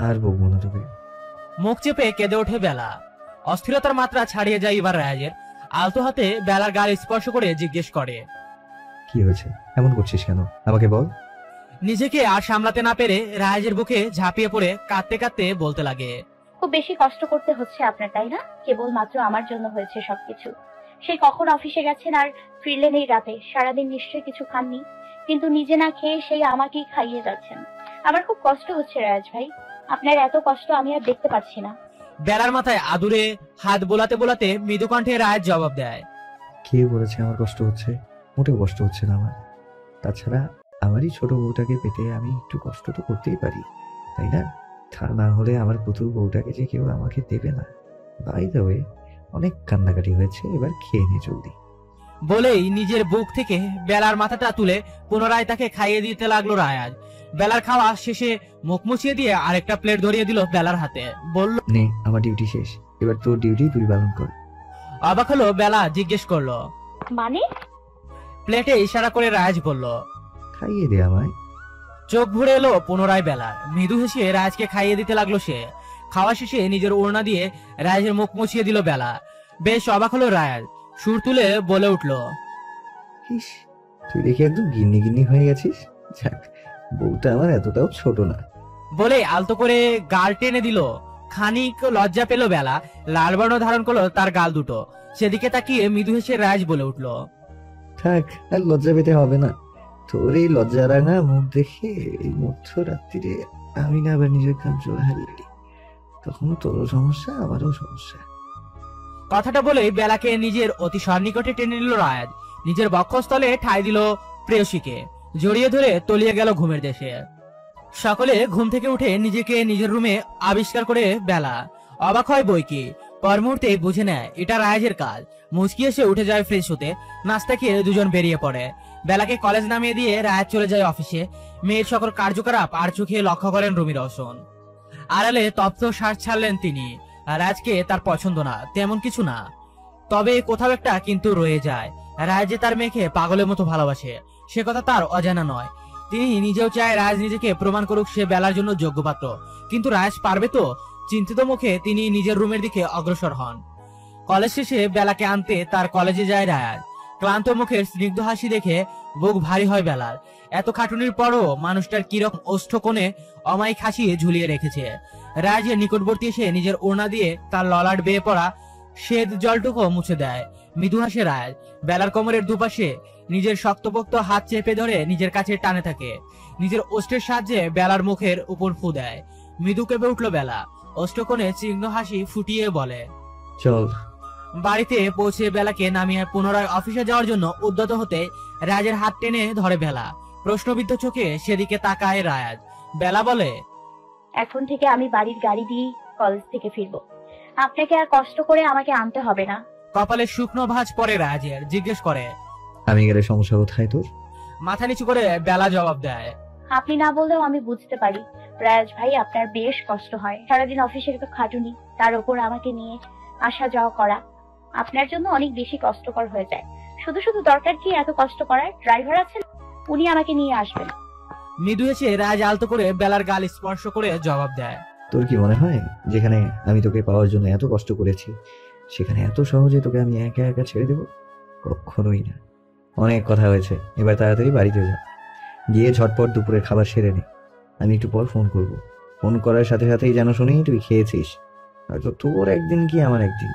A: আর বকবো না তোকে।
B: মুখ চেপে কেঁদে ওঠে বেলা। অস্থিরতার মাত্রা ছাড়িয়ে যায় এবার রাজের। আলতো হাতে বেলার গাল স্পর্শ করে জিজ্ঞেস করে,
A: কি হয়েছে, এমন করছিস কেন, আমাকে বল।
B: নিজেকে আর সামলাতে না পেরে রাজের বুকে ঝাঁপিয়ে পড়ে কাঁদতে কাঁদতে বলতে লাগে,
C: খুব বেশি কষ্ট করতে হচ্ছে আপনার, তাই না? কেবল মাত্র আমার জন্য হয়েছে সবকিছু। সেই কখন অফিসে গেছেন আর ফিরলেন এই রাতে। সারাদিন নিশ্চয়ই কিছু খাননি, কিন্তু নিজে না খেয়ে সেই আমাকেই খাইয়ে যাচ্ছেন। আমার খুব কষ্ট হচ্ছে রাজ ভাই, আপনার এত কষ্ট আমি আর দেখতে পাচ্ছি না।
B: বেলার মাথায় আদুরে হাত বোলাতে বোলাতে মৃদু কণ্ঠে রাজ জবাব দেয়,
A: কে বলেছে আমার কষ্ট হচ্ছে? মোটেও কষ্ট হচ্ছে না আমার। তাছাড়া আমারই ছোট বউটাকে পেতে আমি একটু কষ্ট তো করতেই পারি, তাই না? তা না হলে আমার পুতুল বউটাকে যে কেউ আমাকে দেবে না। বাই দ্য ওয়ে, অনেক কান্নাকাটি হয়েছে, এবার খেয়ে নে জলদি।
B: বলেই নিজের বুক থেকে বেলার মাথাটা তুলে পুনরায় তাকে খাইয়ে দিতে লাগলো রায়াজ। বেলার খাওয়া শেষে মুখ মুছিয়ে দিয়ে আরেকটা প্লেট ধরিয়ে দিল বেলার হাতে। বলল,
A: নে, আমার ডিউটি শেষ, এবার তোর ডিউটি তুই পালন কর।
B: অবাক হলো বেলা। জিজ্ঞেস করলো,
C: মানে?
B: প্লেটে ইশারা করে রায়াজ বলল,
A: খাইয়ে দে আমায়।
B: চোখ ভরে এলো পুনরায় বেলার। মৃদু হেসে রাজকে খাইয়ে দিতে লাগলো সে। খাওয়া শেষে নিজের ওড়না দিয়ে রাজের মুখ মুছিয়ে দিল বেলা। বেশ অবাক হলো রায়াজ। সুর তুলে বলে উঠল,
A: তুই দেখি একদম গিন্নি গিন্নি হয়ে গেছিস। যাক, বউটা আমার এতটাও ছোট না।
B: বলে আলতো করে গাল টেনে দিল। খানিক লজ্জা পেল বেলা। লাল বর্ণ ধারণ করলো তার গাল দুটো। সেদিকে তাকিয়ে মৃদু হেসে রাজ বলে উঠল,
A: থাক, আর লজ্জা পেতে হবে না। তোর এই লজ্জা রাঙা মুখ দেখে এই মধ্যরাত্রিরে আমি না আবার নিজের কন্ট্রোল হারিয়ে দিই, তখন তোরও সমস্যা আমারও সমস্যা।
B: কথাটা বলে বেলাকে নিজের অতি সন্নিকটে টেনে নিল রাজ। নিজের বক্ষস্থলে ঠাঁই দিল প্রেয়সীকে। জড়িয়ে ধরে তলিয়ে গেল ঘুমের দেশে। সকলে ঘুম থেকে উঠে নিজেকে নিজের রুমে আবিষ্কার করে বেলা। অবাক হয় বই কি, পর মুহূর্তে বুঝে নেয় এটা রায়াজের কাজ। মুচকি এসে উঠে যায় ফ্রেশ হতে। নাস্তা খেয়ে দুজন বেরিয়ে পড়ে। বেলাকে কলেজ নামিয়ে দিয়ে রায়াজ চলে যায় অফিসে। মেয়ের সকল কার্যকলাপ আর চোখে লক্ষ্য করেন রুমি রওশন। আড়ালে তপ্ত শ্বাস ছাড়লেন তিনি। রাজকে তার পছন্দ না তেমন কিছু না, তবে কোথাও একটা কিন্তু রয়ে যায়। রাজ যে তার মেয়েকে পাগলের মতো ভালোবাসে সে কথা তার অজানা নয়। তিনি নিজেও চায় রাজ নিজেকে প্রমাণ করুক সে বেলার জন্য যোগ্য পাত্র, কিন্তু রাজ পারবে তো? চিন্তিত মুখে তিনি নিজের রুমের দিকে অগ্রসর হন। কলেজ শেষে বেলাকে আনতে তার কলেজে যায় রাজ। ক্লান্ত মুখের স্নিগ্ধ হাসি দেখে বুক ভারী হয় বেলার। এত খাটুনির পরও মানুষটার কিরকম ওষ্ঠ কোণে অমায়িক হাসি ঝুলিয়ে রেখেছে। রাজের নিকটবর্তী এসে নিজের ওড়না দিয়ে তার ললাট বেয়ে পড়া শ্বেত জলটুকু মুছে দেয়। মৃদু হাসে রাজ। বেলার কোমরের দুপাশে নিজের শক্তপোক্ত হাত চেপে ধরে নিজের কাছে টানে থাকে। নিজের ওষ্ঠের সাহায্যে বেলার মুখের উপর ফু দেয়। মৃদু কেঁপে উঠল বেলা। ওষ্ঠকোণে চিহ্ন হাসি ফুটিয়ে বলে,
A: চল।
B: বাড়িতে পৌঁছে বেলাকে নামিয়ে পুনরায় অফিসে যাওয়ার জন্য উদ্যত হতে রাজের হাত টেনে ধরে বেলা। প্রশ্নবিদ্ধ চোখে সেদিকে তাকায় রাজ। বেলা বলে,
C: এখন থেকে আমি বাড়ির গাড়ি দিয়ে কলেজ থেকে ফিরবো, আপনাকে আর কষ্ট করে আমাকে আনতে হবে না।
B: কপালে শুকনো ভাঁজ পড়ে রাজের। জিজ্ঞেস করে,
A: আমি গেলে সমস্যা কোথায় তোর?
B: মাথা নিচু করে বেলা জবাব দেয়,
C: আপনি না বললেও আমি বুঝতে পারি রাজ ভাই আপনার বেশ কষ্ট হয়। সারাদিন অফিসের তো খাটুনি, তার উপর আমাকে নিয়ে আসা যাওয়া করা আপনার জন্য অনেক বেশি কষ্টকর হয়ে যায়। শুধু শুধু দরকার কি এত কষ্ট করার? ড্রাইভার আছেন, উনি আমাকে নিয়ে আসবেন।
B: মৃদু এসে রাজ আলতো করে বেলার গাল স্পর্শ করে জবাব দেয়,
A: তোর কি মনে হয় যেখানে আমি তোকে পাওয়ার জন্য এত কষ্ট করেছি সেখানে এত সহজে তোকে আমি একা একা ছেড়ে দেবো? কখনোই না। অনেক কথা হয়েছে, এবার তাড়াতাড়ি বাড়িতে যা, গিয়ে ঝটপট দুপুরের খাবার সেরে নে। আমি একটু পর ফোন করব। ফোন করার সাথে সাথেই যেন শুনি তুই খেয়েছিস, হয়তো তোর একদিন কি আমার একদিন।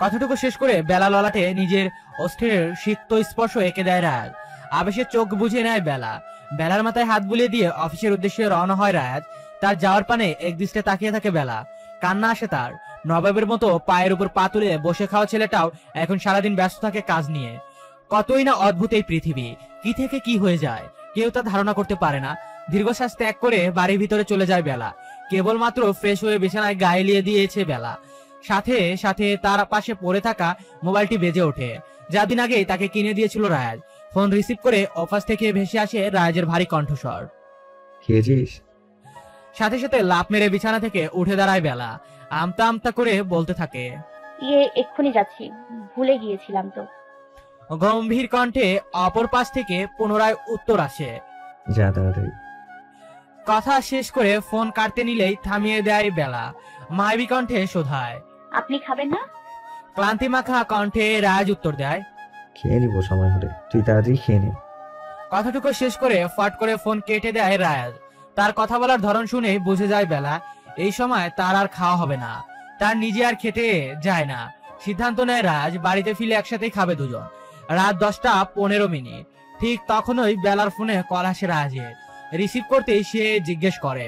B: কথাটুকু শেষ করে বেলা ললাটে নিজের অস্থির সিক্ত স্পর্শ এঁকে দেয় রাজ। আবেশে চোখ বুঝে নেয় বেলা। বেলার মাথায় হাত বুলিয়ে দিয়ে অফিসের উদ্দেশ্যে রওনা হয় রাজ। তার যাওয়ার পানে একদৃষ্টে তাকিয়ে থাকে বেলা। কান্না আসে তার। নবাবের মতো পায়ের উপর পা তুলে বসে খাওয়া ছেলেটাও এখন সারাদিন ব্যস্ত থাকে কাজ নিয়ে। কতই না অদ্ভুত এই পৃথিবী, কি থেকে কি হয়ে যায় কেউ তা ধারণা করতে পারে না। দীর্ঘশ্বাস ত্যাগ করে বাড়ির ভিতরে চলে যায় বেলা। কেবলমাত্র ফ্রেশ হয়ে বিছানায় গায়ে লিয়ে দিয়েছে বেলা। সাথে সাথে তার পাশে পড়ে থাকা মোবাইলটি বেজে ওঠে, যা দিন আগেই তাকে কিনে দিয়েছিল রাজ। ফোন রিসিভ করে অফিস থেকে ভেসে আসে রাজের ভারী কণ্ঠস্বর।
A: খেয়েছিস?
B: সাথে সাথে লাফ মেরে বিছানা থেকে উঠে দাঁড়ায় বেলা। আমতা আমতা করে বলতে থাকে,
C: এক্ষুনি যাচ্ছি, ভুলে গিয়েছিলাম তো।
B: গম্ভীর কণ্ঠে অপর পাশ থেকে পুনরায় উত্তর আসে,
A: যা তাড়াতাড়ি।
B: কথা শেষ করে ফোন কাটতে নিলেই থামিয়ে দেয় বেলা। মায়াবী কণ্ঠে শোধায়,
C: আপনি খাবেন না?
B: ক্লান্তি মাখা কণ্ঠে রাজ উত্তর দেয়,
A: খেয়ে নিবো সময় হলে, তুই তাড়াতাড়ি খেয়ে নে।
B: কথাটুকু শেষ করে ফট করে ফোন কেটে দেয় রাজ। তার কথা বলার ধরন শুনে বুঝে যায় বেলা এই সময় তার আর খাওয়া হবে না। তার নিজে আর খেতে যায় না। সিদ্ধান্ত নেয় রাজ বাড়িতে ফিরে একসাথেই খাবে দুজন। রাত 10:15। ঠিক তখনই বেলার ফোনে কল আসে রাজের। রিসিভ করতেই সে জিজ্ঞেস করে,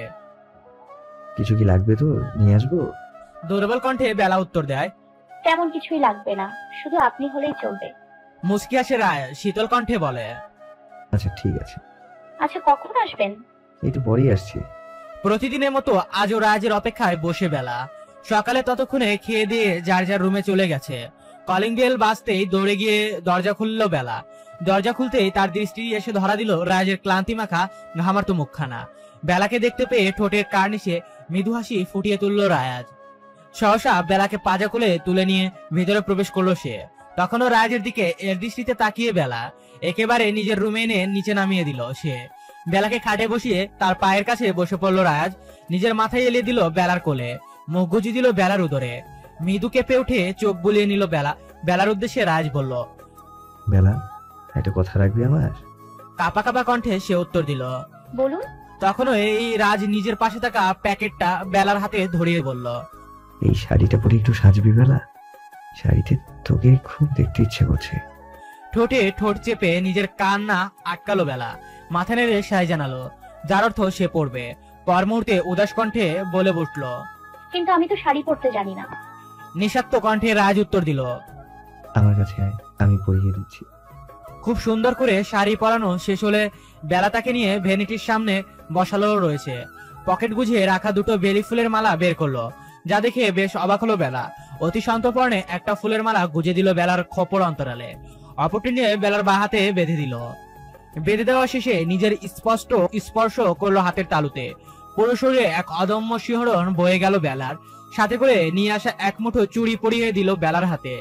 A: কিছু কি লাগবে তোর? নিয়ে আসবো?
B: দুর্বল কণ্ঠে বেলা উত্তর দেয়,
C: তেমন কিছুই লাগবে না, শুধু আপনি হলেই চলবে।
B: মুচকি আসে রায় শীতল কণ্ঠে বলে,
A: আচ্ছা ঠিক আছে।
C: আচ্ছা কখন আসবেন?
A: একটু পরেই আসছি।
B: প্রতিদিনের মতো আজও রাজের অপেক্ষায় বসে বেলা। সকালে ততক্ষণে খেয়ে দিয়ে যার যার রুমে চলে গেছে। কলিং বেল বাজতেই দৌড়ে গিয়ে দরজা খুলল বেলা। দরজা খুলতেই তার দৃষ্টি এসে ধরা দিল রাজের ক্লান্তি মাখা ঘামার্ত মুখখানা। বেলাকে দেখতে পেয়ে ঠোঁটের কার্নিশে মৃদু হাসি ফুটিয়ে তুলল রায়াজ। সহসা বেলাকে পাজা খুলে তুলে নিয়ে ভেতরে প্রবেশ করলো সে। তখনও রাজের দিকে এর দৃষ্টিতে তাকিয়ে বেলা একেবারে নিজের রুমে এনে নিচে নামিয়ে দিল সে। বেলাকে খাটে বসিয়ে তার পায়ের কাছে বসে পড়লো রাজ। নিজের মাথায় এলিয়ে দিল বেলার কোলে, মুখ গুজি দিল বেলার উদরে। মৃদু কেঁপে উঠে চোখ বুলিয়ে নিল বেলা। বেলার উদ্দেশ্যে রাজ বলল,
A: বেলা একটা কথা রাখবি আমার?
B: কাপা কাপা কণ্ঠে সে উত্তর দিল,
C: বলুন।
B: তখনও এই রাজ নিজের পাশে থাকা প্যাকেটটা বেলার হাতে ধরিয়ে বলল,
A: এই শাড়িটা পরে একটু সাজবি বেলা, শাড়িতে তোকে খুব দেখতে ইচ্ছে করছে।
B: ঠোঁটে ঠোঁট চেপে নিজের কান্না আটকালো বেলা। মাথা নেড়ে সায় জানালো, যার অর্থ সে পড়বে। পর মুহূর্তে উদাস কণ্ঠে বলে বসল,
C: কিন্তু আমি তো শাড়ি পরতে জানি না।
B: নিঃশব্দ কণ্ঠে রাজ উত্তর দিল,
A: আমার কাছে আয়, আমি পরিয়ে দিচ্ছি।
B: খুব সুন্দর করে শাড়ি পরানো শেষ হলে বেলা তাকে নিয়ে ভ্যানিটির সামনে বসালো রয়েছে। পকেট গুছিয়ে রাখা দুটো বেলি ফুলের মালা বের করলো, যা দেখে বেশ অবাক হলো বেলা। অতি সন্তর্পণে একটা ফুলের মালা গুজে দিল বেলার খোপর অন্তরালে, অপরটি নিয়ে বেলার বাঁ হাতে বেঁধে দিল। বেঁধে দেওয়া শেষে নিজের স্পষ্ট স্পর্শ করলো হাতের তালুতে। পুরো শরীরে এক অদম্য শিহরণ বয়ে গেল বেলার। সাথে করে নিয়ে আসা এক মুঠো চুড়ি পরিয়ে দিল বেলার হাতে।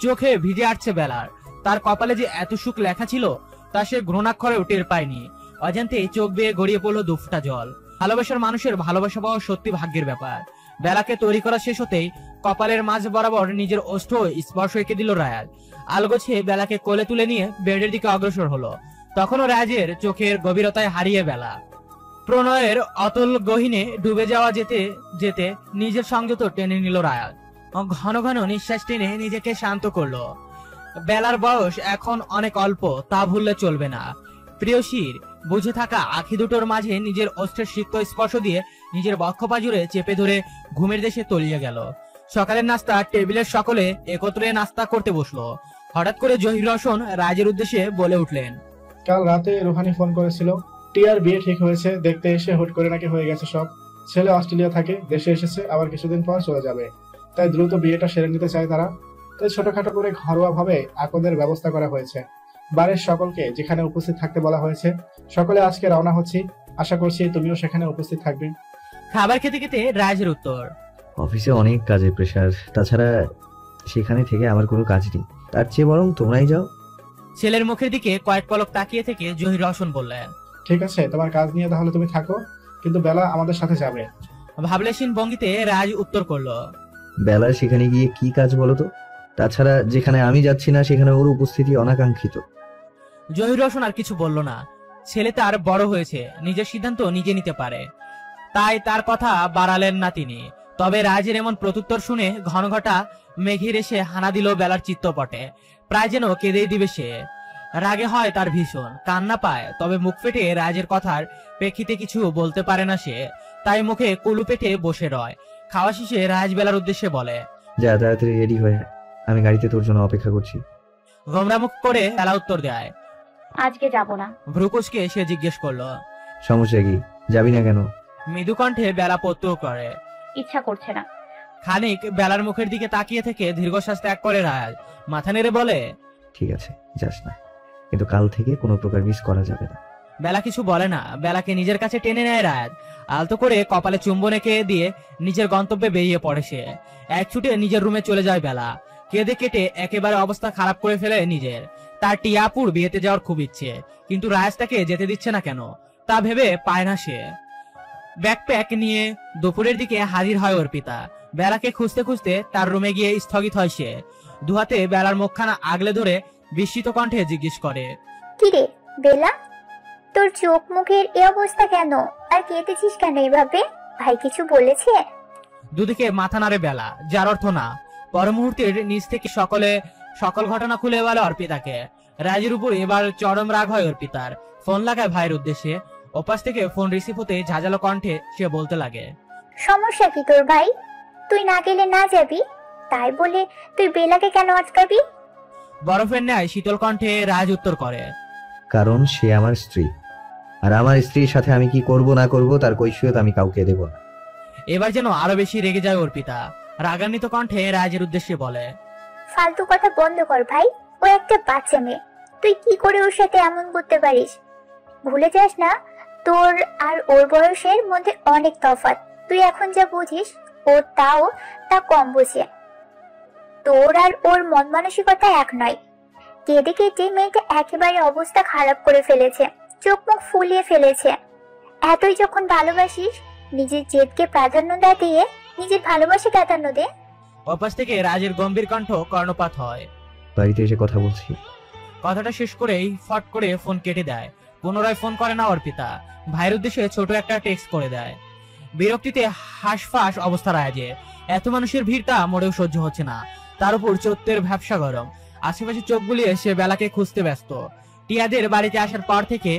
B: চোখে ভিজে আসছে বেলার। তার কপালে যে এত সুখ লেখা ছিল তা সে ঘ্রণাক্ষরেও টের পায়নি। অজান্তে চোখ বেয়ে গড়িয়ে পড়লো দুফটা জল। ভালোবাসার মানুষের ভালোবাসা পাওয়া সত্যি ভাগ্যের ব্যাপার। বেলাকে তৈরি করা শেষ হতেই কপালের মাঝ বরাবর নিজের ওষ্ঠ স্পর্শ এঁকে দিল রায়াজ। আলগোছে বেলাকে কোলে তুলে নিয়ে বেডের দিকে অগ্রসর হলো। তখনও রাজের চোখের গভীরতায় হারিয়ে বেলা। প্রণয়ের অতল গহীনে ডুবে যাওয়া যেতে যেতে নিজের সংযত টেনে নিল রায়াজ। ঘন ঘন নিঃশ্বাস টেনে নিজেকে শান্ত করলো। বেলার বয়স এখন অনেক অল্প, তা ভুললে চলবে না। প্রিয়সীর বুঝে থাকা আখি দুটোর মাঝে নিজের অস্ত্রের সিক্ত স্পর্শ দিয়ে নিজের বক্ষপাজুরে চেপে ধরে ঘুমের দেশে তলিয়ে গেল। সকালের নাস্তা টেবিলের সকলে একত্রে নাস্তা করতে বসলো। হঠাৎ করে জহির রওশন রাজের উদ্দেশ্যে বলে উঠলেন,
I: কাল রাতে রুহানি ফোন করেছিল, টিয়ার বিয়ে ঠিক হয়েছে। দেখতে এসে হুট করে নাকি হয়ে গেছে সব। ছেলে অস্ট্রেলিয়া থাকে, দেশে এসেছে, আবার কিছুদিন পর চলে যাবে। তাই দ্রুত বিয়েটা সেরে নিতে চায় তারা। তাই ছোটখাটো করে ঘরোয়া ভাবে আকদের ব্যবস্থা করা হয়েছে। বাড়ির সকলকে যেখানে উপস্থিত থাকতে বলা হয়েছে। সকলে আজকে রওনা হচ্ছি, আশা করছি তুমিও সেখানে উপস্থিত থাকবে।
B: খাবার খেতে খেতে রাজের উত্তর,
A: অফিসে অনেক কাজের প্রেশার, তাছাড়া সেখানে থেকে আমার কোনো কাজ নেই, তার চেয়ে বরং তোমরাই যাও।
B: ছেলের মুখের দিকে কয়েক পলক তাকিয়ে থেকে জহির রওশন বললেন,
I: ঠিক আছে, তোমার কাজ নিয়ে তাহলে তুমি থাকো, কিন্তু বেলা আমাদের সাথে যাবে।
B: ভাবলেশীন ভঙ্গিতে রাজ উত্তর করলো,
A: বেলার সেখানে গিয়ে কি কাজ বলো তো? তাছাড়া যেখানে আমি যাচ্ছি না সেখানে ওর উপস্থিতি অনাকাঙ্ক্ষিত।
B: জহির রওশন আর কিছু বলল না। ছেলে তার বড় হয়েছে, নিজের সিদ্ধান্ত নিজে নিতে পারে, তাই তার কথা বাড়ালেন না তিনি। তবে রাজের এমন প্রত্যুত্তর শুনে ঘনঘটা মেঘের এসে হানা দিল বেলার চিত্তপটে। প্রায় যেন কেঁদেই দিবে সে। রাগে হয় তার ভীষণ, কান্না পায়, তবে মুখ ফেটে রাজের কথার প্রেক্ষিতে কিছু বলতে পারে না সে। তাই মুখে কুলু পেটে বসে রয়। খাওয়া শেষে রাজ বেলার উদ্দেশ্যে বলে,
A: যা তাড়াতাড়ি রেডি হয়ে, আমি গাড়িতে তোর জন্য অপেক্ষা করছি।
B: গোমরা মুখ করে বেলা উত্তর দেয়,
C: আজকে যাব না।
B: ভ্রুকুচকে সে জিজ্ঞেস করলো,
A: সমস্যা কি, যাবি না কেন?
B: মৃদু কণ্ঠে বেলা প্রত্যয় করে,
C: ইচ্ছা করছে না।
B: খানিক বেলার মুখের দিকে তাকিয়ে থেকে দীর্ঘশ্বাস ত্যাগ করে রাজ মাথা নেড়ে বলে,
A: ঠিক আছে, যাস না, কিন্তু কাল থেকে কোনো প্রকার মিস করা যাবে না।
B: বেলা কিছু বলে না। বেলাকে নিজের কাছে টেনে নেয় রাজ। আলতো করে কপালে চুম্বন এঁকে দিয়ে নিজের গন্তব্যে বেরিয়ে পড়ে সে। এক ছুটে নিজের রুমে চলে যায় বেলা। কেঁদে কেটে একেবারে অবস্থা খারাপ করে ফেলে নিজের। তার টিয়াপুর বিয়েতে যাওয়ার খুব ইচ্ছে, কিন্তু রাজ তাকে যেতে দিচ্ছে না কেন তা ভেবে পায় না সে। ব্যাকপ্যাক নিয়ে দুপুরের দিকে হাজির হয় অর্পিতা। বেলাকে খুঁজতে খুঁজতে তার রুমে গিয়ে স্থগিত হয় সে। দুহাতে বেলার মুখখানা আগলে ধরে বিস্মিত কণ্ঠে জিজ্ঞেস করে,
F: কিরে বেলা, তোর চোখ মুখের এই অবস্থা কেন? আর কেঁদেছিস কেন এভাবে? ভাই কিছু বলেছে?
B: দুদিকে মাথা নাড়ে বেলা, যার অর্থ না। পর মুহূর্তের নিচ থেকে সকল ঘটনা খুলে বলে অর্পিতাকে। রাজের উপর এবার চরম রাগ হয় অর্পিতার। ফোন লাগায় ভাইয়ের উদ্দেশ্যে। ওপাশ থেকে ফোন রিসিভ হতে ঝাঁঝালো কণ্ঠে সে বলতে লাগে,
F: সমস্যা কি তোর ভাই? তুই না গেলে না যাবি, তাই বলে তুই বেলাকে কেন আটকাবি?
B: বরফের ন্যায় শীতল কণ্ঠে রাজ উত্তর করে,
A: কারণ সে আমার স্ত্রী, আর আমার স্ত্রীর সাথে আমি কি করব না করব তার কৈফিয়ত আমি কাউকে দেব না।
B: এবার যেন আরো বেশি রেগে যায় অর্পিতা। রাগান্বিত কণ্ঠে রাজের উদ্দেশ্যে বলে,
F: ফালতু কথা বন্ধ কর ভাই, ও একটা বাচ্চা মেয়ে, তুই কি করে ওর সাথে এমন করতে পারিস? ভুলে যাস না তোর আর ওর বয়সের মধ্যে অনেক তফাৎ। তুই এখন যা বুঝিস ও তা কম বোঝে। তোর আর ওর মন মানসিকতা এক নয়। কেঁদে কেটে মেয়েটা একেবারে অবস্থা খারাপ করে ফেলেছে, চোখ মুখ ফুলিয়ে ফেলেছে। এতই যখন ভালোবাসিস, নিজের জেদকে প্রাধান্য না দিয়ে নিজের ভালোবাসা প্রাধান্য দে।
B: ওপাশ থেকে রাজের গম্ভীর কণ্ঠ কর্ণপাত হয়,
A: বাড়িতে এসে কথা বলছি।
B: কথাটা শেষ করেই ফট করে ফোন কেটে দেয়। পুনরায় ফোন করে না অর্পিতা। ভাইয়ের উদ্দেশ্যে ছোট একটা টেক্সট করে দেয়। বিরক্তিতে হাঁসফাঁস অবস্থা রাজের। এত মানুষের ভিড় তা মোটেও সহ্য হচ্ছে না। তার উপর চোত্তের ভ্যাবসা গরম। আশেপাশে চোখ বুলিয়ে সে বেলাকে খুঁজতে ব্যস্ত। টিয়াদের বাড়িতে আসার পর থেকে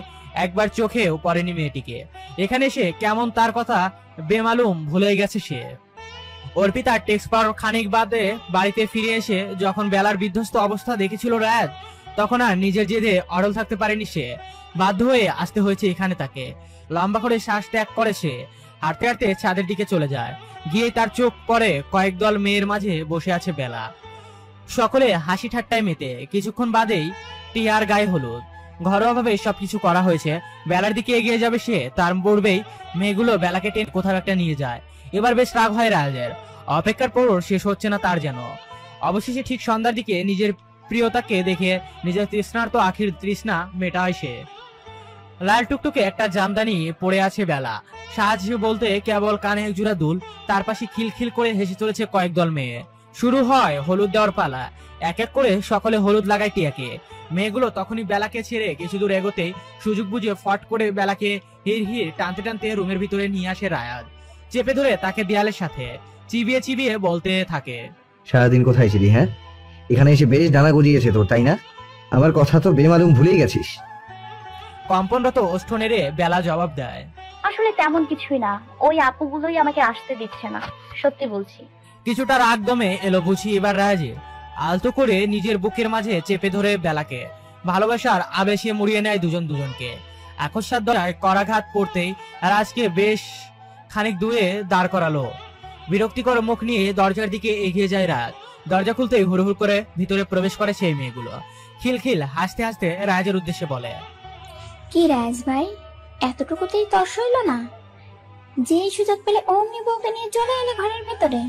B: একবার চোখেও পড়েনি মেয়েটিকে। এখানে এসে কেমন তার কথা বেমালুম ভুলে গেছে সে। অর্পিতার টেক্সট পাওয়ার খানিক বাদে বাড়িতে ফিরে এসে যখন বেলার বিধ্বস্ত অবস্থা দেখেছিল রাজ, তখন আর নিজের জেদে অড়ল থাকতে পারেনি সে। বাধ্য হয়ে আসতে হয়েছে এখানে তাকে। লম্বা করে শ্বাস ত্যাগ করে সে। হাঁটতে হাঁটতে ছাদের দিকে চলে যায়। গিয়ে তার চোখ পড়ে কয়েক দল মেয়ের মাঝে বসে আছে বেলা। সকলে হাসি ঠাট্টায় মেতে। কিছুক্ষণ বাদেই টিয়ার গায়ে হলুদ। ঘরোয়াভাবে সবকিছু করা হয়েছে। বেলার দিকে এগিয়ে যাবে সে, তার পূর্বেই মেয়েগুলো বেলাকে টেনে কোথাও একটা নিয়ে যায়। এবার বেশ রাগ হয় রাজের। অপেক্ষার পর শেষ হচ্ছে না তার যেন। অবশেষে ঠিক সন্ধ্যার দিকে নিজের প্রিয়তাকে দেখে নিজের তৃষ্ণার্ত আখির তৃষ্ণা মেটায় সে। লাল টুকটুকে একটা জামদানি পড়ে আছে বেলা। সাহায্য বলতে কেবল কানে এক জোড়া দুল। তার পাশে খিলখিল করে হেসে চলেছে কয়েক দল মেয়ে। শুরু হয় হলুদ দেওয়ার পালা। এক এক করে সকলে হলুদ লাগায় টিয়াকে। মেয়েগুলো তখনই বেলাকে ছেড়ে কিছু দূর এগোতেই সুযোগ বুঝে ফট করে বেলাকে হির হির টানতে টানতে রুমের ভিতরে নিয়ে আসে রায়াজ। চেপে ধরে তাকে দেয়ালের সাথে চিবিয়ে চিবিয়ে বলতে থাকে,
A: সারাদিন কোথায় ছিলি? হ্যাঁ, এখানে এসে বেশ ডানা গজিয়েছে তোর, তাই না? আমার কথা তো বেমালুম ভুলেই গেছিস।
B: কম্পনরত ওষ্ঠ নেড়ে বেলা জবাব দেয়,
C: আসলে তেমন কিছুই না, ওই আপুগুলোই আমাকে আসতে দিচ্ছে না, সত্যি বলছি।
B: কিছুটা রাগ দমে এলো বুঝি এবার রাজে। আলতো করে নিজের বুকের মাঝে চেপে ধরে বেলাকে ভালোবাসার আবেশে মুড়িয়ে নেয় দুজন দুজনকে। আকস্মাত দরায় করাঘাত পড়তেই রাজকে বেশ খানিক দূরে দাঁড় করালো। বিরক্তিকর মুখ নিয়ে দরজার দিকে এগিয়ে যায় রাজ। দরজা খুলতেই হুড়হুড় করে ভিতরে প্রবেশ করে সেই মেয়েগুলো। খিলখিল হাসতে হাসতে রাজের উদ্দেশ্যে বলে,
F: কি রাজ ভাই, এতটুকুতেই তর্স হইল না? যে সুযোগ পেলে অমনি বউকে নিয়ে চলে এলে ঘরের ভেতরে।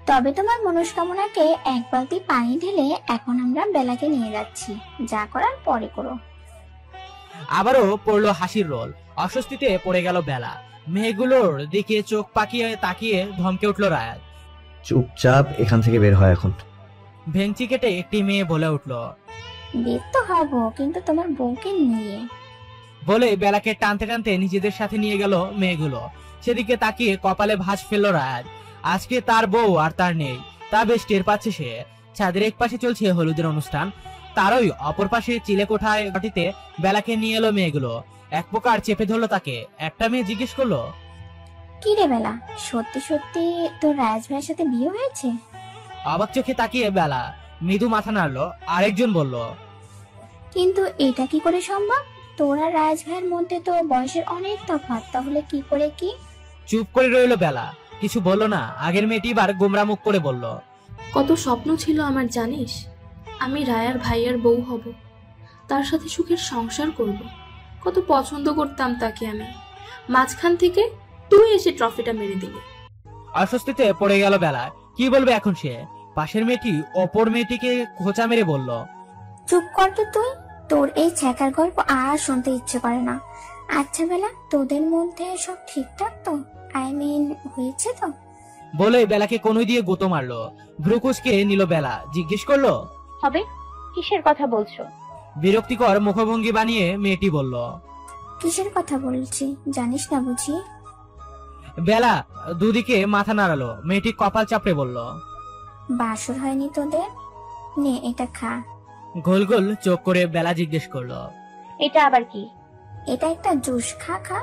F: তবে তোমার মনস্কামনাকে এক বালতি পানি ঢেলে এখন আমরা বেলাকে নিয়ে যাচ্ছি, যা করার পরে করো।
B: আবারও পড়লো হাসির রোল। অস্বস্তিতে পড়ে গেল বেলা। মেয়েগুলোর দিকে চোখ পাকিয়ে তাকিয়ে ধমকে উঠল রায়াত।
A: চুপচাপ এখান থেকে বের হয় এখন।
B: ভেংচি কেটে একটি মেয়ে বলে উঠল,
F: বের তো হবো, কিন্তু তোমার বউকে নিয়ে।
B: বলে বেলাকে টানতে টানতে নিজেদের সাথে নিয়ে গেল মেয়েগুলো। সেদিকে তাকিয়ে কপালে ভাঁজ ফেললো রায়াত। আজকে তার বউ আর তার নেই, তা বেশ টের পাচ্ছে সে। ছাদের এক পাশে চলছে হলুদের অনুষ্ঠান, তারই অপর পাশে চিলে কোঠায় ঘটিতে বেলাকে নিয়ে এলো মেয়েগুলো। এক প্রকার চেপে ধরলো তাকে। একটা মেয়ে জিজ্ঞেস করলো,
F: কি রে বেলা, সত্যি সত্যি তোর রাজ ভাইয়ের সাথে বিয়ে হয়েছে?
B: অবাক চোখে তাকিয়ে বেলা মৃদু মাথা নাড়লো। আরেকজন বলল,
F: কিন্তু এটা কি করে সম্ভব? তোর আর রাজ ভাইয়ের মধ্যে তো বয়সের অনেক তফাৎ, তাহলে কি করে কি?
B: চুপ করে রইলো বেলা, কিছু বলল না। আগের মেয়েটি এবার গোমরা মুখ করে বলল,
N: কত স্বপ্ন ছিল আমার জানিস, আমি রায়ার ভাইয়ের বউ হব, তার সাথে সুখের সংসার করব। কত পছন্দ করতাম তাকে আমি, মাঝখান থেকে তুই এসে ট্রফিটা মেরে দিলি।
B: অস্বস্তিতে পড়ে গেল বেলা। কি বলবে এখন সে? পাশের মেয়েটি অপর মেয়েটিকে খোঁচা মেরে বলল,
F: চুপ কর তো তুই, তোর এই ছ্যাঁকার গল্প আর শুনতে ইচ্ছে করে না। আচ্ছা বেলা, তোদের মধ্যে সব ঠিকঠাক তো? আই মিন, হয়েছে তো?
B: বলে বেলাকে কনুই দিয়ে গুঁতো মারলো। ভ্রুকুচকে নিল বেলা। জিজ্ঞেস করলো,
C: হবে? কিসের কথা বলছো?
B: বিরক্তিকর মুখভঙ্গি বানিয়ে মেয়েটি বলল,
F: কিসের কথা বলছি জানিস না বুঝি?
B: বেলা দুদিকে মাথা নাড়ালো। মেয়েটি কপাল চাপড়ে বলল,
F: বাসর হয়নি তোদের? নে এটা খা।
B: গোল গোল চোখ করে বেলা জিজ্ঞেস করলো,
C: এটা আবার কি?
F: এটা একটা জুস, খা খা।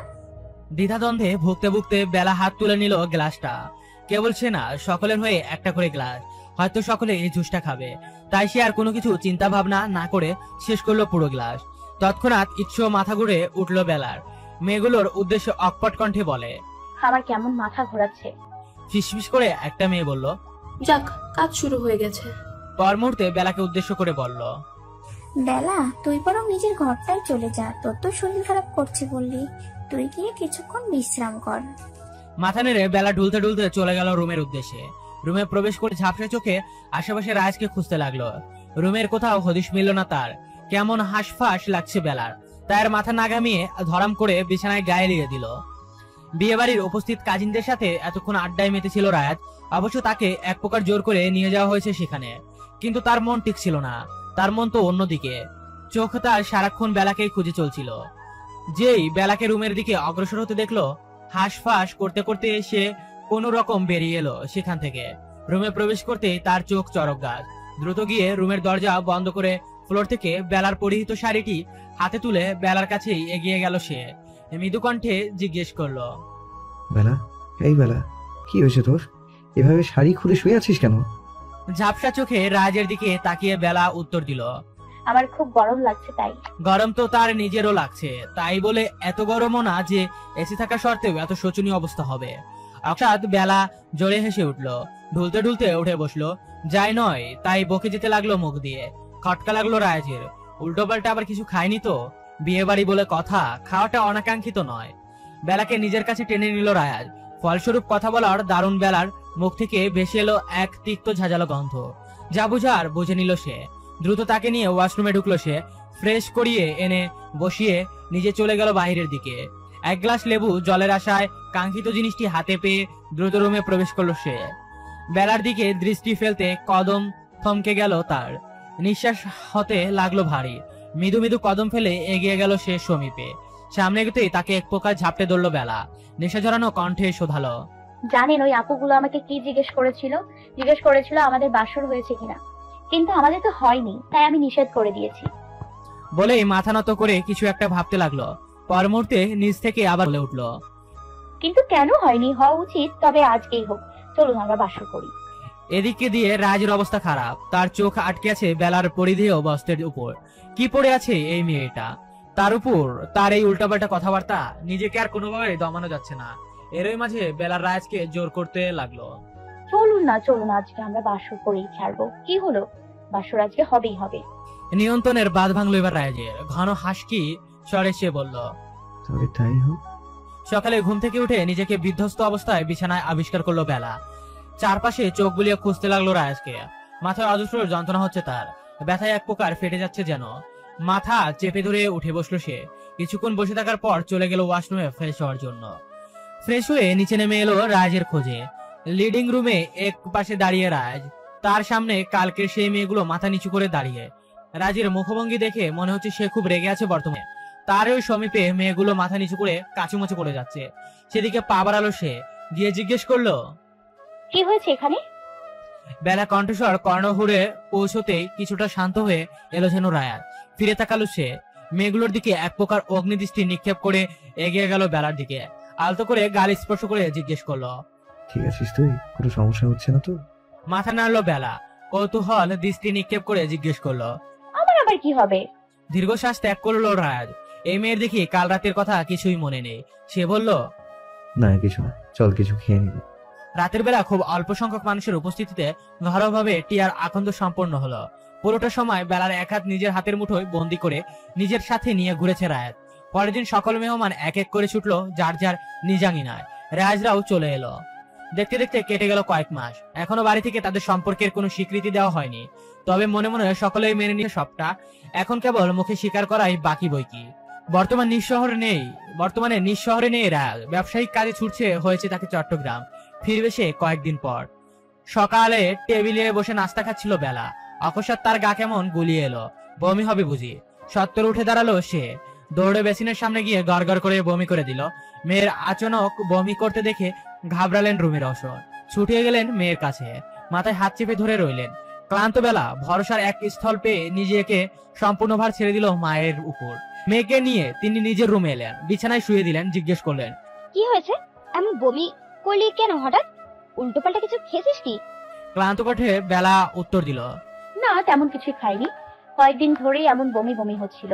B: দ্বিধাদ্বন্দ্বে ভুগতে ভুগতে বেলা হাত তুলে নিল গ্লাসটা। কেবল সে না, সকলের হয়ে একটা করে গ্লাস। হয়তো সকলে এই জুসটা খাবে, তাই সে আর কোনো কিছু চিন্তা ভাবনা না করে শেষ করলো পুরো গ্লাস। তৎক্ষণাৎ ইচ্ছে মাথা ঘুরে উঠলো বেলার। মেয়েগুলোর উদ্দেশ্যে অকপট কণ্ঠে বলে,
C: আমার কেমন মাথা ঘোরাচ্ছে।
B: ফিসফিস করে একটা মেয়ে বলল,
N: যাক, কাজ শুরু হয়ে গেছে।
B: পর মুহূর্তে বেলাকে উদ্দেশ্য করে বলল,
F: বেলা তুই বরং নিজের ঘরটায় চলে যা, তোর তো শরীর খারাপ করছে বললি, তুই গিয়ে কিছুক্ষণ বিশ্রাম কর।
B: মাথা নেড়ে বেলা ঢুলতে ঢুলতে চলে গেল রুমের উদ্দেশ্যে। রুমে প্রবেশ করে ঝাপসা চোখে আশেপাশে রাজকে খুঁজতে লাগলো। রুমের কোথাও হদিশ মিলল না তার। কেমন হাঁসফাঁস লাগছে বেলার। তার মাথা নাগামিয়ে ধরাম করে বিছানায় গায়ে লিয়ে দিল। বিয়ে বাড়ির উপস্থিত কাজিনদের সাথে এতক্ষণ আড্ডায় মেতেছিল রায়াত। অবশ্য তাকে এক প্রকার জোর করে নিয়ে যাওয়া হয়েছে সেখানে, কিন্তু তার মন টিকছিল না। তার মন তো অন্যদিকে। চোখ তার সারাক্ষণ বেলাকেই খুঁজে চলছিল। যেই বেলাকে রুমের দিকে অগ্রসর হতে দেখলো, হাঁসফাঁস করতে করতে সে কোন রকম বেরিয়ে এলো সেখান থেকে। রুমে প্রবেশ করতে তার চোখ চরক গাছ। দ্রুত গিয়ে রুমের দরজা বন্ধ করে ফ্লোর থেকে বেলার পরিহিত শাড়িটি হাতে তুলে বেলার কাছেই এগিয়ে গেল সে। মৃদু কণ্ঠে জিজ্ঞেস করলো,
A: বেলা, এই বেলা, কি হয়েছে তোর? এভাবে শাড়ি খুলে শুয়ে আছিস কেন?
B: ঝাপসা চোখে রাজের দিকে তাকিয়ে বেলা উত্তর দিল,
C: আমার খুব গরম লাগছে তাই।
B: গরম তো তার নিজেরও লাগছে, তাই বলে এত গরমও না যে এসি থাকা সত্ত্বেও এত শোচনীয় অবস্থা হবে। অর্থাৎ বেলা জোরে হেসে উঠলো, ঢুলতে ঢুলতে উঠে বসলো। যাই নয় তাই বকে যেতে লাগলো মুখ দিয়ে। খটকা লাগলো রায়াজের, উল্টো পাল্টা আবার কিছু খায়নি তো? বিয়ে বাড়ি বলে কথা, খাওয়াটা অনাকাঙ্ক্ষিত নয়। বেলাকে নিজের কাছে টেনে নিল রায়াজ। ফলস্বরূপ কথা বলার দারুণ বেলার মুখ থেকে ভেসে এলো এক তিক্ত ঝাঁঝালো গন্ধ। যা বুঝার বুঝে নিল সে। দ্রুত তাকে নিয়ে ওয়াশরুমে ঢুকলো সে। ফ্রেশ করিয়ে এনে বসিয়ে নিজে চলে গেল বাহিরের দিকে। এক গ্লাস লেবু জলের আশায় কাঙ্ক্ষিত জিনিসটি হাতে পেয়ে দ্রুত রুমে প্রবেশ করলো সে। বেলার দিকে দৃষ্টি ফেলতে কদম থমকে গেল তার। নিঃশ্বাস হতে লাগলো ভারী। মৃদু মৃদু কদম ফেলে এগিয়ে গেল সে সমীপে। সামনে এগোতেই তাকে এক প্রকার ঝাপটে ধরলো বেলা। নেশা জড়ানো কণ্ঠে শোধালো,
C: জানেন ওই আপুগুলো আমাকে কি জিজ্ঞেস করেছিল আমাদের বাসর হয়েছে কিনা, কিন্তু আমাদের তো হয়নি, তাই আমি নিষেধ করে দিয়েছি।
B: বলেই মাথা নত করে কিছু একটা ভাবতে লাগলো। পর মুহূর্তে নিজ থেকে আবার বলে উঠলো,
C: কিন্তু কেন হয়নি, হওয়া উচিত, তবে আজকেই হোক, চলুন আমরা বাসর করি।
B: এদিকে দিয়ে রাজের অবস্থা খারাপ। তার চোখ আটকে আছে বেলার পরিধেয় বস্ত্রের উপর। কি পড়ে আছে এই মেয়েটা, তার উপর তার এই উল্টাপাল্টা কথাবার্তা। নিজেকে আর কোনোভাবে দমানো যাচ্ছে না। এরই মাঝে বেলার রাজকে জোর করতে লাগলো,
C: চলুন আজকে আমরা বাসর করেই ছাড়বো। কি হলো, বাসর আজকে হবেই হবে।
B: নিয়ন্ত্রণের বাঁধ ভাঙলো এবার রাজের। ঘন হাসকি স্বরে সে বলল,
A: তবে তাই হোক।
B: সকালে ঘুম থেকে উঠে নিজেকে বিধ্বস্ত অবস্থায় বিছানায় আবিষ্কার করলো বেলা। চারপাশে চোখ বুলিয়ে খুঁজতে লাগলো রাজকে। মাথায় অজস্র যন্ত্রণা হচ্ছে তার। ব্যথায় এক প্রকার ফেটে যাচ্ছে যেন। মাথা চেপে ধরে উঠে বসলো সে। কিছুক্ষণ বসে থাকার পর চলে গেল ওয়াশরুমে ফ্রেশ হওয়ার জন্য। ফ্রেশ হয়ে নিচে নেমে এলো রাজের খোঁজে। লিডিং রুমে এক পাশে দাঁড়িয়ে রাজ। তার সামনে কালকের সেই মেয়েগুলো মাথা নিচু করে দাঁড়িয়ে। রাজের মুখভঙ্গি দেখে মনে হচ্ছে সে খুব রেগে আছে বর্তমানে। তার ওই সমীপে মেয়েগুলো মাথা নিচু করে কাচুমুচু করে যাচ্ছে। সেদিকে পা বাড়ালো সে, গিয়ে জিজ্ঞেস করলো,
C: কি হয়েছে এখানে?
B: বেলা কণ্ঠস্বর কর্ণহুরে পৌঁছতেই কিছুটা শান্ত হয়ে এলো যেন রায়াত। ফিরে তাকালো সে। মেয়েগুলোর দিকে এক প্রকার অগ্নিদৃষ্টি নিক্ষেপ করে এগিয়ে গেল বেলার দিকে। আলতো করে গাল স্পর্শ করে জিজ্ঞেস করলো,
A: ঠিক আছিস তুই? কোনো সমস্যা হচ্ছে না তো?
B: মাথা নাড়লো বেলা। কৌতূহল দৃষ্টি নিক্ষেপ করে জিজ্ঞেস করলো,
C: আমার আবার কি হবে?
B: দীর্ঘশ্বাস ত্যাগ করলো রায়াত। এই মেয়ের দেখি কাল রাতের কথা কিছুই মনে নেই। সে বলল,
A: না কিছু না, চল কিছু খেয়ে নিবি।
B: রাতের বেলা খুব অল্প সংখ্যক মানুষের উপস্থিতিতে ঘরোয়াভাবে টিয়ার আকন্দ সম্পন্ন হলো। পুরোটা সময় বেলার এক হাত নিজের হাতের মুঠোয় বন্দি করে নিজের সাথে নিয়ে ঘুরেছে রায়াত। পরের দিন সকল মেহমান এক এক করে ছুটলো যার যার নিজাঙ্গিনায়। রায়াজরাও চলে এলো। দেখতে দেখতে কেটে গেল কয়েক মাস। এখনো বাড়ি থেকে তাদের সম্পর্কের কোনো স্বীকৃতি দেওয়া হয়নি। তবে মনে মনে সকলেই মেনে নিয়ে সবটা। এখন কেবল মুখে স্বীকার করাই বাকি বইকি। বর্তমানে নিঃশহরে নেই রায়াজ। ব্যবসায়িক কাজে ছুটছে হয়েছে তাকে চট্টগ্রাম। ফিরবে সে কয়েকদিন পর। সকালে টেবিলে বসে নাস্তা খাচ্ছিল বেলা। অকস্মাৎ তার গা কেমন গুলিয়ে এলো। বমি হবে বুঝি। সত্তর উঠে দাঁড়ালো সে। দৌড়ে বেসিনের সামনে গিয়ে গড়গড় করে বমি করে দিল। মেয়ের আচমক বমি করতে দেখে ঘাবড়ালেন রুমের অসর। ছুটে গেলেন মেয়ের কাছে। মাথায় হাত চেপে ধরে রইলেন। ক্লান্ত বেলা ভরসার এক স্থল পেয়ে নিজেকে সম্পূর্ণ ভার ছেড়ে দিল মায়ের উপর। মেয়েকে নিয়ে তিনি নিজের রুমে এলেন। বিছানায় শুয়ে দিলেন। জিজ্ঞেস করলেন,
D: কি হয়েছে? এমন বমি করলি কেন হঠাৎ? উল্টো পাল্টা কিছু খেয়েছিস কি?
B: ক্লান্ত কণ্ঠে বেলা উত্তর দিল,
C: না তেমন কিছু খাইনি, কয়েকদিন ধরেই এমন বমি বমি হচ্ছিল।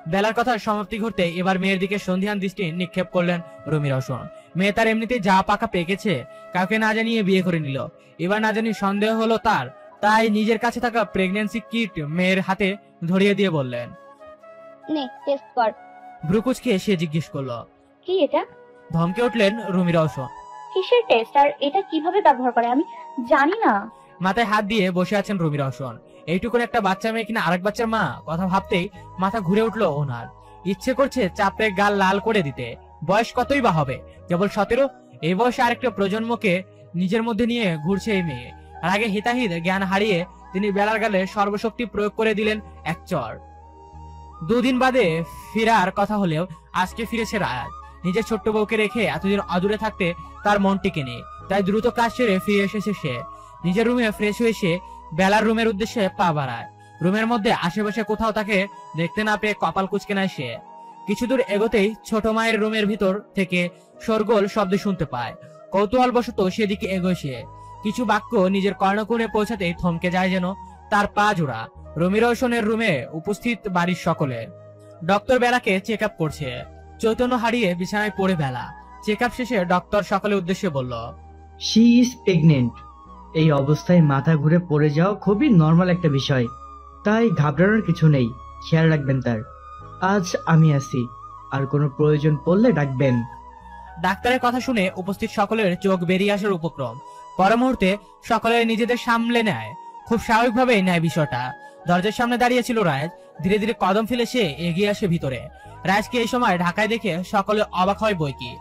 B: বেলার কথার সমাপ্তি ঘটতে এবার মেয়ের দিকে সন্ধিহান দৃষ্টি নিক্ষেপ করলেন রুমি রওশন। মেয়ে তার এমনিতে যা পাকা পেকেছে, কাউকে না জানিয়ে বিয়ে করে নিল। এবার না জানি সন্দেহ হলো তার। তাই নিজের কাছে থাকা প্রেগন্যান্সি কিট মেয়ের হাতে ধরিয়ে দিয়ে বললেন,
D: নে টেস্ট কর।
B: ভ্রুকুচকে সে জিজ্ঞেস করলো,
C: কি এটা?
B: ধমকে উঠলেন রুমি রওশন।
C: কিসের টেস্ট আর এটা কিভাবে ব্যবহার করে আমি জানি না।
B: মাথায় হাত দিয়ে বসে আছেন রুমি রওশন। এইটুকুন একটা বাচ্চা মেয়ে কিনা আরেক বাচ্চার মা, কথা ভাবতেই মাথা ঘুরে উঠলো ওনার। ইচ্ছে করছে চাপড়ে গাল লাল করে দিতে। বয়স কতই বা হবে, কেবল 17। এই বয়সে আরেকটা প্রজন্মকে নিজের মধ্যে নিয়ে ঘুরছে এই মেয়ে। আর আগে হিতাহিত জ্ঞান হারিয়ে তিনি বেলার গালে সর্বশক্তি প্রয়োগ করে দিলেন এক চর। দুদিন বাদে ফিরার কথা হলেও আজকে ফিরেছে রায়াত। নিজের ছোট্ট বউকে রেখে এতদিন অদূরে থাকতে তার মন টিকে নেই। তাই দ্রুত কাজ সেরে ফিরে এসেছে সে। নিজের রুমে ফ্রেশ হয়ে সে বেলার রুমের উদ্দেশ্যে পা বাড়ায়। রুমের মধ্যে আশেপাশে কোথাও তাকে দেখতে না পেয়ে কপাল কুঁচকে নেয় সে। কিছু দূর এগোতেই ছোট মায়ের রুমের ভিতর থেকে শোরগোল শব্দ শুনতে পায়। কৌতূহল বশত সেদিকে এগোয় সে। কিছু বাক্য নিজের কর্ণকুণে পৌঁছাতেই থমকে যায় যেন। তার পা জোড়া। রুমি রোশনের রুমে উপস্থিত বাড়ির সকলে। ডক্টর বেলাকে চেক আপ করছে। চৈতন্য হারিয়ে বিছানায় পড়ে বেলা। চেক আপ শেষে ডক্টর সকলের উদ্দেশ্যে বলল,
O: শি ইজ প্রেগনেন্ট। এই অবস্থায় মাথা ঘুরে পড়ে যাওয়া খুবই নর্মাল একটা বিষয়, তাই ঘাবড়ানোর কিছু নেই। খেয়াল রাখবেন তার। আজ আমি আছি, আর কোনো প্রয়োজন পড়লে ডাকবেন।
B: ডাক্তারের কথা শুনে উপস্থিত সকলের চোখ বেরিয়ে আসার উপক্রম। পর মুহূর্তে সকলে নিজেদের সামলে নেয়। খুব স্বাভাবিকভাবেই নেয় বিষয়টা। দরজার সামনে দাঁড়িয়ে ছিল রাজ। ধীরে ধীরে কদম ফেলে সে এগিয়ে আসে ভিতরে। রাজকে এই সময় ঢাকায় দেখে সকলে অবাক হয় বইকি।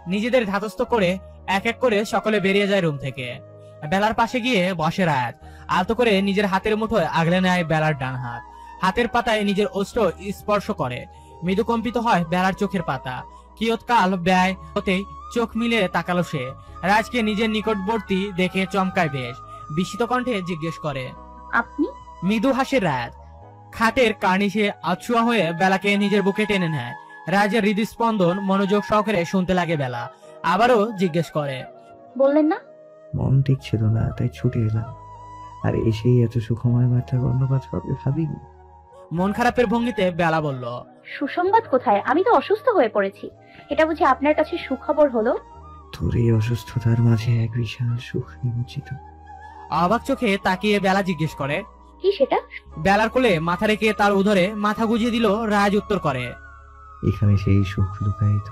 B: নিজেদের ধাতস্থ করে এক এক করে সকলে বেরিয়ে যায় রুম থেকে। বেলার পাশে গিয়ে বসে রাজ। আলতো করে নিজের হাতের মুঠোয় আগলে নেয় বেলার ডান হাত। হাতের পাতায় নিজের অস্ত্র স্পর্শ করে। মৃদু কম্পিত হয় বেলার চোখের পাতা। কিয়ৎকাল ব্যয় হতেই চোখ মিলে তাকালো সে। রাজকে নিজের নিকটবর্তী দেখে চমকায় বেশ। বিস্মিত কণ্ঠে জিজ্ঞেস করে,
C: আপনি?
B: মৃদু হাসে রাজ। খাটের কার্নিশে আছুয়া হয়ে বেলাকে নিজের বুকে টেনে নেয়। রাজের হৃদস্পন্দন মনোযোগ সহকারে শুনতে লাগে বেলা। আবারও জিজ্ঞেস করে,
C: বললেন না?
A: মন ঠিক ছিল না, তাই ছুটে এলাম। আর এসেই এত সুখময় মাত্রা কর্ণপাত হবে ভাবিনি।
B: মন খারাপের ভঙ্গিতে বেলা বলল,
C: সুসংবাদ কোথায়? আমি তো অসুস্থ হয়ে পড়েছি। এটা বুঝি আপনার কাছে সুখবর হলো?
A: তোর এই অসুস্থতার মাঝে এক বিশাল সুখ নিমজ্জিত।
B: অবাক চোখে তাকিয়ে বেলা জিজ্ঞেস করে,
C: কি সেটা?
B: বেলার কোলে মাথা রেখে তার উদরে মাথা গুজিয়ে দিল রাজ। উত্তর করে,
A: এখানে সেই সুখ লুকায়িত।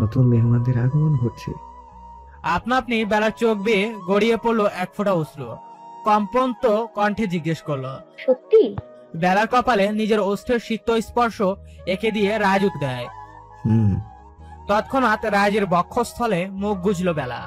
A: নতুন মেহমানদের আগমন ঘটছে।
B: আপনা আপনি বেলার চোখ বেয়ে গড়িয়ে পড়লো এক ফোঁটা অশ্রু। কম্পন্ত কণ্ঠে জিজ্ঞেস করলো,
C: সত্যি?
B: বেলার কপালে নিজের অস্ত্রের শীত স্পর্শ এঁকে দিয়ে রাজ উঠ দেয়। তৎক্ষণাৎ রাজের বক্ষস্থলে মুখ গুজল বেলা।